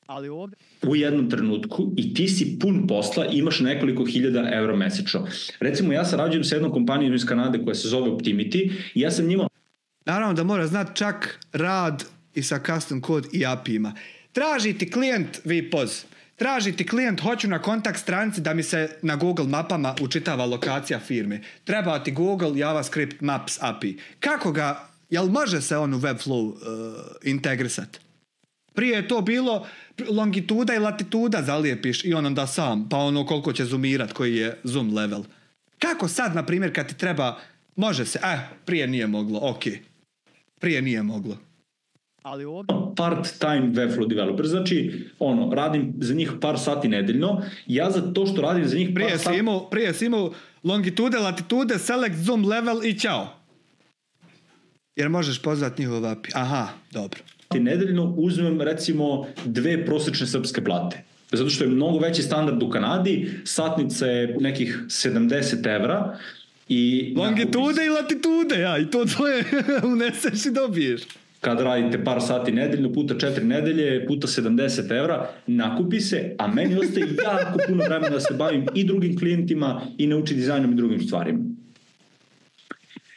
Speaker 2: Ali ovdje...
Speaker 1: U jednom trenutku i ti si pun posla, imaš nekoliko hiljada eura mesečno. Recimo, ja sarađujem sa jednom kompanijom iz Kanade koja se zove Optimity i ja sam njima...
Speaker 2: Naravno da mora znati čak rad i sa custom kod i API-ima. Traži ti klijent VPOZ. Traži ti klijent, hoću na kontakt stranici da mi se na Google mapama učitava lokacija firme. Treba ti Google JavaScript Maps API. Kako ga, jel može se on u Webflow integrisati? Prije je to bilo longituda i latituda zalijepiš i on onda sam, pa ono koliko će zoomirat, koji je zoom level. Kako sad, na primjer, kad ti treba, može se, prije nije moglo, ok. Prije nije moglo.
Speaker 3: Ali ovdje...
Speaker 1: Part-time Webflow developer, znači, radim za njih par sati nedeljno, ja za to što radim za njih par sati...
Speaker 2: Prije si imao longitude, latitude, select, zoom level i ćao. Jer možeš pozvati njihov API. Aha, dobro.
Speaker 1: Nedeljno uzmem recimo 2 prosječne srpske plate. Zato što je mnogo veći standard u Kanadi, satnica je nekih 70 evra. I
Speaker 2: longitude i latitude, i to tvoje uneseš i dobiješ.
Speaker 1: Kad radite par sati nedeljno, puta 4 nedelje, puta 70 evra, nakupi se, a meni ostaje jako puno vremena da se bavim i drugim klijentima i nauči dizajnom i drugim stvarima.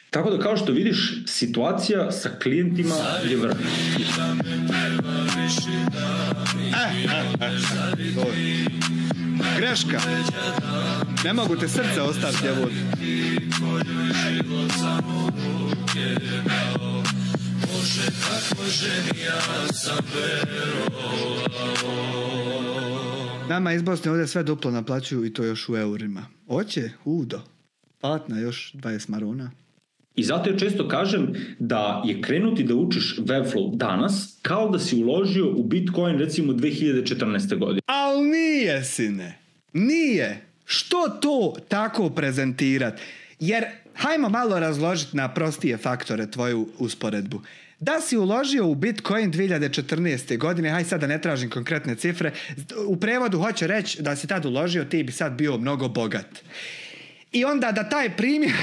Speaker 1: Tako da, kao što vidiš, situacija sa klijentima je vrh.
Speaker 2: Greška. Ne mogu te srce ostaviti, evo. Nama iz Bosne ovdje sve duplo naplaćuju i to još u eurima. Oće, udo. Platna još 20 marona.
Speaker 1: I zato ja često kažem da je krenuti da učiš Webflow danas kao da si uložio u Bitcoin recimo 2014. godine.
Speaker 2: Ali nije, sine. Nije. Što to tako prezentirati? Jer, hajmo malo razložiti na prostije faktore tvoju usporedbu. Da si uložio u Bitcoin 2014. godine, haj sad da ne tražim konkretne cifre, u prevodu hoće reći da si tad uložio, ti bi sad bio mnogo bogat. I onda da taj primjer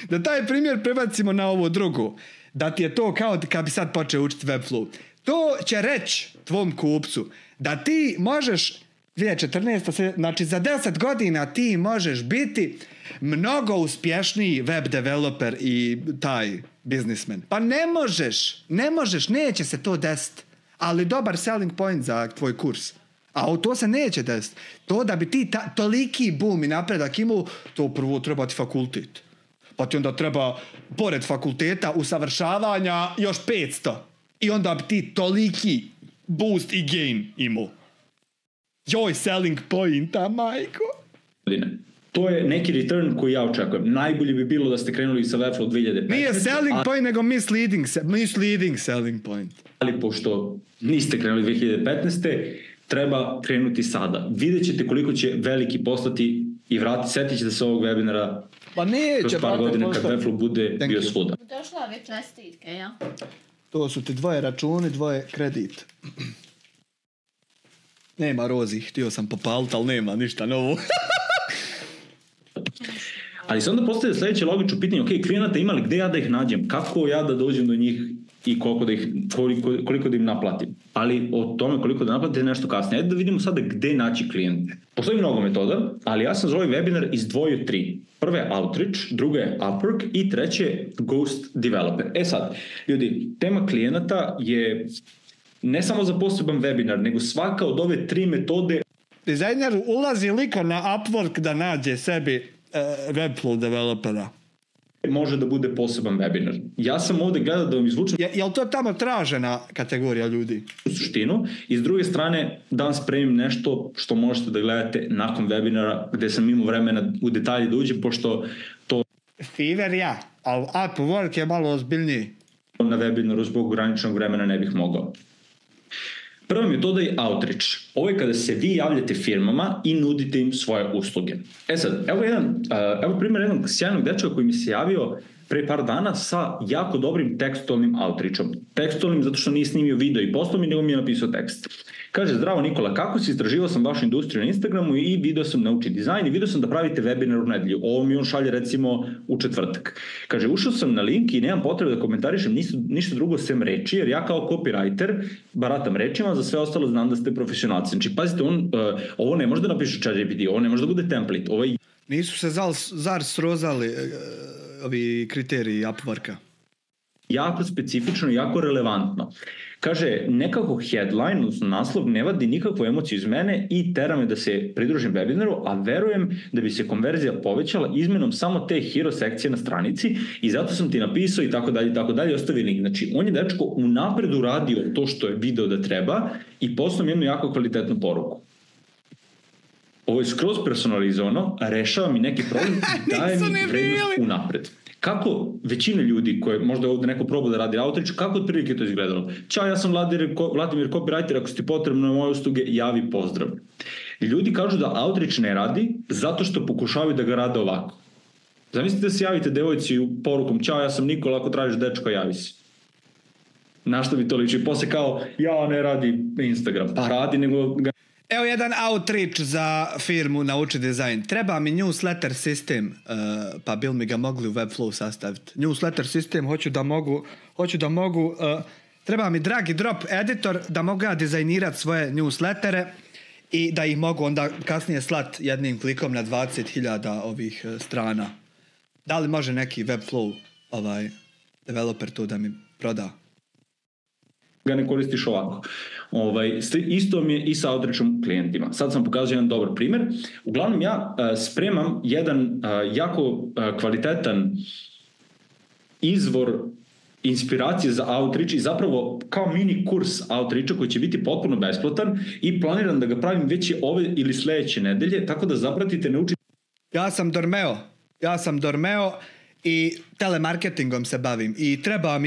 Speaker 2: da taj primjer prebacimo na ovo drugo. Da ti je to kao kad bi sad počeo učiti Webflow. To će reći tvom kupcu da ti možeš 2014. Znači za 10 godina ti možeš biti mnogo uspješniji web developer i taj biznismen. Pa ne možeš, neće se to desiti. Ali dobar selling point za tvoj kurs. A to se neće desiti. To da bi ti toliki boom i napredak imao, to prvo treba ti fakultet. Pa ti onda treba, pored fakulteta, usavršavanja još 500. I onda bi ti toliki boost i gain imao. Joj, selling pointa, majko.
Speaker 1: To je neki return koji ja očekujem. Najbolje bi bilo da ste krenuli sa Webflow 2015.
Speaker 2: Nije selling point, nego misleading selling point.
Speaker 1: Ali pošto niste krenuli 2015. treba krenuti sada. Vidjet ćete koliko će veliki postati i vratiti. Sjetit ćete se ovog webinara kroz par godina kad Webflow bude bio svuda.
Speaker 4: Došla ove čestitke, ja?
Speaker 2: To su ti 2 računi, 2 kredit. Nema Rozi, htio sam popaliti, ali nema ništa novo.
Speaker 1: Ali se onda postavlja sljedeće logično pitanje, ok, klijenata imali, gdje ja da ih nađem? Kako ja da dođem do njih i koliko da im naplatim? Ali o tome koliko da naplatite nešto kasnije. Ajde da vidimo sada gdje naći klijente. Postoji mnogo metoda, ali ja sam za ovaj webinar izdvojio 3. Prva je Outreach, druga je Upwork i treće je Ghost Developer. Sad, ljudi, tema klijenata je ne samo za poseban webinar, nego svaka od ove 3 metode
Speaker 2: dizajner ulazi liko na Upwork da nađe sebi Webflow developera.
Speaker 1: Može da bude poseban webinar. Ja sam ovde gledao da vam izvučem
Speaker 2: Jel to tamo tražena kategorija ljudi?
Speaker 1: u suštinu i s druge strane da vam spremim nešto što možete da gledate nakon webinara gde sam imao vremena u detalje da uđem, pošto to
Speaker 2: Fiverr ja, ali Upwork je malo ozbiljniji.
Speaker 1: na webinaru zbog ograničenog vremena ne bih mogao. Prvo metoda je outreach. Ovo je kada se vi javljate firmama i nudite im svoje usluge. Sad, evo primjer jednog sjajnog dečaka koji mi se javio pre par dana sa jako dobrim tekstualnim outreachom. Tekstualnim zato što nije snimio video i poslao mi, nego mi je napisao tekst. Kaže, zdravo Nikola, kako si? Istraživao sam vašu industriju na Instagramu i video sam nauči dizajn i video sam da pravite webinar u nedelju. Ovo mi on šalje recimo u četvrtak. Kaže, ušao sam na link i nemam potrebe da komentarišem ništa drugo sem reči, jer ja kao copywriter baratam rečima, za sve ostalo znam da ste profesionalci. Znači, pazite, ovo ne može da napiše ChatGPT, ovo ne može da bude template, ovo je
Speaker 2: Nisu se zar srozali ovi kriteriji Upworka?
Speaker 1: jako specifično i jako relevantno. Kaže, nekako headline, odnosno naslov, ne vadi nikakvu emociju iz mene i tera me da se pridružim webinaru, a verujem da bi se konverzija povećala izmenom samo te hero sekcije na stranici i zato sam ti napisao i tako dalje, ostavi link. Znači, on je dečko unapred uradio to što je video da treba i poslao mi jednu jako kvalitetnu poruku. Ovo je skroz personalizovano, rešava mi neki problem i daje mi vrednost unapred. Kako većina ljudi koje možda ovdje neko probao da radi outreach, kako otprilike to izgledalo? Ćao, ja sam Vladimir copywriter, ako ti potrebno na moje usluge, javi pozdrav. Ljudi kažu da outreach ne radi zato što pokušavaju da ga rade ovako. Zamislite da se javite devojci u porukom, ćao, ja sam Nikola, ako tražiš dečko, javi se. Na što bi to liči? Posle kao, ja ne radi Instagram. Pa radi, nego ga...
Speaker 2: Evo jedan outreach za firmu Nauči dizajn. Treba mi newsletter sistem, pa bil mi ga mogli u Webflow sastaviti. Newsletter sistem, hoću da mogu, treba mi drag i drop editor da mogu ja dizajnirati svoje newslettere i da ih mogu onda kasnije slat jednim klikom na 20.000 ovih strana. Da li može neki Webflow developer to da mi proda?
Speaker 1: Ga ne koristiš ovako. Isto mi je i sa outreachom klijentima. Sad sam pokazao jedan dobar primjer. Uglavnom ja spremam jedan jako kvalitetan izvor inspiracije za outreach i zapravo kao mini kurs outreacha koji će biti potpuno besplatan i planiram da ga pravim već ove ili sledeće nedelje, tako da zapratite, naučite.
Speaker 2: Ja sam dormeo i telemarketingom se bavim i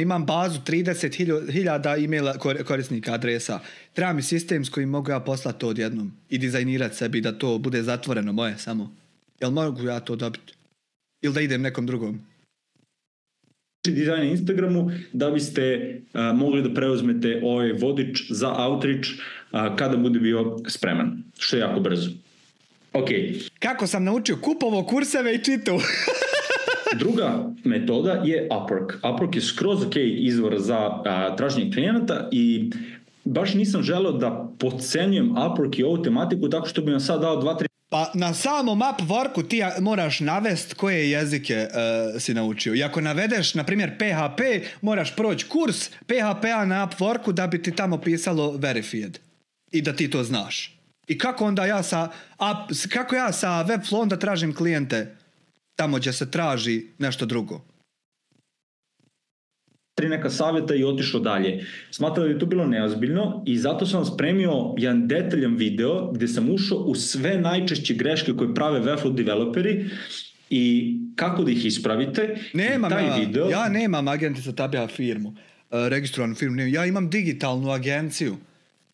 Speaker 2: imam bazu 30.000 e-maila korisnika adresa. Treba mi sistem s kojim mogu ja poslati to odjednom i dizajnirati sebi da to bude zatvoreno moje samo. Jel mogu ja to dobiti? Ili da idem nekom drugom?
Speaker 1: Dizajn na Instagramu da biste mogli da preuzmete ovaj vodič za outreach kada bude bio spreman. Što je jako brzo. Ok.
Speaker 2: Kako sam naučio? Kupovao kurseve i čitao.
Speaker 1: Druga metoda je Upwork. Upwork je skroz ok izvor za traženje klijenata i baš nisam želeo da podcenjujem Upwork i ovu tematiku tako što bi vam sad dao 2-3...
Speaker 2: Pa na samom Upworku ti moraš navest koje jezike si naučio. I ako navedeš, na primjer, PHP, moraš proći kurs PHP-a na Upworku da bi ti tamo pisalo verified. I da ti to znaš. I kako onda ja sa Webflow onda tražim klijente tamo gdje se traži nešto drugo?
Speaker 1: 3 neka savjeta i otišao dalje. Smatrao da je to bilo neozbiljno i zato sam vam spremio jedan detaljan video gdje sam ušao u sve najčešće greške koje prave Webflow developeri i kako da ih ispravite.
Speaker 2: Ja nemam agentica tabija firmu, registrovanu firmu. Ja imam digitalnu agenciju.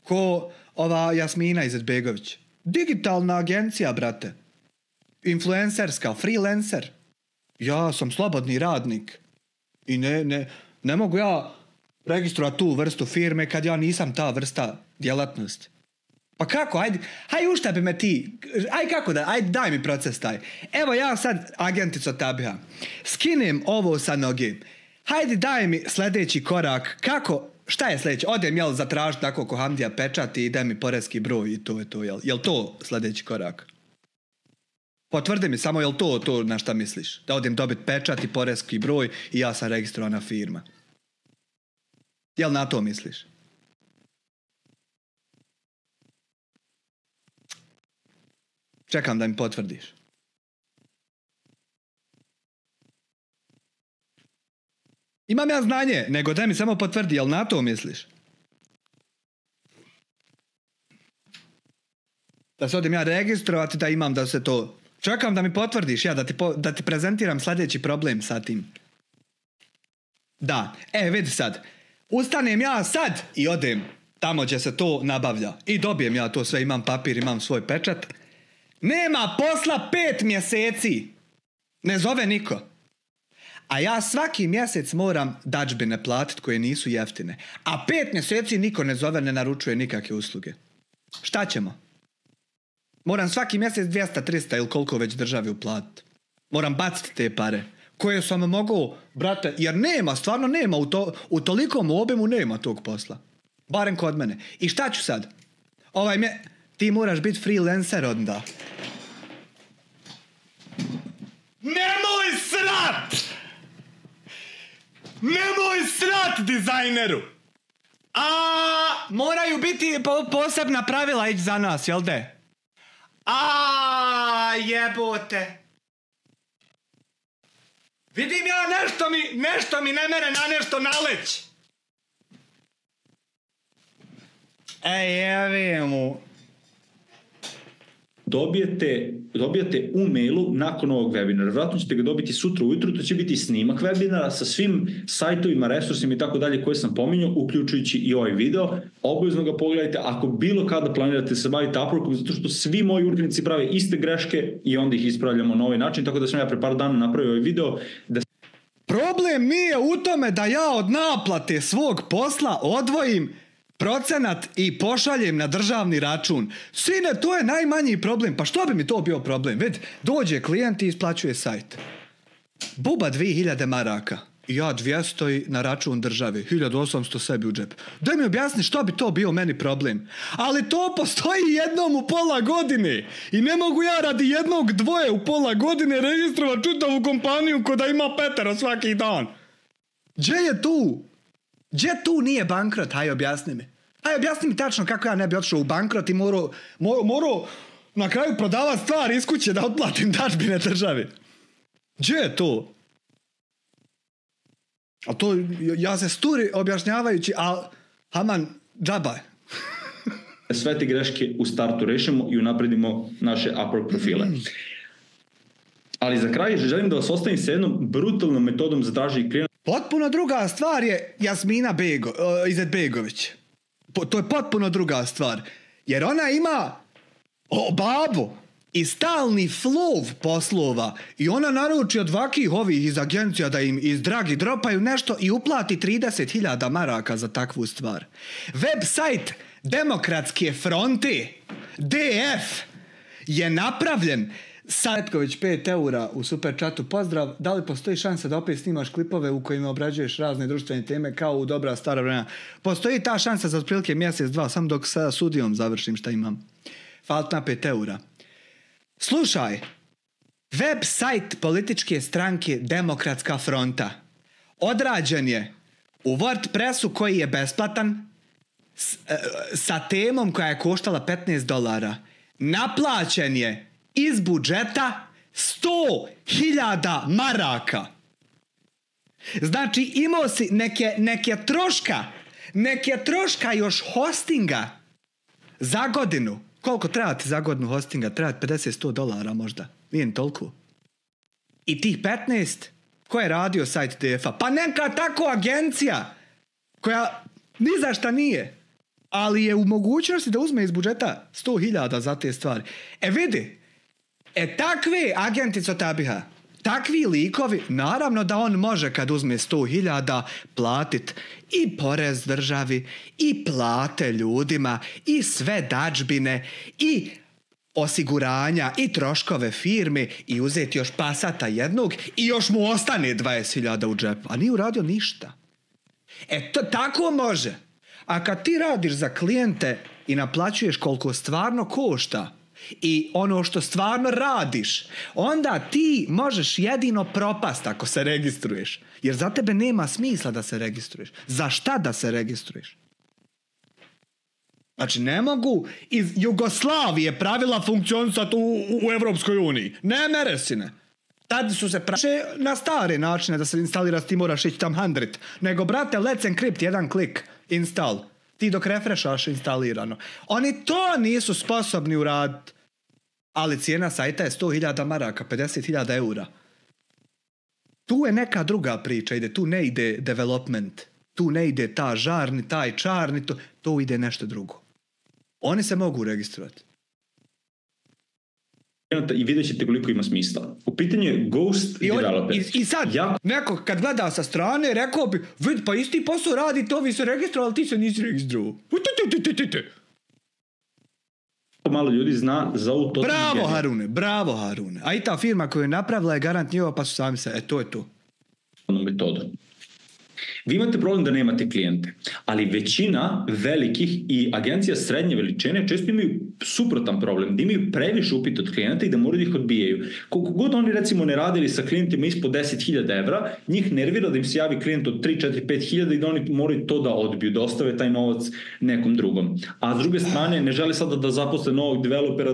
Speaker 2: Ko ova Jasmina Izetbegović. Digitalna agencija, brate. Influencerska, freelancer. Ja sam slobodni radnik. I ne mogu ja registrovati tu vrstu firme kad ja nisam ta vrsta djelatnosti. Pa kako? Ajde uštapi me ti. Ajde daj mi proces taj. Evo ja sad agentico tabija. Skinem ovo sa noge. Hajde daj mi sljedeći korak. Kako? Šta je sljedeći? Odem jel zatražiti tako ko Hamdija pečati i daj mi porezki broj i to je to. Jel to sljedeći korak? Potvrdi mi samo jel to na šta misliš? Da odem dobiti pečat i porezki broj i ja sam registrovana firma. Jel na to misliš? Čekam da mi potvrdiš. Imam ja znanje, nego daj mi samo potvrdi, jel na to misliš? Da se odim ja registrovati, da imam da se to... Čekam da mi potvrdiš, ja da ti prezentiram sljedeći problem sa tim. Da, vidi sad. Ustanem ja sad i odem tamo gdje se to nabavlja. I dobijem ja to sve, imam papir, imam svoj pečat. Nema posla 5 mjeseci. Ne zove niko. A ja svaki mjesec moram dadžbine platiti koje nisu jeftine. A 5 mjeseci niko ne zove, ne naručuje nikakve usluge. Šta ćemo? Moram svaki mjesec 200, 300 ili koliko već državi uplatiti. Moram baciti te pare. Koje sam mogao, brate, jer nema, stvarno nema, u tolikom obimu nema tog posla. Barem kod mene. I šta ću sad? Ti moraš biti freelancer onda. Nemoj srat! Nemoj srat, dizajneru! Moraju biti posebna pravila ići za nas, jel de? Jebote! Vidim ja nešto mi ne mere na nešto naleć. Jevi mu.
Speaker 1: Dobijete u mailu nakon ovog webinara. Vjerojatno ćete ga dobiti sutra ujutro, to će biti snimak webinara sa svim sajtovima, resursima i tako dalje koje sam pominjao, uključujući i ovaj video. Obavezno ga pogledajte ako bilo kada planirate se baviti Upworkom, zato što svi moji učenici prave iste greške i onda ih ispravljamo na ovaj način, tako da sam ja pre par dana napravio ovaj video.
Speaker 2: Problem nije u tome da ja od naplate svog posla odvojim procenat i pošaljem na državni račun. Sine, to je najmanji problem. Pa što bi mi to bio problem? Ved, dođe klijent i isplaćuje sajt. Buba 2000 maraka. I ja 200 na račun države. 1800 sebi u džep. Daj mi objasni što bi to bio meni problem. Ali to postoji jednom u pola godine. I ne mogu ja radi jednog dvoje u pola godine registrovati čitavu kompaniju ko da ima 5 svaki dan. Gdje je tu? Gdje tu nije bankrot? Haj, objasni mi. Haj, objasni mi tačno kako ja ne bi otišao u bankrot i morao na kraju prodavati stvari iz kuće da otplatim dadžbine državi. Gdje je to? A to, ja se sturi objašnjavajući, a haman, džaba.
Speaker 1: Sve te greške u startu rešimo i unapredimo naše Upwork profile. Ali za kraj želim da vas ostavim sa jednom brutalnom metodom za traženje klijenata.
Speaker 2: Potpuno druga stvar je Jasmina Izetbegović. To je potpuno druga stvar. Jer ona ima babu i stalni flow poslova i ona naruči od vakih ovih iz agencija da im iz dragi dropaju nešto i uplati 30.000 maraka za takvu stvar. Website Demokratske fronte DF je napravljen Petković 5 eura u super chatu. Pozdrav, da li postoji šansa da opet snimaš klipove u kojima obrađuješ razne društvene teme kao u dobra stara vremena? Postoji ta šansa za otprilike mjesec, dva, sam dok sa sudijom završim šta imam. Falt na 5 eura. Slušaj, website političke stranke Demokratska fronta odrađen je u WordPressu koji je besplatan sa temom koja je koštala $15. Naplaćen je iz budžeta 100.000 maraka. Znači imao si neke troška još hostinga za godinu. Koliko treba ti za godinu hostinga? Treba $50-100 možda. Nije toliko. I tih 15, ko je radio sajt DF-a? Pa neka tako agencija koja ni za šta nije, ali je u mogućnosti da uzme iz budžeta 100.000 za te stvari. Vidi, takve agenti Cotabiha, takvi likovi, naravno da on može kad uzme 100.000 platit i porez državi i plate ljudima i sve dadžbine i osiguranja i troškove firme i uzeti još pasata jednog i još mu ostane 20.000 u džepu, a nije uradio ništa. Tako može. A kad ti radiš za klijente i naplaćuješ koliko stvarno košta i ono što stvarno radiš, onda ti možeš jedino propast ako se registruješ. Jer za tebe nema smisla da se registruješ. Za šta da se registruješ? Znači, ne mogu iz Jugoslavije pravila funkcionisati u Evropskoj uniji. Ne mere si ne. Tad su se na stare načine da se instalira, ti moraš ići tam 100. Nego, brate, Let's Encrypt, jedan klik, install. Ti dok refreshaš instalirano. Oni to nisu sposobni uraditi. Ali cijena sajta je 100.000 maraka, 50.000 eura. Tu je neka druga priča, tu ne ide development. Tu ne ide ta žarni, taj čarni, to ide nešto drugo. Oni se mogu registrovati.
Speaker 1: I vidjet ćete koliko ima smisla. U pitanju je Ghost Developer.
Speaker 2: I sad, neko kad gleda sa strane, rekao bi, vidi, pa isti posao radi, to vi se registrovali, ti se nisi registrovao.
Speaker 1: Malo ljudi zna za ovu to.
Speaker 2: Bravo Harune. A i ta firma koju je napravila je garant njihova, pa su sami se, to je to.
Speaker 1: Metodu. Vi imate problem da nemate klijente, ali većina velikih i agencija srednje veličine često imaju suprotan problem, da imaju previše upita od klijenta i da moraju da ih odbijaju. Koliko god oni recimo ne radili sa klijentima ispod 10.000 evra, njih nervira da im se javi klijent od 3, 4, 5.000 i da oni moraju to da odbiju, da ostave taj novac nekom drugom. A s druge strane ne žele sada da zaposle novog developera,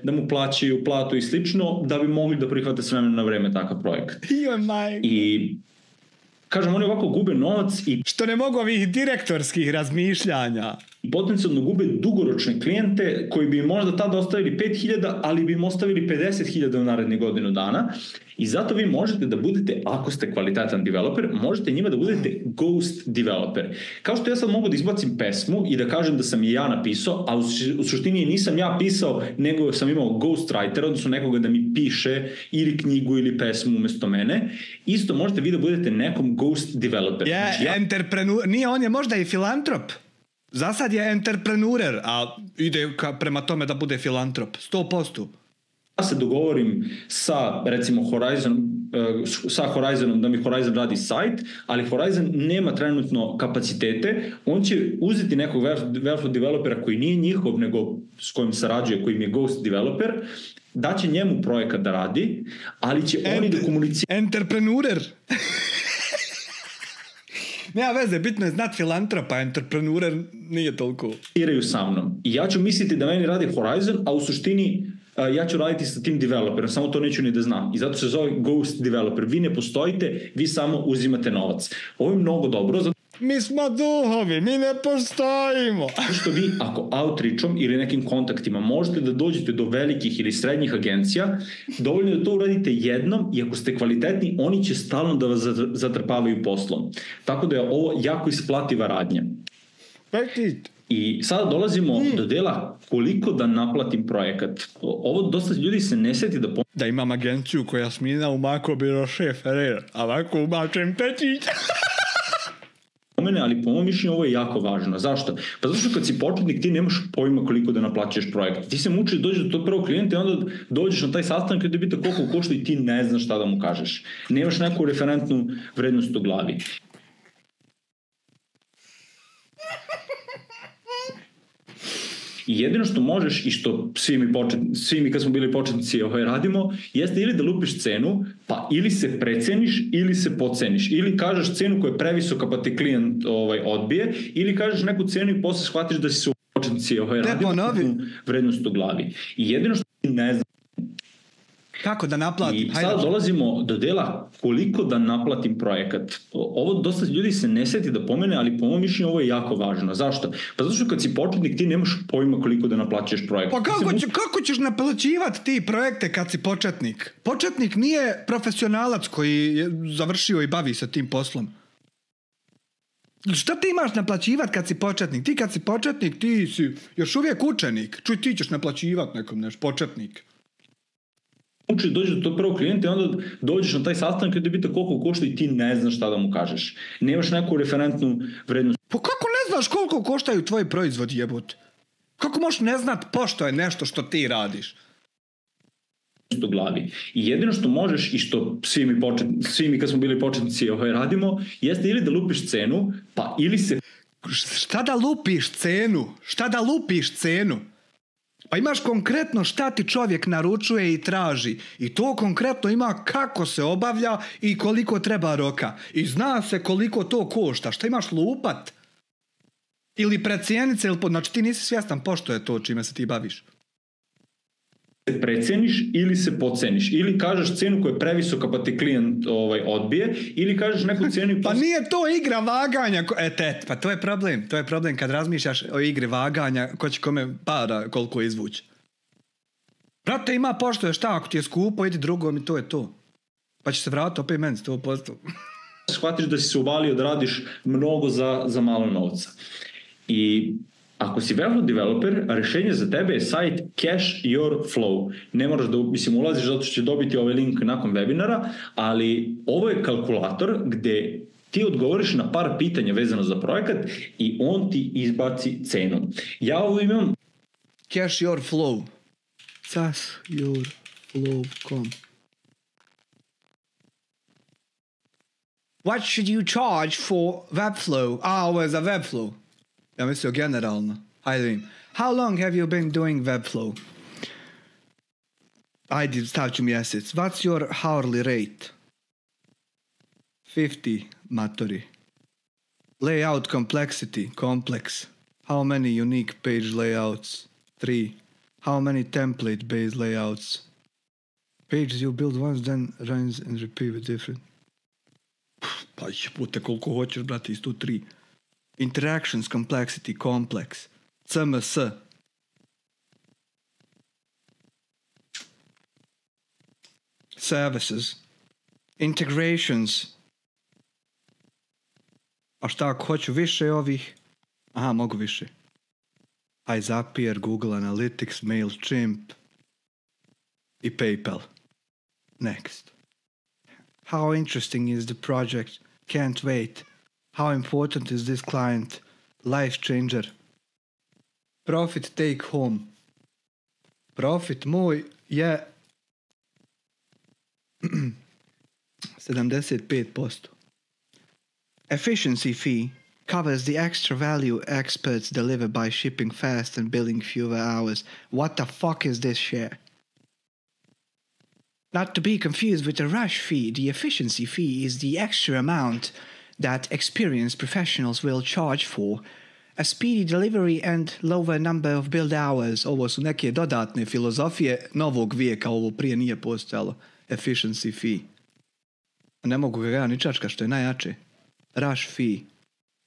Speaker 1: da mu plaćaju platu i slično, da bi mogli da prihvate s vremena na vreme takav projekat. I kažem, oni ovako gube novac i
Speaker 2: što ne mogu ovih direktorskih razmišljanja.
Speaker 1: Potencijalno gube dugoročne klijente koji bi možda tada ostavili 5.000, ali bi im ostavili 50.000 u narednih godinu dana. I zato vi možete da budete, ako ste kvalitetan developer, možete njima da budete ghost developer. Kao što ja sad mogu da izbacim pesmu i da kažem da sam je ja napisao, a u suštini nisam ja pisao, nego sam imao ghostwriter, odnosno nekoga da mi piše ili knjigu ili pesmu umjesto mene. Isto možete vi da budete nekom ghost developer.
Speaker 2: Entrepreneur, nije, on je možda i filantrop. Za sad je entrepreneurer, a ide prema tome da bude filantrop. 100%.
Speaker 1: Ja se dogovorim sa, recimo, Horizonom da mi Horizon radi sajt, ali Horizon nema trenutno kapacitete. On će uzeti nekog Webflow developera koji nije njihov, nego s kojim sarađuje, koji im je ghost developer, daće njemu projekat da radi, ali će oni da komuniciraju.
Speaker 2: Entrepreneurer. Nema veze, bitno je znat filantropa, entrepreneurer nije toliko.
Speaker 1: Sa mnom. I ja ću misliti da meni radi Horizon, a u suštini ja ću raditi sa tim developerom, samo to neću ni da znam. I zato se zove ghost developer. Vi ne postojite, vi samo uzimate novac. Ovo je mnogo dobro.
Speaker 2: Mi smo duhovi, mi ne postojimo.
Speaker 1: Što vi, ako outreachom ili nekim kontaktima možete da dođete do velikih ili srednjih agencija, dovoljno je da to uradite jednom i ako ste kvalitetni, oni će stalno da vas zatrpavaju poslom. Tako da je ovo jako isplativa radnja. I sada dolazimo do dela koliko da naplatim projekat. Ovo dosta ljudi se ne seti
Speaker 2: da imam agenciju koja smina u Mako biro šef, a ovako umačem pečić.
Speaker 1: Ali po mom mišljenju ovo je jako važno. Zašto? Pa zato što kad si početnik ti nemaš pojma koliko da naplaćuješ projekt. Ti se mučiš da dođeš do tog prvog klijenta i onda dođeš na taj sastanak i da bita koliko košta i ti ne znaš šta da mu kažeš. Nemaš neku referentnu vrednost u glavi. I jedino što možeš i što svi mi kad smo bili početnici radimo, jeste ili da lupiš cenu, pa ili se preceniš ili se podceniš. Ili kažeš cenu koja je previsoka pa te klijent odbije, ili kažeš neku cenu i posle shvatiš da si se u početnici radimo vrednost u glavi. I jedino što ti ne znaš.
Speaker 2: Kako da naplatim?
Speaker 1: I sada dolazimo do dela koliko da naplatim projekat. Ovo dosta ljudi se ne seti da pomene, ali po mom mišljenju ovo je jako važno. Zašto? Pa zato što kad si početnik ti nemaš pojma koliko da naplaćuješ projekat.
Speaker 2: Pa kako ćeš naplaćivati ti projekte kad si početnik? Početnik nije profesionalac koji je završio i bavi se tim poslom. Šta ti imaš naplaćivati kad si početnik? Ti kad si početnik ti si još uvijek učenik. Čuj, ti ćeš naplaćivati nekom početnik.
Speaker 1: Dođeš do tog prvog klijenta i onda dođeš na taj sastanak i da bita koliko košta i ti ne znaš šta da mu kažeš. Nemaš neku referentnu vrednost.
Speaker 2: Pa kako ne znaš koliko koštaju tvoji proizvodi, jebote? Kako možeš ne znat pošto je nešto što ti radiš?
Speaker 1: U glavi. I jedino što možeš i što svi mi kad smo bili početnici radimo, jeste ili da lupiš cenu, pa ili se...
Speaker 2: Šta da lupiš cenu? Šta da lupiš cenu? Pa imaš konkretno šta ti čovjek naručuje i traži. I to konkretno ima kako se obavlja i koliko treba roka. I zna se koliko to košta. Šta imaš lupat? Ili precijenit se, znači ti nisi svjestan pošto je to čime se ti baviš.
Speaker 1: Preceniš ili se podceniš. Ili kažeš cenu koja je previsoka pa te klijent odbije, ili kažeš neku cenu...
Speaker 2: Pa nije to igra vaganja. Pa to je problem. To je problem kad razmišljaš o igri vaganja, ko će kome para koliko izvući. Brate, ima pošto je šta, ako ti je skupo, idi drugom i to je to. Pa će se vratiti opet meni 100%.
Speaker 1: Shvatiš da si se uvalio da radiš mnogo za malo novca. I ako si Webflow developer, rješenje za tebe je sajt Cache Your Flow. Ne moraš da ulaziš zato što će dobiti ovaj link nakon webinara, ali ovo je kalkulator gdje ti odgovoriš na par pitanja vezano za projekat i on ti izbaci cenu. Ja ovo imam...
Speaker 2: Cache Your Flow. Cacheyourflow.com. What should you charge for Webflow? Ovo je za Webflow. Ja mislio generalno. Hajde vidim. How long have you been doing Webflow? Ajde, stavit ću mjesec. What's your hourly rate? 50, matori. Layout complexity, complex. How many unique page layouts? 3. How many template-based layouts? Pages you build once, then rinse and repeat with different. Pa pute koliko hoćeš, brate, isto 3. Interactions, complexity, complex. CMS. Services. Integrations. A šta ako hoću više ovih? Aha, mogu više. Zapier, Google Analytics, MailChimp i PayPal. Next. How interesting is the project? Can't wait. How important is this client? Life changer. Profit take home. Profit moj je 75%. Efficiency fee covers the extra value experts deliver by shipping fast and billing fewer hours. What the fuck is this share? Not to be confused with the rush fee, the efficiency fee is the extra amount that experienced professionals will charge for a speedy delivery and lower number of build hours. Ovo su neke dodatne filozofije novog vijeka, ovo prije nije postojalo. Efficiency fee. Ne mogu ga ni čačka što je najjače. Rush fee.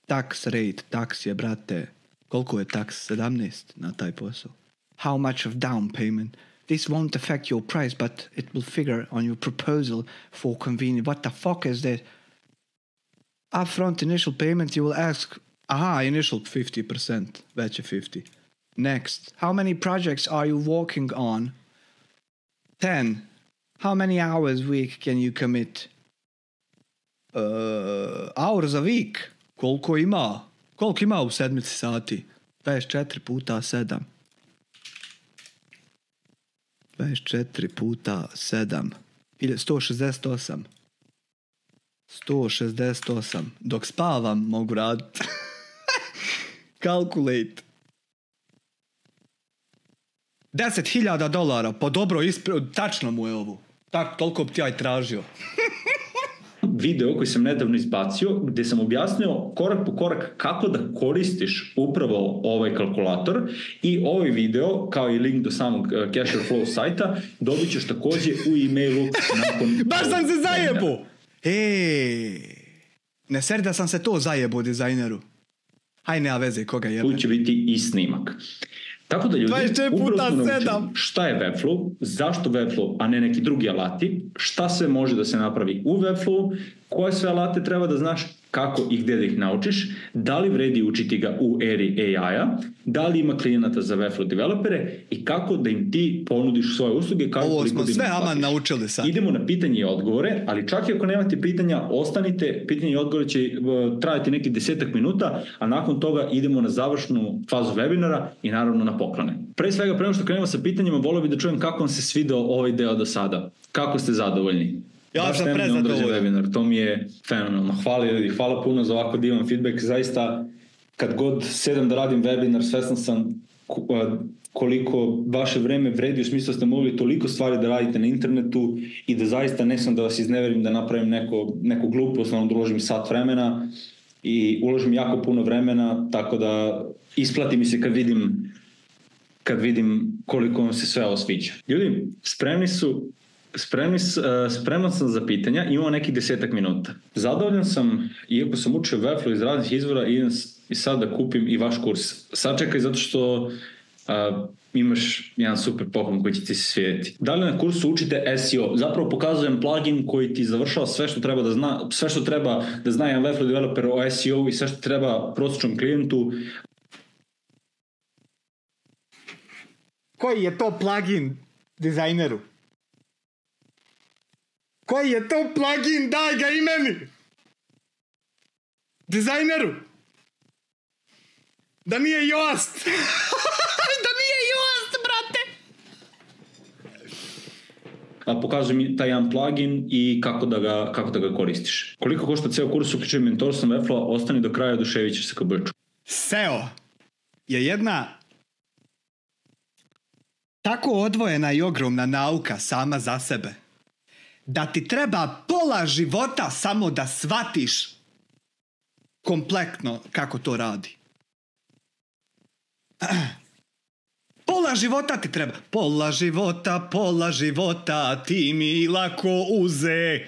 Speaker 2: Tax rate, tax je, brate. Koliko je tax? 17 na taj posao. How much of down payment? This won't affect your price, but it will figure on your proposal for convenience. What the fuck is that? Upfront initial payment, you will ask... Aha, initial 50%. Već je 50. Next. How many projects are you working on? 10. How many hours a week can you commit? Hours a week? Koliko ima? Koliko ima u sedmici sati? 24 puta 7. 24 puta 7. 168. 168. Dok spavam mogu raditi. Calculate. $10,000. Pa dobro, tačno mu je ovo. Toliko bi ti ja i tražio.
Speaker 1: Video koji sam nedavno izbacio gdje sam objasnio korak po korak kako da koristiš upravo ovaj kalkulator i ovaj video kao i link do samog Cache Your Flow sajta dobit ćeš također u e-mailu nakon...
Speaker 2: Baš sam se zajebo! Ne seri da sam se to zajebo dizajneru. Haj, nema veze koga jebe.
Speaker 1: Tu će biti i snimak. Tako da ljudi upravo smo naučili šta je Webflow, zašto Webflow, a ne neki drugi alati, šta sve može da se napravi u Webflow, koje sve alate treba da znaš, kako i gdje da ih naučiš, da li vredi učiti ga u eri AI-a, da li ima klijenata za Webflow developere i kako da im ti ponudiš svoje usluge.
Speaker 2: Ovo smo sve aman naučili sad.
Speaker 1: Idemo na pitanje i odgovore, ali čak i ako nemate pitanja, ostanite, pitanje i odgovore će trajati neki 10 minuta, a nakon toga idemo na završnu fazu webinara i naravno na poklone. Pre svega, prema što krenemo sa pitanjima, volio bih da čujem kako vam se svidao ovaj deo do sada. Kako ste zadovoljni?
Speaker 2: Ja sam prezadovoljan.
Speaker 1: To mi je fenomenalno. Hvala ljudi, hvala puno za ovako divan feedback. Zaista, kad god sedam da radim webinar, svestan sam koliko vaše vreme vredi, u smislu ste mogli toliko stvari da radite na internetu i da zaista ne sam da vas izneverim da napravim neku glupost, da uložim sat vremena i uložim jako puno vremena, tako da isplati mi se kad vidim koliko vam se sve ovo sviđa. Ljudi, spreman sam za pitanja, imamo nekih 10 minuta. Zadovoljan sam, iako sam učio Webflow iz raznih izvora, idem i sad da kupim i vaš kurs. Sačekaj, zato što imaš jedan super poklon koji će ti se svijediti. Da li na kursu učite SEO? Zapravo pokazujem plugin koji ti završava sve što treba da zna jedan Webflow developer o SEO i sve što treba prosječnom klijentu.
Speaker 2: Koji je to plugin dizajneru? Koji je to plugin? Daj ga i meni! Dizajneru! Da nije Yoast! Da nije Yoast, brate!
Speaker 1: A pokazujem mi taj jedan plugin i kako da ga koristiš. Koliko košta ceo kurs uključujem mentorstvom Webflow, ostani do kraja, oduševit ćeš se kao brču.
Speaker 2: SEO je jedna tako odvojena i ogromna nauka sama za sebe, da ti treba pola života samo da shvatiš kompletno kako to radi. Pola života ti treba. Pola života ti mi lako uze.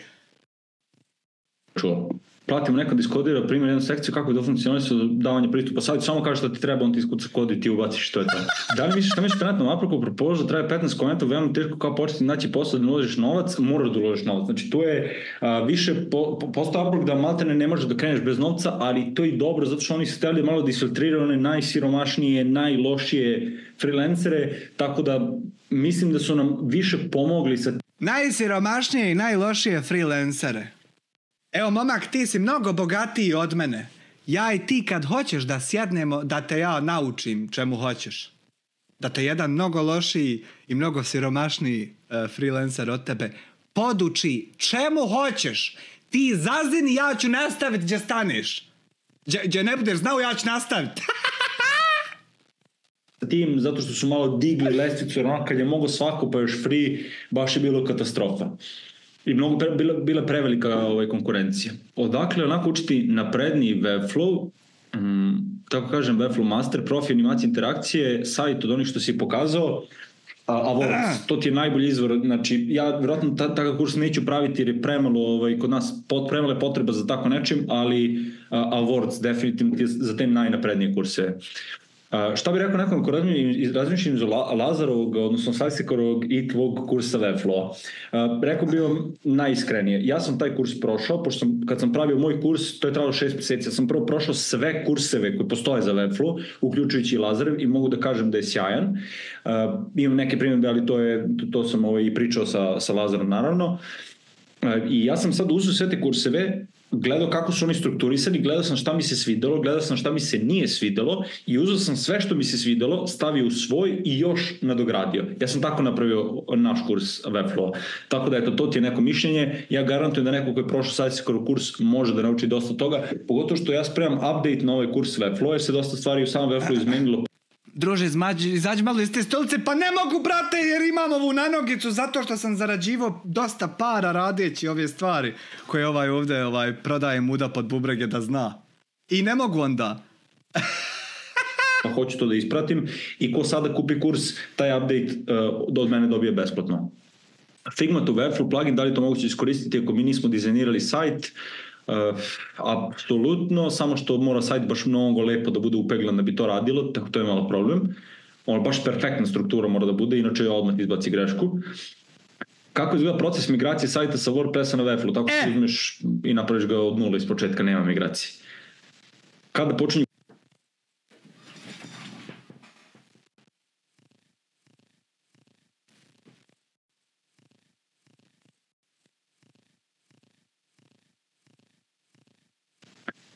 Speaker 1: Čuo. Platimo nekad iskodira primjer jednu sekciju kako je to funkcionisao davanje pristupa savjetu, samo kaže što ti treba, on ti iskuca kod i ti ubaciš što je to. Da li misliš da misliš trenutno napravku propozu, traje 15 komentova, veoma teško kao početi naći posao da ne uložiš novac, moraš da uložiš novac. Znači tu je više postao napravku da maltene ne možeš da kreneš bez novca, ali to je dobro zato što oni su htjeli malo da isfiltriraju one najsiromašnije, najlošije freelancere, tako da mislim da su nam više pomogli sa...
Speaker 2: Najsiromašnije i najlošije freelancere. Evo, momak, ti si mnogo bogatiji od mene. Ja i ti kad hoćeš da sjednemo, da te ja naučim čemu hoćeš. Da te jedan mnogo lošiji i mnogo siromašniji freelancer od tebe poduči čemu hoćeš. Ti zazini, ja ću nastaviti gdje staneš. Gdje ne budeš znao, ja ću nastaviti.
Speaker 1: Tim, zato što su malo digli lestvicu, jer ono kad je mogo svako pa još free, baš je bilo katastrofa. I mnogo bila prevelika konkurencija. Odakle onako učiti napredniji Webflow, tako kažem Webflow Master, profi animacije interakcije, sajt od onih što si pokazao, Awards, to ti je najbolji izvor. Znači, ja vjerojatno takav kurs neću praviti jer je premalo kod nas premale potreba za tako nečim, ali Awards definitivno ti je za te najnaprednije kurse. Šta bih rekao nekom ko razmišljam iz Lazarovog, odnosno Sajsikorovog i tvog kursa Webflow-a? Rekao bih vam najiskrenije. Ja sam taj kurs prošao, pošto kad sam pravio moj kurs, to je trajalo 6 mjeseci, ja sam prvo prošao sve kurseve koji postoje za Webflow, uključujući i Lazarev, i mogu da kažem da je sjajan. Imam neke primjedbe, ali to sam i pričao sa Lazarom naravno. I ja sam sad uzeo sve te kurseve, gledao kako su oni strukturisani, gledao sam šta mi se svidelo, gledao sam šta mi se nije svidelo i uzeo sam sve što mi se svidelo, stavio u svoj i još nadogradio. Ja sam tako napravio naš kurs Webflow. Tako da to ti je neko mišljenje. Ja garantujem da neko ko je prošao Sajsikorov kurs može da nauči dosta toga, pogotovo što ja spremam update na ovaj kurs Webflow, jer se dosta stvari u samom Webflow izmenilo.
Speaker 2: Druže, izađi malo iz te stolice, pa ne mogu, brate, jer imam ovu nanogicu zato što sam zarađivao dosta para radeći ove stvari koje ovdje prodaje muda pod bubrege da zna. I ne mogu onda.
Speaker 1: Hoću to da ispratim i ko sada kupi kurs, taj update od mene dobije besplatno. Figma to Webflow plugin, da li to moguće iskoristiti ako mi nismo dizajnirali sajt? Apsolutno, samo što mora sajt baš mnogo lepo da bude upeglan da bi to radilo, tako to je malo problem. Ono baš perfektna struktura mora da bude, inače odmah izbaci grešku. Kako izgleda proces migracije sajta sa WordPressa na Webflow? Tako što uzmeš i napraviš ga od nula iz početka, nema migracije. Kada počinju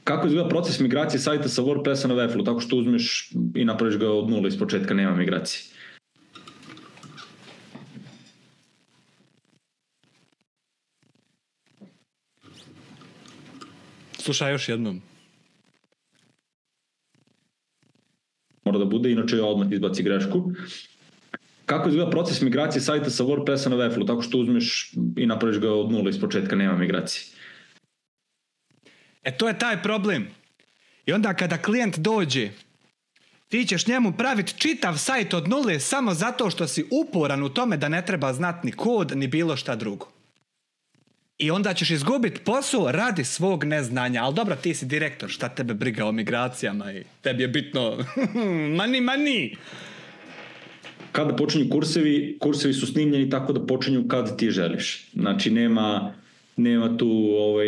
Speaker 1: Kako izgleda proces migracije sajta sa WordPressa na Webflow? Tako što uzmeš i napraviš ga od nula iz početka, nema migracije.
Speaker 2: Slušaj još jednom.
Speaker 1: Mora da bude, inače odmah izbaci grešku. Kako izgleda proces migracije sajta sa WordPressa na Webflow? Tako što uzmeš i napraviš ga od nula iz početka, nema migracije.
Speaker 2: To je taj problem. I onda kada klijent dođe, ti ćeš njemu praviti čitav sajt od nule samo zato što si uporan u tome da ne treba znati ni kod, ni bilo šta drugo. I onda ćeš izgubiti posao radi svog neznanja. Ali dobro, ti si direktor, šta tebe briga o migracijama i tebi je bitno money.
Speaker 1: Kada počinju kursevi su snimljeni tako da počinju kad ti želiš. Znači nema tu,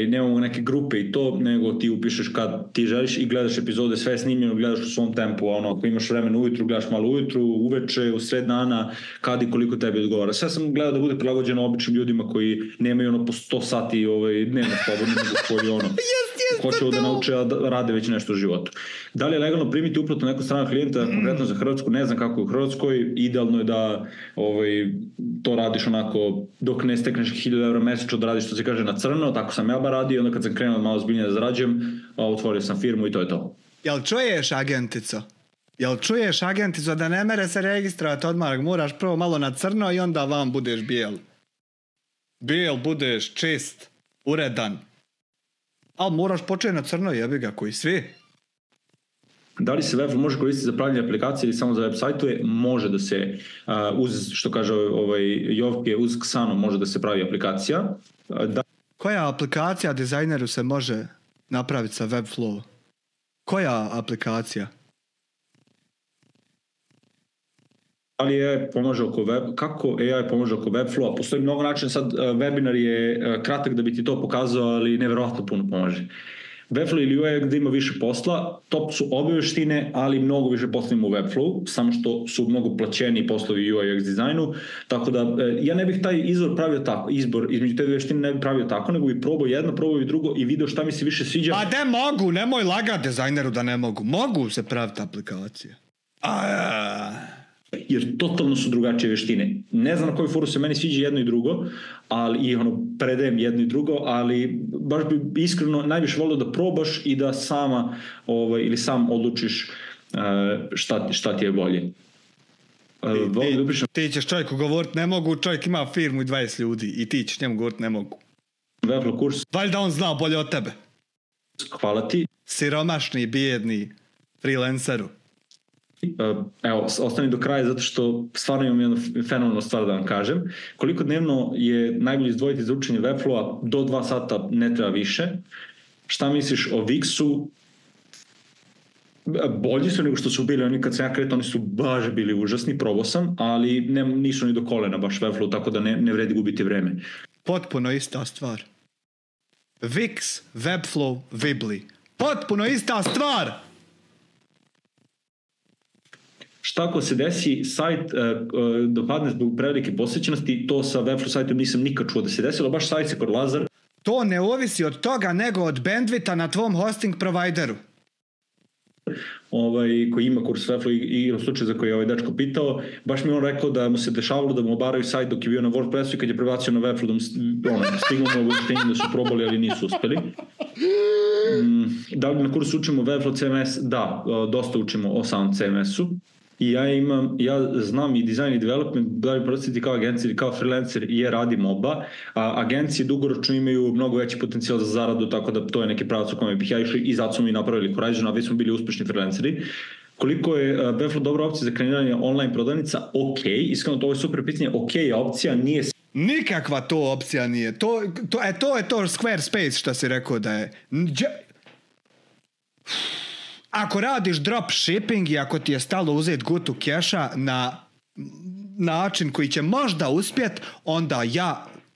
Speaker 1: nemamo neke grupe i to, nego ti upišeš kad ti želiš i gledaš epizode, sve je snimljeno, gledaš u svom tempu, ako imaš vremena ujutru, gledaš malo ujutru, uveče, u sred dana, kad i koliko tebi odgovara. Sve sam gledao da bude prilagođeno običnim ljudima koji nemaju po 100 sati dnevno slobodno, nego koji hoće da nauče da rade već nešto u životu. Da li je legalno primiti uplatu nekog stranog klijenta, konkretno za Hrvatsku, ne znam kako je u Hrvatskoj, idealno je da to radiš onako dok ne stekneš 1000 € mesečno, da radiš što se kaže na crno, tako sam ja bar radio, onda kad sam krenuo malo zbiljnije da zarađujem, otvorio sam firmu i to je to.
Speaker 2: Jel čuješ agentico da ne mere se registrovati odmah, moraš prvo malo na crno i onda vam budeš bijel. Bijel budeš čist, uredan. Ali moraš početi na crno, jebi ga, koji svi.
Speaker 1: Da li se Webflow može koristiti za pravljanje aplikacije ili samo za web sajtove? Može da se, uz, što kaže Jovke, uz Xano može da se pravi aplikacija.
Speaker 2: Koja aplikacija dizajneru se može napraviti sa Webflow? Koja aplikacija?
Speaker 1: Ali AI pomaže kako AI pomaže oko Webflowa? Postoji mnogo načina, sad webinar je kratak da bi ti to pokazao, ali nevjerovatno puno pomaže. Webflow ili UI gdje ima više posla, top su obe veštine, ali mnogo više posla ima u Webflow, samo što su mnogo plaćeni poslovi u UI UX dizajnu, tako da ja ne bih taj izbor između te dve veštine ne bih pravio tako, nego bi probao jedno, probao i drugo i video šta mi se više sviđa.
Speaker 2: Pa ne mogu, nemoj lagati dizajneru da ne mogu. Mogu se praviti aplikacije.
Speaker 1: Jer totalno su drugačije veštine. Ne znam na koju foru se meni sviđa jedno i drugo, ali predajem jedno i drugo, ali baš bi iskreno najviše volio da probaš i da sama ili sam odlučiš šta ti je bolje.
Speaker 2: Ti ćeš čovjeku govoriti ne mogu, čovjek ima firmu i 20 ljudi i ti ćeš njemu govoriti ne mogu.
Speaker 1: Webflow kurs.
Speaker 2: Valjda on zna bolje od tebe.
Speaker 1: Hvala ti.
Speaker 2: Siromašni, bijedni freelanceru.
Speaker 1: Evo, ostani do kraja zato što stvarno imam jednu fenomenalnu stvar da vam kažem. Koliko dnevno je najbolje izdvojiti za učenje Webflowa? Do 2 sata, ne treba više. Šta misliš o Wixu? Bolji su nego što su bili oni kad sam ja kretao, oni su baš bili užasni, probao sam, ali nisu ni do kolena baš Webflow, tako da ne vredi gubiti vreme.
Speaker 2: Potpuno ista stvar. Wix, Webflow, Weebly. Potpuno ista stvar!
Speaker 1: Šta ako se desi sajt dopadne zbog prevelike posjećenosti, to sa Webflow sajtom nisam nikad čuo da se desilo, baš sajt se kod Lazar.
Speaker 2: To ne ovisi od toga nego od bandwidtha na tvom hosting provideru.
Speaker 1: Koji ima kurs Webflow i u slučaju za koji je ovaj dečko pitao, baš mi on rekao da mu se dešavalo da mu obaraju sajt dok je bio na WordPressu i kad je prebacio na Webflow da mu stiglo mu obaveštenje da su probali, ali nisu uspeli. Da li na kursu učimo Webflow CMS? Da, dosta učimo o samom CMS-u. I ja znam i design i development, da li prosjeti kao agencija ili kao freelancer, radim oba. Agencije dugoročno imaju mnogo veći potencijal za zaradu, tako da to je neki pravac u kome bih ja išao i zato smo mi napravili Horizon, a već smo bili uspešni freelanceri. Koliko je Webflow dobra opcija za kreiranje online prodavnica? Ok, iskreno to je super pitanje, ok, opcija nije...
Speaker 2: Nikakva to opcija nije. To je to Squarespace što si rekao da je... Ako radiš dropshipping i ako ti je stalo uzeti gutu keša na način koji će možda uspjet, onda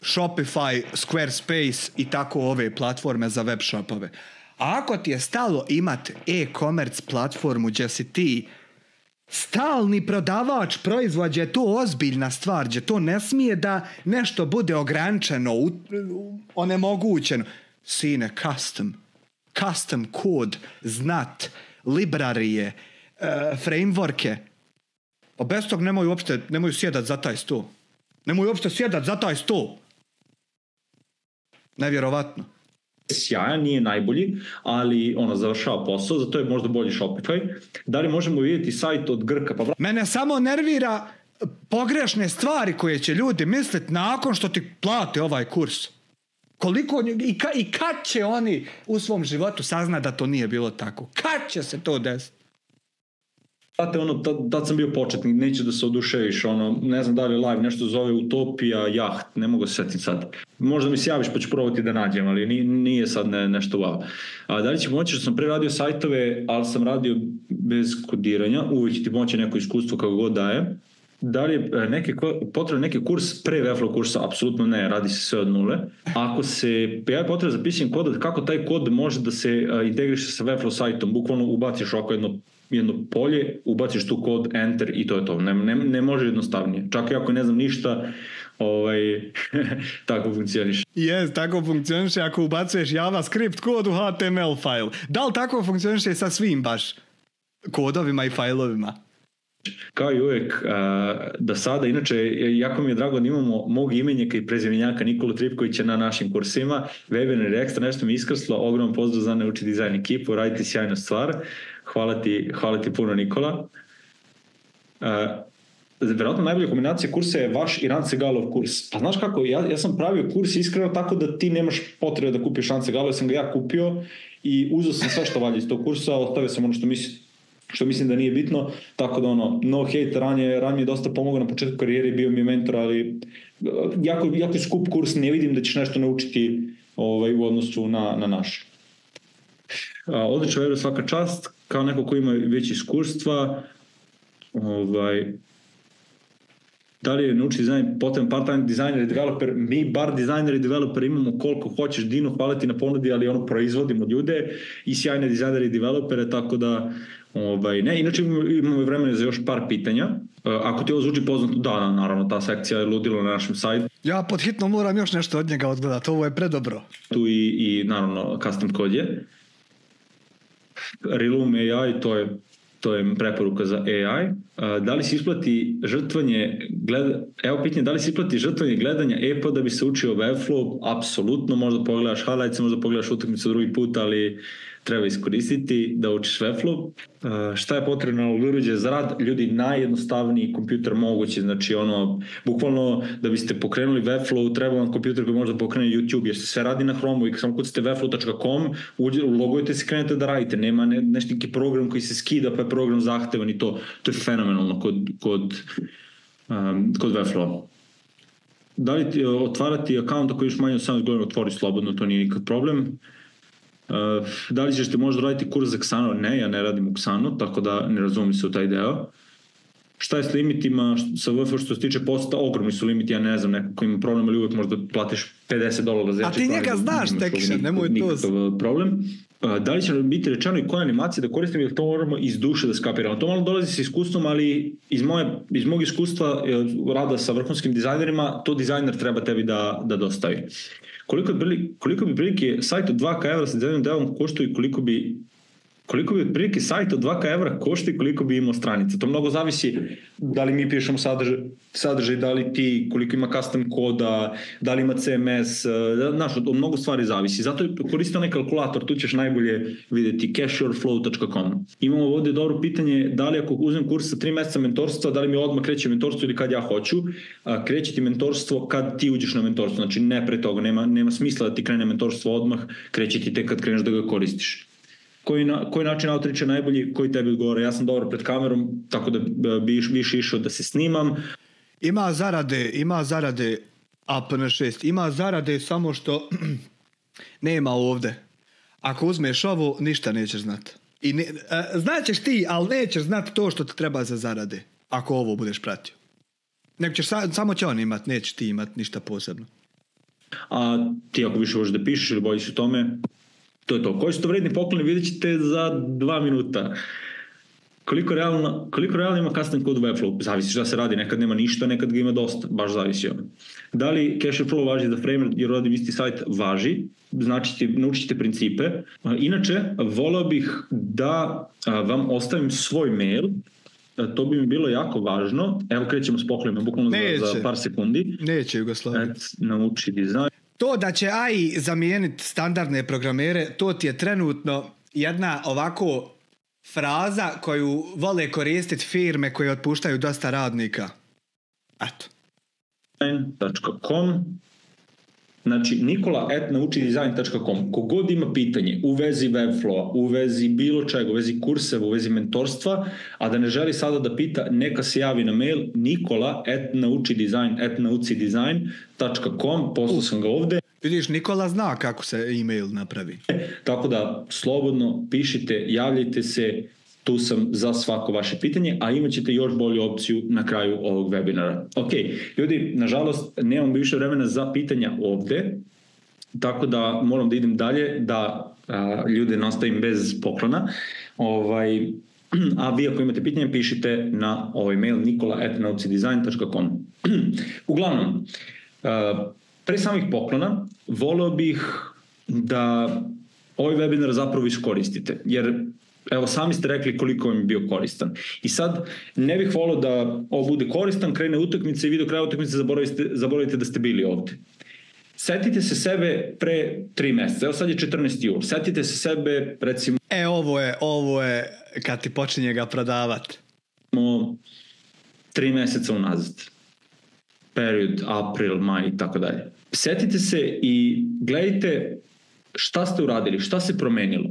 Speaker 2: Shopify, Squarespace i tako ove platforme za web shopove. A ako ti je stalo imati e-commerce platformu gdje si ti stalni prodavač proizvoda, gdje je to ozbiljna stvar, gdje to ne smije da nešto bude ograničeno, onemogućeno. Sine, custom kod, znat, librarije, frameworke. Pa bez tog nemoj sjedat za taj sto. Nemoj uopšte sjedat za taj sto. Nevjerovatno.
Speaker 1: Sjajan, nije najbolji, ali završava posao, zato je možda bolji Shopify. Da li možemo vidjeti sajt od Grka?
Speaker 2: Mene samo nervira pogrešne stvari koje će ljudi misliti nakon što ti plate ovaj kurs. Koliko i kad će oni u svom životu saznati da to nije bilo tako? Kad će se to desiti?
Speaker 1: Znate, tad sam bio početnik, neće da se oduševiš, ne znam da li je live, nešto zove Utopija, jaht, ne mogu se setiti sad. Možda mi se javiš pa ću probati da nađem, ali nije sad nešto wow. A da li će pomoći što sam pre radio sajtove, ali sam radio bez kodiranja, uvijek će ti pomoći neko iskustvo kako god daje. Da li je potrebno neki kurs pre Webflow kursa? Apsolutno ne, radi se sve od nule. Ako se pojavi potreba za pisanje koda, kako taj kod može da se integriše sa Webflow sajtom? Bukvalno ubaciš ovako jedno polje, ubaciš tu kod, enter i to je to. Ne može jednostavnije. Čak i ako ne znam ništa, tako funkcioniš.
Speaker 2: Yes, tako funkcioniše ako ubacuješ JavaScript kod u HTML file. Da li tako funkcioniše sa svim baš kodovima i failovima?
Speaker 1: Kao i uvijek, da sada, inače, jako mi je drago da imamo mog imenjaka i prezimenjaka Nikolu Tripkovića na našim kursima. Webinar je ekstra, nešto mi iskrslo, ogroman pozdrav za Nauči dizajn ekipu, radite sjajnu stvar. Hvala ti puno, Nikola. Vjerojatno najbolja kombinacija kursa je vaš i Ran Segalov kurs. Pa znaš kako, ja sam pravio kurs iskreno tako da ti nemaš potrebe da kupiš Ran Segalov, sam ga ja kupio i uzeo sam sve što valja iz tog kursa, ostavio sam ono što mislim da nije bitno, tako da no hate, Ran mi je dosta pomogao na početku karijere, bio mi je mentor, ali jako skup kurs, ne vidim da ćeš nešto naučiti u odnosu na naš. Odlično, verujem, svaka čast, kao neko ko ima već iskustva, da li je naučiti dizajn potreban part-time dizajner i developer? Mi bar dizajner i developer imamo koliko hoćeš, Dino, hvala ti na ponudi, ali proizvodimo ljude i sjajne dizajnere i developere, tako da ne, inače imamo vremena za još par pitanja. Ako ti ovo zvuči poznato, da, naravno, ta sekcija je ludila na našem sajtu.
Speaker 2: Ja pod hitno moram još nešto od njega odgledati, ovo je predobro.
Speaker 1: Tu i naravno, custom kod je. Relum AI, to je preporuka za AI. Da li se isplati žrtvanje gledanja EPA da bi se učio Webflow? Apsolutno, možda pogledaš highlights, možda pogledaš utakmicu drugi put, ali treba iskoristiti da učiš Webflow. Šta je potrebno uređaj za rad? Ljudi, najjednostavniji kompjuter mogući, znači bukvalno da biste pokrenuli Webflow, treba vam kompjuter koji može da pokrene YouTube, jer se sve radi na Chrome i samo kucate webflow.com, logujete se, krenete da radite, nema nešto neki program koji se skida pa je program zahtevan i to je fenomenalno kod Webflow. Da li ti otvarati akaunt ako još manje od 18 godina, otvori slobodno, to nije nikad problem. Da li ćeš ti možda raditi kurs za Xano? Ne, ja ne radim u Xano, tako da ne razumim se u taj deo. Šta je s limitima sa Webflow što se tiče posta? Ogromni su limiti, ja ne znam, neko ko ima problem, ali uvijek možda platiš $50 za
Speaker 2: a ti njega znaš tekše, nemoj to.
Speaker 1: Nikakav problem. Da li će biti rečeno i koja animacija da koristim, jer to moramo iz duše da skapiramo. To malo dolazi sa iskustvom, ali iz mog iskustva rada sa vrhunskim dizajnerima, to dizajner treba tebi da dostavi. Koliko bi prilike sajt od 2 evra sa dizajnom delom koštuje i koliko bi otprilike sajt od 2 evra košta i koliko bi imao stranica. To mnogo zavisi da li mi pišemo sadržaj, da li ti, koliko ima custom koda, da li ima CMS, od mnogo stvari zavisi. Zato koristi onaj kalkulator, tu ćeš najbolje vidjeti cashyourflow.com. Imamo ovdje dobro pitanje, da li ako uzmem kurs sa 3 mjeseca mentorstva, da li mi odmah kreće mentorstvo ili kad ja hoću. Kreće ti mentorstvo kad ti uđeš na mentorstvo, znači ne pre toga, nema smisla da ti krene mentorstvo odmah, kreće ti tek kad kreneš da ga koristiš. Koji način outreach je najbolji, koji tebi odgovara? Ja sam dobro pred kamerom, tako da bi više išao da se snimam.
Speaker 2: Ima zarade APN6, ima zarade samo što nema ovdje. Ako uzmeš ovo, ništa nećeš znati. Znaćeš ti, ali nećeš znati to što ti treba za zarade, ako ovo budeš pratio. Nek ćeš, samo će on imat, nećeš ti imat ništa posebno.
Speaker 1: A ti ako više možeš da pišeš ili bojiš u tome, to je to. Koji su to vredni pokloni, vidjet ćete za 2 minuta. Koliko realno ima custom kod u Webflow? Zavisi šta se radi, nekad nema ništa, nekad ga ima dosta, baš zavisi. Da li Cashflow važi za Framer jer radim isti sajt? Važi, znači naučite principe. Inače, voleo bih da vam ostavim svoj mail, to bi mi bilo jako važno. Evo krećemo s poklonima, bukvalno za par sekundi.
Speaker 2: Neće Jugoslavija.
Speaker 1: Nauči dizajn.
Speaker 2: To da će AI zamijeniti standardne programere, to ti je trenutno jedna ovako fraza koju vole koristiti firme koje otpuštaju dosta radnika. Eto.
Speaker 1: .com. Znači, nikola@naučidesign.com. Kogod ima pitanje u vezi Webflowa, u vezi bilo čega, u vezi kurseva, u vezi mentorstva, a da ne želi sada da pita, neka se javi na mail nikola@naučidesign.com. Poslao sam ga ovde.
Speaker 2: Vidiš, Nikola zna kako se e-mail napravi.
Speaker 1: Tako da, slobodno pišite, javljajte se, tu sam za svako vaše pitanje, a imat ćete još bolju opciju na kraju ovog webinara. Ok, ljudi, nažalost, nemam više vremena za pitanja ovde, tako da moram da idem dalje, da ljude nastavim bez poklona. A vi ako imate pitanja, pišite na ovaj mail nikola@naučidesign.com. Uglavnom, pre samih poklona, voleo bih da ovaj webinar zapravo iskoristite, jer evo, sami ste rekli koliko vam je bio koristan. I sad, ne bih volio da ovo bude koristan, krene utakmica i vi do kraja utakmice zaboravite da ste bili ovde. Setite se sebe pre 3 meseca, evo sad je 14. jul, setite se sebe, recimo...
Speaker 2: Ovo je kad ti počinje ga prodavat.
Speaker 1: 3 meseca unazad. Period, april, maj i tako dalje. Setite se i gledajte šta ste uradili, šta se promenilo.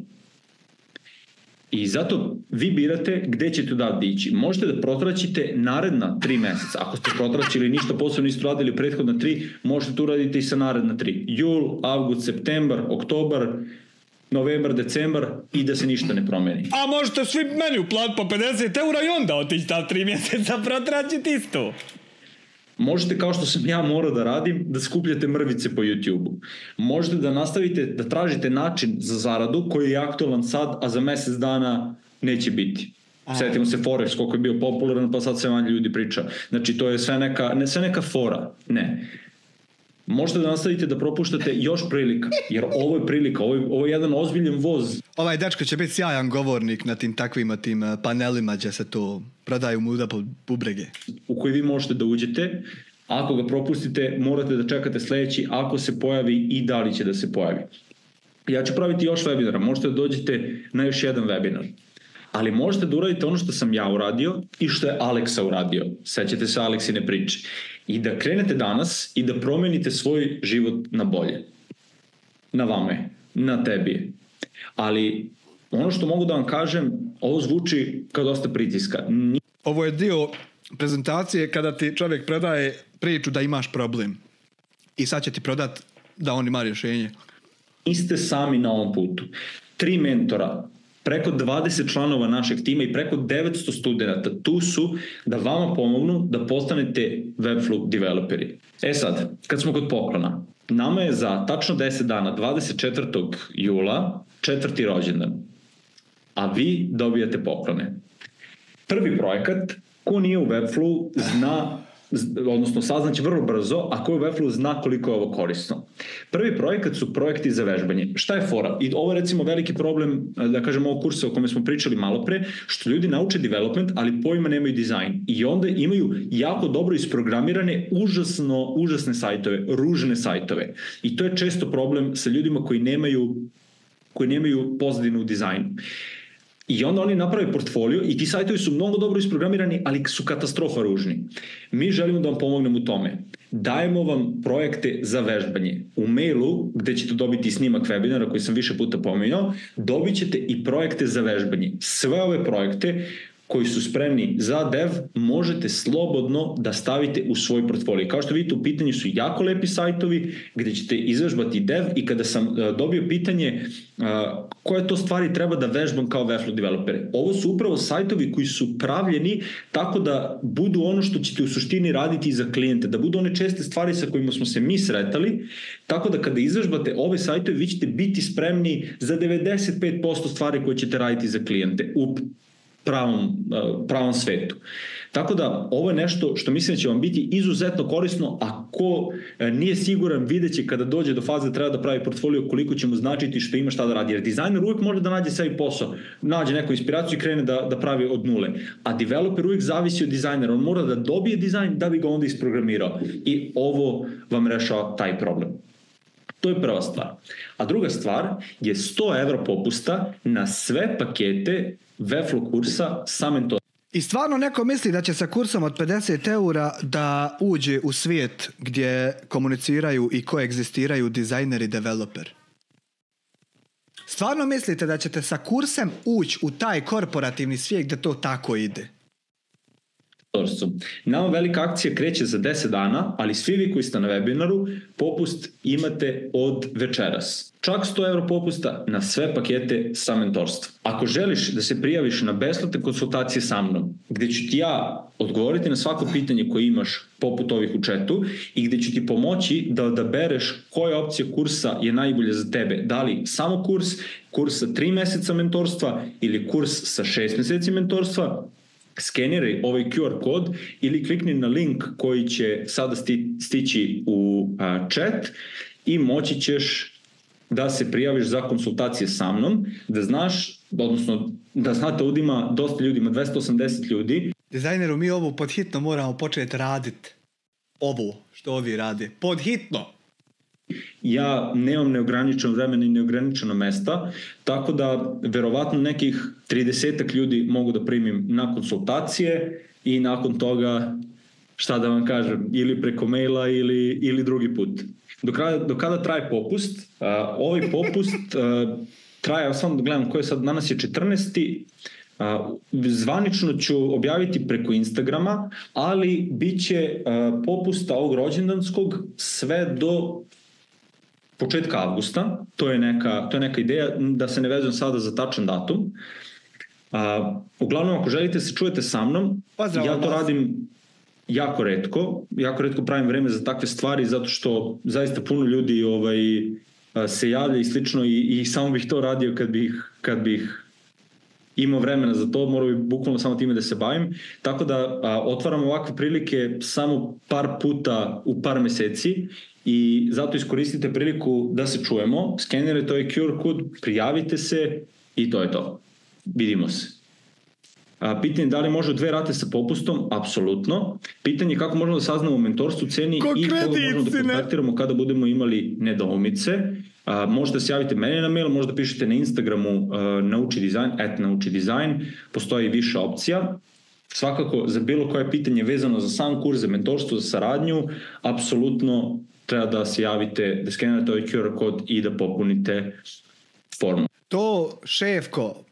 Speaker 1: I zato vi birate gde ćete odavde ići. Možete da protraćite naredna 3 meseca. Ako ste protraćili ništa posebno niste uradili u prethodna 3, možete to uraditi i sa naredna 3. Jul, avgust, septembar, oktobar, novembar, decembar i da se ništa ne promeni.
Speaker 2: A možete svi meni uplat po 50 eura i onda otići ta 3 mjeseca protraćiti isto.
Speaker 1: Možete, kao što sam ja morao da radim, da skupljate mrvice po YouTube-u. Možete da nastavite da tražite način za zaradu koji je aktualan sad, a za mesec dana neće biti. Sjetimo se Forex, koliko je bio popularan, pa sad sve manje ljudi priča. Znači, to je sve neka fora. Ne. Možete da nastavite da propuštate još prilika, jer ovo je prilika, ovo je jedan ozbiljan voz.
Speaker 2: Ovaj dečko će biti sjajan govornik na tim takvim tim panelima gdje se to prodaju muda po bubrege.
Speaker 1: U koji vi možete da uđete, ako ga propustite, morate da čekate sledeći, ako se pojavi i da li će da se pojavi. Ja ću praviti još webinara, možete da dođete na još jedan webinar. Ali možete da uradite ono što sam ja uradio i što je Aleksa uradio. Sećate se Aleksine priče. I da krenete danas i da promenite svoj život na bolje. Na vama je, na tebi je. Ali ono što mogu da vam kažem, ovo zvuči kao dosta pritiska.
Speaker 2: Ovo je dio prezentacije kada ti čovjek prodaje priču da imaš problem. I sad će ti prodat da on ima rješenje.
Speaker 1: Niste sami na ovom putu. 3 mentora, preko 20 članova našeg tima i preko 900 studenta tu su da vama pomognu da postanete Webflow developeri. Sad, kad smo kod poklona, nama je za tačno 10 dana, 24. jula, 4. rođendan, a vi dobijate poklone. Prvi projekat, ko nije u Webflow, saznaće vrlo brzo, a ko je u Webflow zna koliko je ovo korisno. Prvi projekat su projekti za vežbanje. Šta je fora? I ovo je recimo veliki problem, da kažem, ovog kursa o kome smo pričali malo pre, što ljudi nauče development, ali pojma nemaju dizajn. I onda imaju jako dobro isprogramirane, užasne sajtove, ružne sajtove. I to je često problem sa ljudima koji nemaju pozadinu u dizajnu. I onda oni naprave portfolio i ti sajtovi su mnogo dobro isprogramirani, ali su katastrofa ružni. Mi želimo da vam pomognemo u tome. Dajemo vam projekte za vežbanje. U mailu, gde ćete dobiti snimak webinara koji sam više puta pomenuo, dobit ćete i projekte za vežbanje. Sve ove projekte koji su spremni za dev, možete slobodno da stavite u svoj portfolio. Kao što vidite, u pitanju su jako lepi sajtovi gde ćete izvežbati dev i kada sam dobio pitanje koje to stvari treba da vežbam kao Webflow developere. Ovo su upravo sajtovi koji su pravljeni tako da budu ono što ćete u suštini raditi za klijente, da budu one česte stvari sa kojima smo se mi sretali, tako da kada izvežbate ove sajtove, vi ćete biti spremni za 95% stvari koje ćete raditi za klijente u pravom svetu. Tako da ovo je nešto što mislim da će vam biti izuzetno korisno, a ko nije siguran vidjet će kada dođe do faze da treba da pravi portfolio koliko će mu značiti što ima šta da radi. Jer dizajner uvijek može da nađe sebi posao, nađe neku inspiraciju i krene da pravi od nule. A developer uvijek zavisi od dizajnera. On mora da dobije dizajn da bi ga onda isprogramirao. I ovo vam rešava taj problem. To je prva stvar. A druga stvar je 100 € popusta na sve pakete Webflow kursa sa mentorom.
Speaker 2: I stvarno neko misli da će sa kursom od 50 eura da uđe u svijet gdje komuniciraju i koegzistiraju dizajner i developer? Stvarno mislite da ćete sa kursem ući u taj korporativni svijet gdje to tako ide?
Speaker 1: Nama velika akcija kreće za 10 dana, ali svi vi koji ste na webinaru, popust imate od večeras. Čak 100 euro popusta na sve pakete sa mentorstva. Ako želiš da se prijaviš na besplatne konsultacije sa mnom, gdje ću ti ja odgovoriti na svako pitanje koje imaš poput ovih u chatu i gdje ću ti pomoći da odabereš koja opcija kursa je najbolja za tebe. Da li samo kurs sa 3 mjeseca mentorstva ili kurs sa 6 mjeseci mentorstva, skeniraj ovaj QR kod ili klikni na link koji će sada stići u chat i moći ćeš da se prijaviš za konsultacije sa mnom, da znaš, odnosno da znate ovdje ima dosta ljudi, ima 280 ljudi.
Speaker 2: Dizajneru, mi ovo podhitno moramo početi raditi. Ovo što ovi rade. Podhitno!
Speaker 1: Ja nemam neograničeno vremena i neograničeno mesta, tako da verovatno nekih 30 ljudi mogu da primim na konsultacije i nakon toga, šta da vam kažem, ili preko maila ili drugi put. Do kada traje popust? Ovaj popust traje, samo da gledam koji je sad, danas je 14. Zvanično ću objaviti preko Instagrama, ali bit će popusta ovog rođendanskog sve do početka avgusta. To je neka ideja, da se ne vezujem sada za tačan datum. Uglavnom, ako želite se čujete sa mnom, ja to radim jako redko pravim vreme za takve stvari, zato što zaista puno ljudi se javlja i slično i samo bih to radio kad bih imao vremena za to, morao bih bukvalno samo time da se bavim. Tako da otvaram ovakve prilike samo par puta u par mjeseci i zato iskoristite priliku da se čujemo, skenirajte ovaj QR kod, prijavite se i to je to. Vidimo se. Pitanje da li može 2 rate sa popustom? Apsolutno. Pitanje kako možemo da saznamo mentorstvu, ceni i koga možemo da kontaktiramo kada budemo imali nedoumice. Možete se javiti meni na mail, možete pišete na Instagramu @naučidizajn, postoji više opcija. Svakako za bilo koje pitanje vezano za sam kurs, za mentorstvo, za saradnju, apsolutno treba da se javite, da skenirate ovaj QR kod i da popunite formu.
Speaker 2: To, šefko,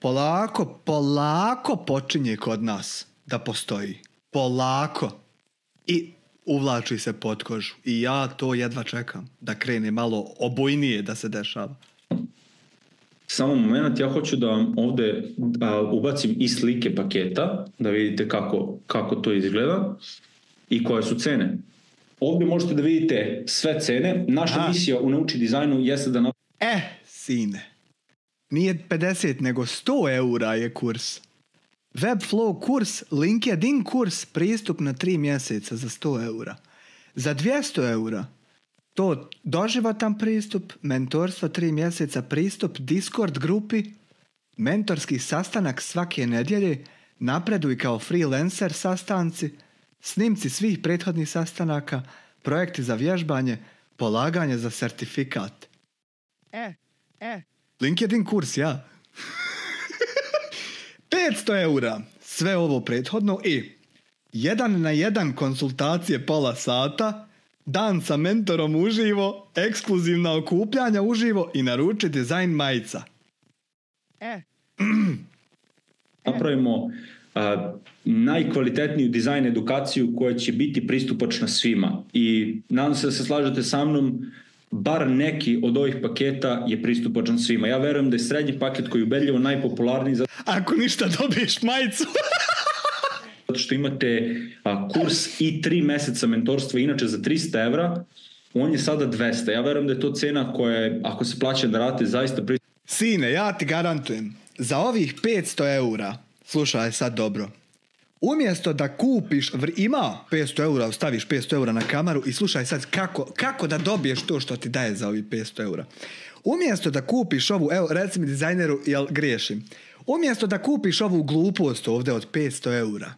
Speaker 2: polako počinje kod nas da postoji. Polako. I uvlači se pod kožu. I ja to jedva čekam da krene malo obojnije da se dešava.
Speaker 1: Samo moment, ja hoću da vam ovdje ubacim i slike paketa, da vidite kako to izgleda i koje su cene. Ovdje možete da vidite sve cene. Naša misija u Nauči dizajnu jeste da...
Speaker 2: Sine. Nije 50, nego 100 eura je kurs. Webflow kurs, LinkedIn kurs, pristup na 3 mjeseca za 100 eura. Za 200 eura to doživotan pristup, mentorstvo 3 mjeseca, pristup Discord grupi, mentorski sastanak svake nedjelje, napreduj kao freelancer sastanci, snimci svih prethodnih sastanaka, projekti za vježbanje, polaganje za certifikat. LinkedIn kurs, ja. 500 eura, sve ovo prethodno i 1 na 1 konsultacije pola sata, dan sa mentorom uživo, ekskluzivna okupljanja uživo i naruči dizajn majica.
Speaker 1: Napravimo najkvalitetniju dizajn edukaciju koja će biti pristupačna svima i nadam se da se slažete sa mnom, bar neki od ovih paketa je pristupačan svima. Ja verujem da je srednji paket koji je ubedljivo najpopularniji.
Speaker 2: Ako ništa dobiješ majicu.
Speaker 1: Zato što imate kurs i 3 mjeseca mentorstva, inače za 300 evra, on je sada 200. Ja verujem da je to cena koja je, ako se plaća da rate, zaista pristupačna.
Speaker 2: Sine, ja ti garantujem, za ovih 500 eura, slušaj sad dobro, umjesto da kupiš, ima 500 eura, staviš 500 eura na kameru i slušaj sad kako da dobiješ to što ti daje za ovih 500 eura. Umjesto da kupiš ovu, evo reci mi dizajneru, jel griješim, umjesto da kupiš ovu glupost ovdje od 500 eura,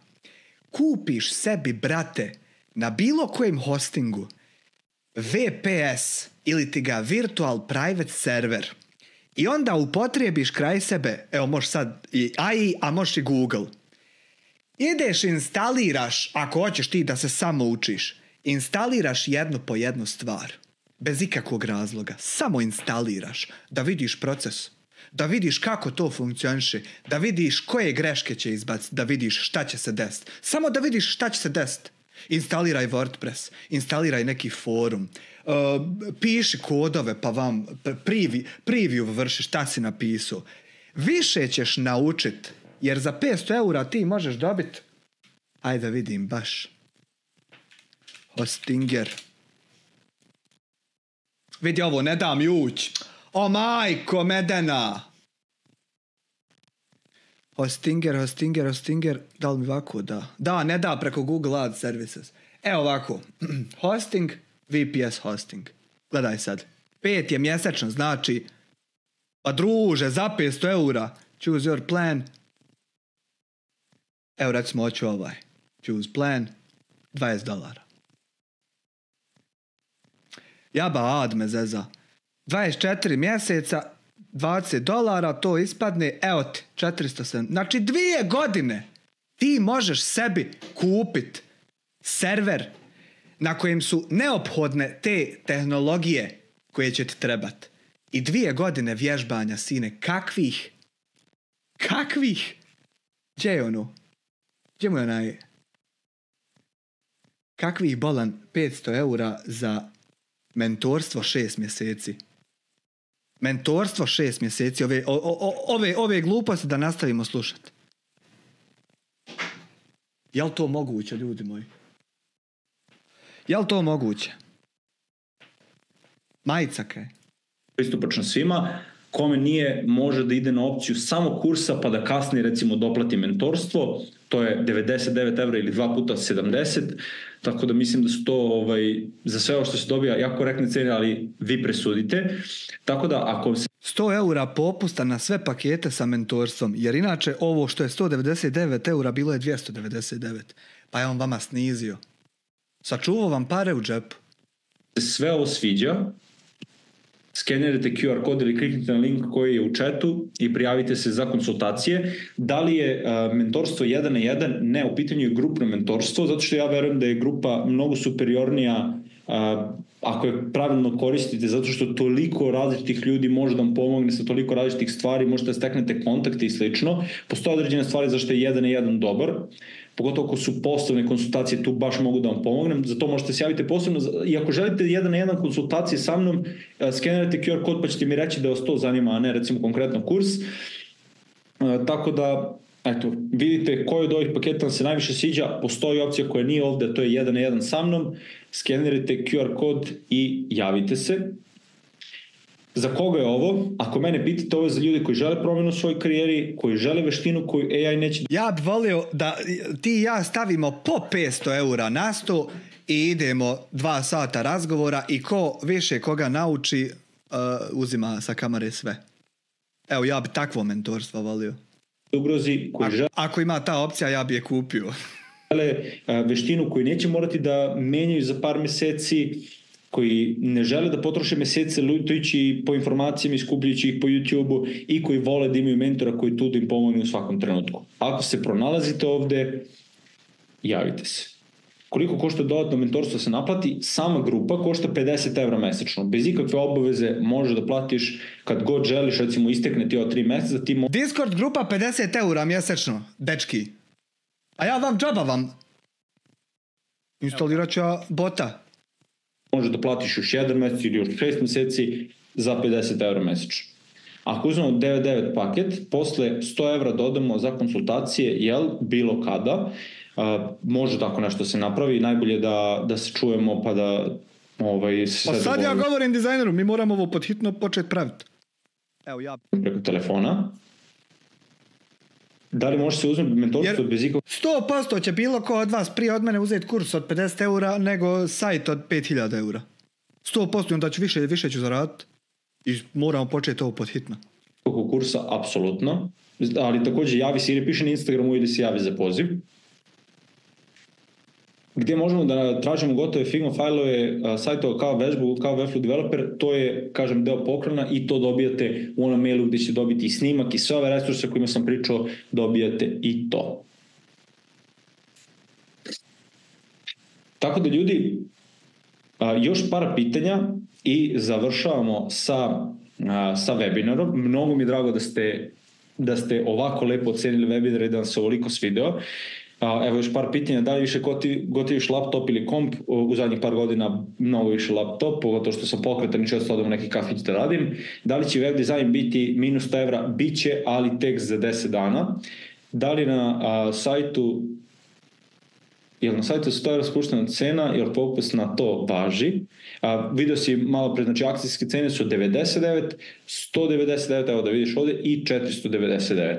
Speaker 2: kupiš sebi, brate, na bilo kojem hostingu VPS ili ti ga virtual private server i onda upotrijebiš kraj sebe, evo možeš sad i AI, a možeš i Google. ideš instaliraš, ako hoćeš ti da se samo učiš, instaliraš jednu po jednu stvar. Bez ikakvog razloga. Samo instaliraš. Da vidiš proces. Da vidiš kako to funkcioniše. Da vidiš koje greške će izbaciti. Da vidiš šta će se desiti. Samo da vidiš šta će se desiti. Instaliraj WordPress. Instaliraj neki forum. Piši kodove pa vam preview vrši šta si napisao. Više ćeš naučit. Jer za 500 eura ti možeš dobiti, ajde vidim baš, Hostinger. Vidi ovo, ne dam mi ući. O majko medena. Hostinger. Da li mi ovako da? Da, ne da preko Google Ads Services. Evo ovako. Hosting, VPS hosting. Gledaj sad. 5 je mjesečno, znači, pa druže, za 500 eura. Choose your plan. Evo recimo hoću ovaj. Choose plan. $20. Jaba ad me zeza. 24 mjeseca, $20, to ispadne, evo ti, 407. Znači 2 godine ti možeš sebi kupit server na kojem su neophodne te tehnologije koje će ti trebat. I 2 godine vježbanja, sine. Kakvih? Gdje je ono? Gdje mu je onaj? Kakvih bolan 500 eura za mentorstvo 6 mjeseci? Mentorstvo 6 mjeseci. Ove gluposti da nastavimo slušati. Je li to moguće, ljudi moji? Je li to moguće? Majica kaj?
Speaker 1: Pristupačno svima. Kome nije, može da ide na opciju samo kursa pa da kasnije recimo doplati mentorstvo. To je 99 evra ili 2 puta 70. Tako da mislim da su to za sve ovo što se dobija jako korektne cene, ali vi presudite. Tako da ako se
Speaker 2: 100 eura popusta na sve pakete sa mentorstvom, jer inače ovo što je 199 eura bilo je 299. Pa je on vama snizio. Sačuvao vam pare u džepu.
Speaker 1: Sve ovo sviđa, skenirajte QR kod ili kliknite na link koji je u chatu i prijavite se za konsultacije. Da li je mentorstvo 1 na 1? Ne, u pitanju je grupno mentorstvo, zato što ja verujem da je grupa mnogo superiornija ako je pravilno koristite, zato što toliko različitih ljudi može da vam pomogne sa toliko različitih stvari, možete da steknete kontakte i slično. Postoje određene stvari zašto je 1 na 1 dobar, pogotovo ako su poslovne konsultacije, tu baš mogu da vam pomognem, zato možete se javiti posebno i ako želite 1 na 1 konsultacije sa mnom, skenirajte QR kod pa ćete mi reći da vas to zanima, a ne recimo konkretno kurs. Tako da, eto, vidite koji od ovih paketa vam se najviše sviđa, postoji opcija koja nije ovdje, to je 1 na 1 sa mnom, skenirajte QR kod i javite se. Za koga je ovo? Ako mene pitate, ovo je za ljudi koji žele promjenu u svojoj karijeri, koji žele veštinu koju AI neće...
Speaker 2: Ja bih volio da ti i ja stavimo po 500 eura na sto i idemo 2 sata razgovora i ko više koga nauči, uzima sa kamere sve. Evo, ja bi takvo mentorstvo volio.
Speaker 1: Ugrozi koji žele...
Speaker 2: Ako ima ta opcija, ja bi je kupio.
Speaker 1: Veštinu koju neće morati da menjaju za par mjeseci, koji ne žele da potroše mjesece lutujući po informacijama i skupljujući ih po YouTube-u i koji vole da imaju mentora koji tu da im pomogne u svakom trenutku. Ako se pronalazite ovdje, javite se. Koliko košta dodatno mentorstvo se naplati? Sama grupa košta 50 evra mesečno. Bez ikakve obaveze možeš da platiš kad god želiš, recimo istekne ti od 3 mjeseca.
Speaker 2: Discord grupa 50 eura mjesečno, dečki. A ja vam džaba vam. Instalirat ću ja bota.
Speaker 1: Možeš da platiš još 1 mjesec ili još 6 mjeseci za 50 evra mesečno. Ako uzmemo 99 paket, posle 100 evra dodamo za konsultacije, jel, bilo kada, može tako nešto se napravi, najbolje da se čujemo pa da se
Speaker 2: pa sad ja govorim dizajneru, mi moramo ovo podhitno početi praviti. Evo ja.
Speaker 1: Preko telefona. Da li može se uzeti mentorstvo bez ikog...
Speaker 2: 100% će bilo ko od vas prije od mene uzeti kurs od 50 eura nego sajt od 5000 eura. 100% onda ću više ću zaraditi i moramo početi ovo pod hitno.
Speaker 1: Kursa, apsolutno. Ali također javi se ili piše na Instagramu ili se javi za poziv. Gdje možemo da tražimo gotove Figma fajlove sajtova kao vežbu, kao Webflow Developer, to je, kažem, deo poklona i to dobijate u onom mailu gdje ćete dobiti i snimak i sve ove resurse kojima sam pričao, dobijate i to. Tako da ljudi, još par pitanja i završavamo sa webinarom. Mnogo mi je drago da ste ovako lepo ocenili webinar i da vam se ovoliko svideo. Evo još par pitanja, da li više gotiviš laptop ili komp? U zadnjih par godina mnogo više laptop, pogotovo što sam pokretan i često odem u neki kafić da radim. Da li će web dizajn biti minus 100 evra? Biće, ali tek za 10 dana. Da li na sajtu na sajtu 100 evra spuštena cena, jer popust na to važi? Video si malo pre, znači akcijske cene su 99, 199, evo da vidiš ovde, i 499.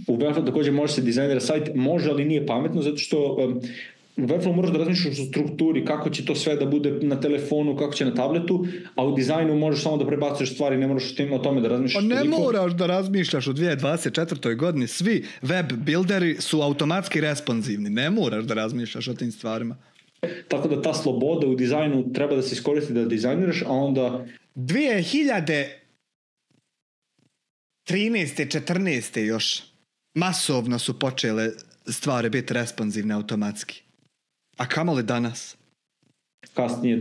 Speaker 1: U Webflow također može se dizajnira sajt, može, ali nije pametno, zato što u Webflow moraš da razmišljaš o strukturi, kako će to sve da bude na telefonu, kako će na tabletu, a u dizajnu možeš samo da prebacuješ stvari, ne moraš o tome da razmišljaš.
Speaker 2: Pa ne moraš da razmišljaš u 2024. godini, svi web builderi su automatski responsivni, ne moraš da razmišljaš o tim stvarima.
Speaker 1: Tako da ta sloboda u dizajnu treba da se iskoristi da dizajniraš, a onda
Speaker 2: 2013. 14. još masovno su počele stvari biti responsivne automatski. A kamoli danas?
Speaker 1: Kasnije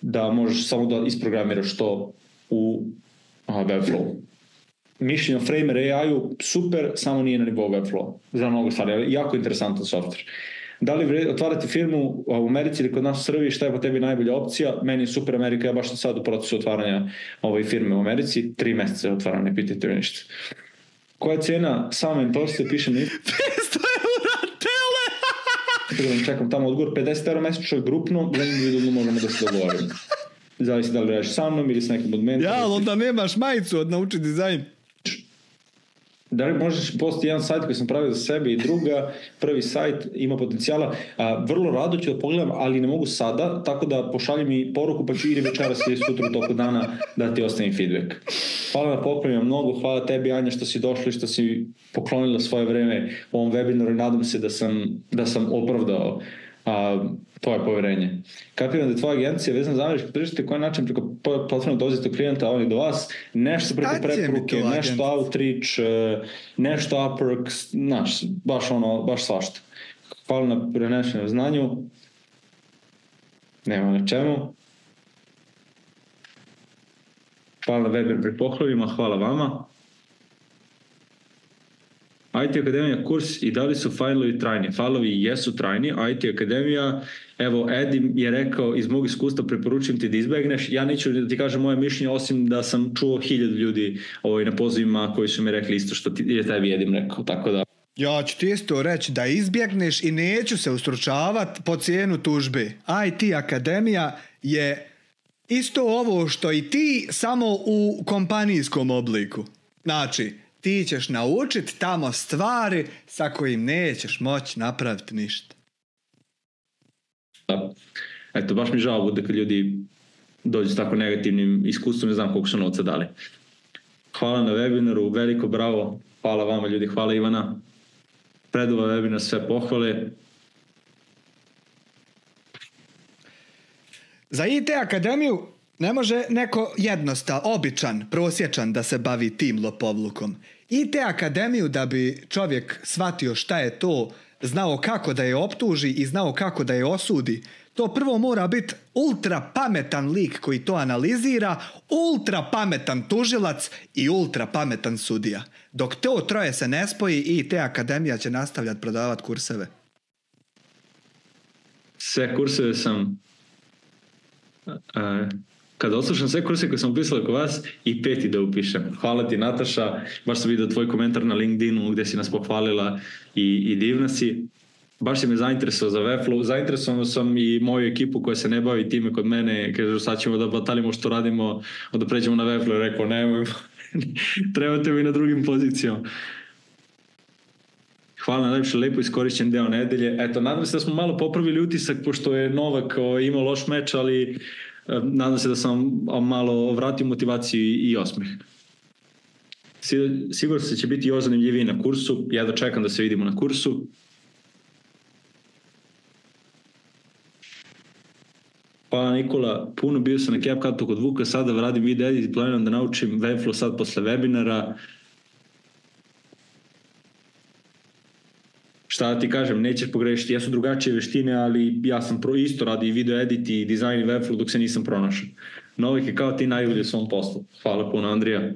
Speaker 1: da možeš samo da isprogramiraš to u Webflow. Mišljenje o Framer AI-u super, samo nije na nivou Webflow. Za mnogo stvari, jako interesantan software. Da li otvarati firmu u Americi ili kod nas u Srbiji, šta je po tebi najbolja opcija? Meni je super Amerika, ja baš sam sad u procesu otvaranja firme u Americi, 3 meseca je otvarano, ne pitajte me ništa. Koja je cena same mentorstva, pišem ništa?
Speaker 2: 500 eura tele!
Speaker 1: Čekam tamo odgovor, 50 eura mesečno grupno, za individualno možemo da se dogovorimo. Zavisi da li radiš sa mnom ili s nekim od mentora.
Speaker 2: Ja, ali onda nemaš majicu od nauči dizajn.
Speaker 1: Da li možeš postati jedan sajt koji sam pravio za sebe i druga, prvi sajt ima potencijala. Vrlo rado ću da pogledam, ali ne mogu sada, tako da pošalji mi poruku pa ću ili večeras ili sutra u toku dana da ti ostavim feedback. Hvala na poklonima mnogo, hvala tebi Anja što si došla i što si poklonila svoje vreme ovom webinaru i nadam se da sam opravdao tvoje poverenje. Kapiram da je tvoja agencija vezana za američko tržište, koji način preko platforme dolazite do klijenta, a oni do vas, nešto preko preporuke, nešto outreach, nešto Upwork, znaš, baš svašta. Hvala na prenešenom znanju. Nema na čemu. Hvala na webinar pri pohvalima, hvala vama. IT Akademija kurs i da li su fajlovi trajni? Fajlovi jesu trajni, IT Akademija, evo Edim je rekao iz mog iskustva preporučujem ti da izbegneš, ja neću da ti kažem moje mišljenje osim da sam čuo 1000 ljudi na pozivima koji su mi rekli isto što je tebi Edim rekao, tako da.
Speaker 2: Ja ću ti isto reći da izbjegneš i neću se ustručavati po cijenu tužbe. IT Akademija je isto ovo što i ti, samo u kompanijskom obliku. Znači, ti ćeš naučiti tamo stvari sa kojim nećeš moći napraviti ništa.
Speaker 1: Da. Eto, baš mi žao bude kad ljudi dođu s tako negativnim iskustvom, ne znam koliko su novca dali. Hvala na webinaru, veliko bravo. Hvala vama ljudi, hvala Ivana. Predova webinar, sve pohvale.
Speaker 2: Za IT Akademiju ne može neko običan, prosječan da se bavi tim lopovlukom. IT Akademiju, da bi čovjek shvatio šta je to, znao kako da je optuži i znao kako da je osudi, to prvo mora biti ultra pametan lik koji to analizira, ultra pametan tužilac i ultra pametan sudija. Dok to troje se ne spoji, IT Akademija će nastavljati prodavati kurseve.
Speaker 1: Sve kurseve sam... Kada oslušam sve kurse koje sam upisala kod vas i 5. da upišem. Hvala ti Nataša, baš sam vidio tvoj komentar na LinkedInu gdje si nas pohvalila i divna si. Baš si me zainteresovao za Webflow, zainteresovao sam i moju ekipu koja se ne bavi time kod mene, kažu sad ćemo da batalimo što radimo, onda pređemo na Webflow, rekao nemoj, trebate mi na drugim pozicijama. Hvala najlepše, lepo iskorišćen deo nedelje. Eto, nadam se da smo malo popravili utisak, pošto je Novak imao loš meč, ali nadam se da sam malo vratio motivaciju i osmeh. Sigurno se će biti još zanimljiviji na kursu. Ja da čekam da se vidimo na kursu. Hvala Nikola, puno bio sam na CapCutu kod Vuka, sada radim video edit i planiram da naučim Webflow sad posle webinara. šta ti kažem, nećeš pogrešiti, jesu drugačije veštine, ali ja sam isto radi i video edit i dizajn i webflow dok se nisam pronašao. Novik je kao ti najbolji u svom poslu. Hvala puno, Andrija.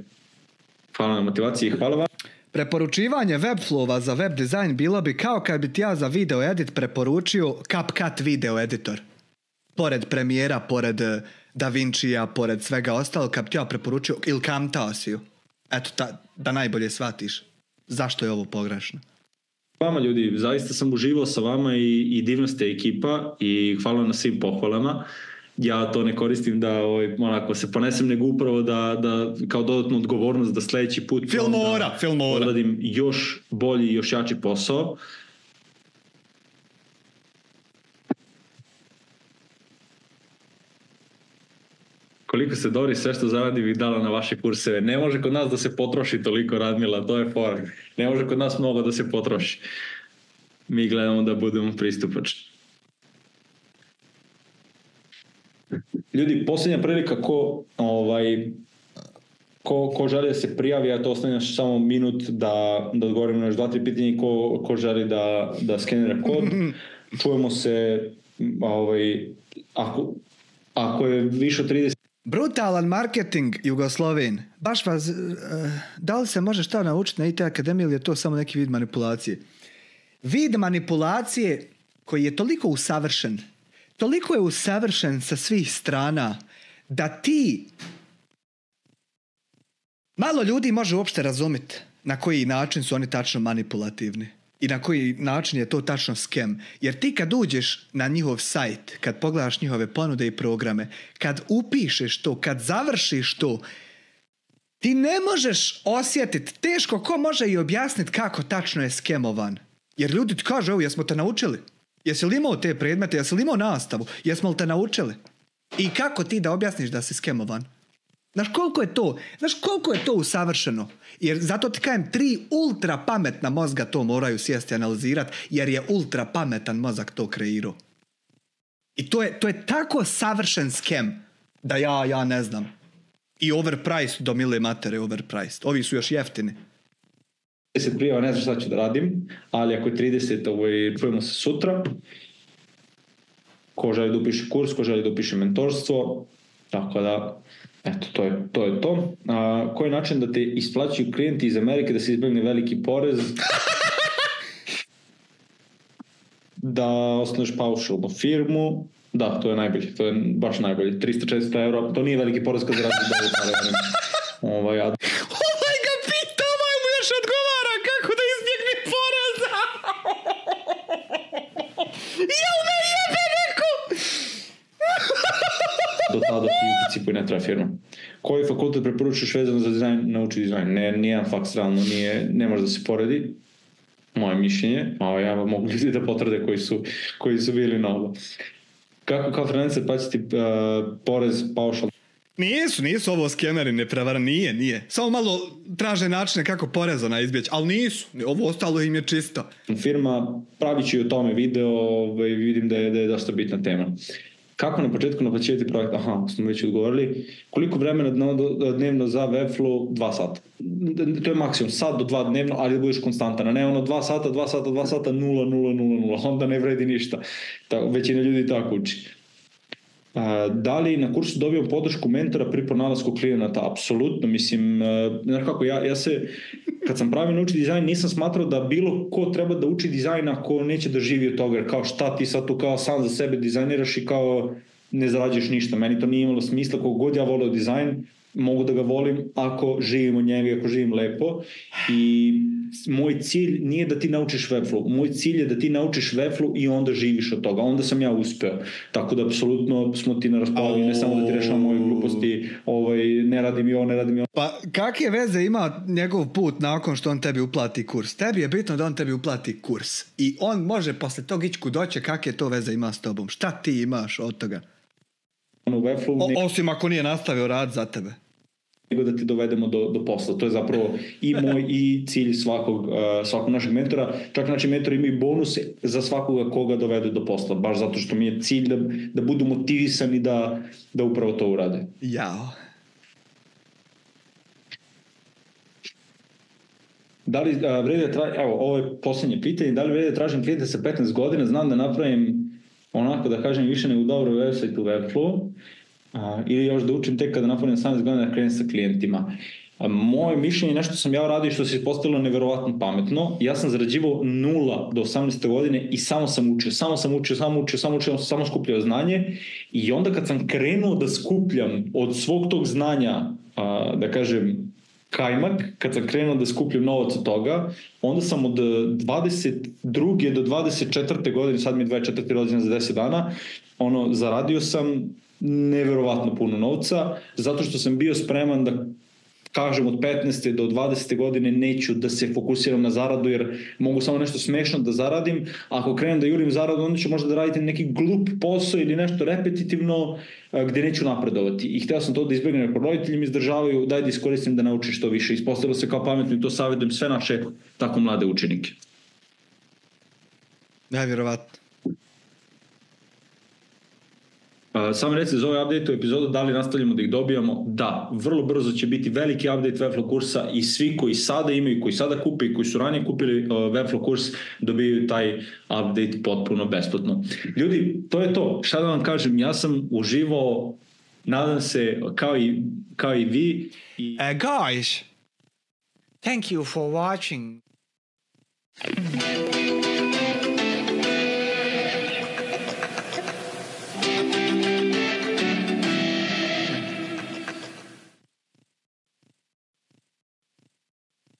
Speaker 1: Hvala na motivaciji, hvala vam.
Speaker 2: Preporučivanje webflowa za web dizajn bilo bi kao kad bi ti ja za video edit preporučio CapCut video editor. Pored Premiera, pored DaVincija, pored svega ostalo, kad bi ti ja preporučio ili Camtasiu. Eto, da najbolje shvatiš zašto je ovo pogrešno.
Speaker 1: Vama ljudi, zaista sam uživao sa vama i divna ste ekipa i hvala na svim pohvalama. Ja to ne koristim da onako se ponesem, nego upravo da kao dodatnu odgovornost da sledeći put
Speaker 2: Filmora.
Speaker 1: odradim još bolji i još jači posao. Koliko se Dori sve što zaradi bih dala na vaše kurseve. Ne može kod nas da se potroši toliko, Radmila, to je fora. Ne može kod nas mnogo da se potroši. Mi gledamo da budemo pristupačni. Ljudi, posljednja prilika ko želi da se prijavi, ja to ostavljam samo minut da odgovorim na još 2-3 pitanja, ko želi da skenira kod. Čujemo se ako je više od 30.
Speaker 2: Brutalan marketing, Jugosloven. Baš vas, da li se može šta naučiti na IT akademiji ili je to samo neki vid manipulacije? Vid manipulacije koji je toliko je usavršen sa svih strana da ti malo ljudi može uopšte razumjeti na koji način su oni tačno manipulativni i na koji način je to tačno skem. Jer ti kad uđeš na njihov sajt, kad pogledaš njihove ponude i programe, kad upišeš to, kad završiš to, ti ne možeš osjetiti, teško ko može i objasniti kako tačno je skemovan. Jer ljudi ti kažu, evo, jesmo te naučili? Jesi li imao te predmete? Jesi li imao nastavu? Jesmo li te naučili? I kako ti da objasniš da si skemovan? Znaš koliko je to usavršeno? Jer zato ti kajem 3 ultra pametna mozga to moraju sjesti i analizirati, jer je ultra pametan mozak to kreirao. I to je tako savršen skem da ja ne znam. I overpriced do mile matere overpriced. Ovi su još jeftini.
Speaker 1: 30 prijava, ne znam šta ću da radim, ali ako je 30, čujemo se sutra. Ko želi da upiše kurs, ko želi da upiše mentorstvo, tako da, eto, to je to. Koji je način da te isplaćuju klijenti iz Amerike, da se izbjegne veliki porez, da osnoveš paušalnu firmu, da, to je najbolje, to je baš najbolje, 300-400 euro, to nije veliki porez kad zaradi da je do tada ti u principu ne treba firma. Koji fakultet preporučuješ vezano za dizajn, nauči dizajn? Nijedan faks realno ne može da se poredi. Moje mišljenje, a ja mogu ljudi da potvrde koji su bili na ovo. Kako kao freelancer plaćati porez, paušal?
Speaker 2: Nisu ovo skemeri, ne prevara, nije. Samo malo traže načine kako poreza izbjeći, ali nisu. Ovo ostalo im je čisto. Firma,
Speaker 1: pravit ću i o tome video, vidim da je dosta bitna tema. Kako na početku naplaćivati projekt? Aha, smo već odgovorili. Koliko vremena dnevno za Webflow? 2 sata. To je maksimum, sat do 2 dnevno, ali da budeš konstantan. Ne ono 2 sata, 0, onda ne vredi ništa. Većina ljudi tako uči. Da li na kursu dobijam podršku mentora pri pronalasku klijenata? Apsolutno, mislim, znaš kako, ja se, kad sam pravio nauči dizajn, nisam smatrao da bilo ko treba da uči dizajn ako neće da živi od toga, jer kao šta ti sad tu kao sam za sebe dizajniraš i kao ne zarađuješ ništa. Meni to nije imalo smisla, koliko god ja volio dizajn, mogu da ga volim ako živim od njega, ako živim lepo. I moj cilj nije da ti naučiš Webflow, moj cilj je da ti naučiš Webflow i onda živiš od toga, onda sam ja uspeo. Tako da apsolutno smo ti na raspolaganju, ne samo da ti rešavam moje gluposti, ne radim i ovo.
Speaker 2: Pa kakve veze ima njegov put nakon što on tebi uplati kurs? Tebi je bitno da on tebi uplati kurs i on može posle tog ići kudoće, kakve to veze ima s tobom? Šta ti imaš od toga? Osim ako nije nastavio rad za tebe.
Speaker 1: Nego da ti dovedemo do posla. To je zapravo i moj i cilj svakog našeg mentora. Čak naši mentori imaju bonuse za svakoga koga dovedu do posla. Baš zato što mi je cilj da budu motivisani da upravo to urade.
Speaker 2: Jao.
Speaker 1: Da li vredi da evo, ovo je posljednje pitanje, da li vredi da tražim klijente sa 15 godina, znam da napravim onako da kažem više nego dobro website u Webflow, ili još da učim tek kada napravim 18 godina da krenem sa klijentima. Moje mišljenje je nešto sam ja radio što se ispostavilo neverovatno pametno. Ja sam zarađivao 0 do 18. godine i samo sam učio, samo skupljao znanje i onda kad sam krenuo da skupljam od svog tog znanja, da kažem, kajmak, kad sam krenuo da skupljam novac od toga, onda sam od 22. do 24. godine, sad mi je 24. rođendan za 10 dana, zaradio sam neverovatno puno novca, zato što sam bio spreman da kažem od 15. do 20. godine neću da se fokusiram na zaradu jer mogu samo nešto smešno da zaradim. Ako krenem da jurim zaradu, onda ću možda da radim neki glup posao ili nešto repetitivno gdje neću napredovati. I htio sam to da izbjegnem, ako roditelji mi izdržavaju, daj da iskoristim da naučim što više. Ispostavilo se kao pametno i to savjetujem sve naše tako mlade učenike.
Speaker 2: Nevjerovatno.
Speaker 1: Samo reci za ovaj update u epizodu da li nastavljamo da ih dobijamo. Da, vrlo brzo će biti veliki update Webflow kursa i svi koji sada imaju, koji sada kupe i koji su ranije kupili Webflow kurs dobijaju taj update potpuno besplatno. Ljudi, to je to. Šta da vam kažem, ja sam uživao, nadam se kao i vi.
Speaker 5: Guys, thank you for watching.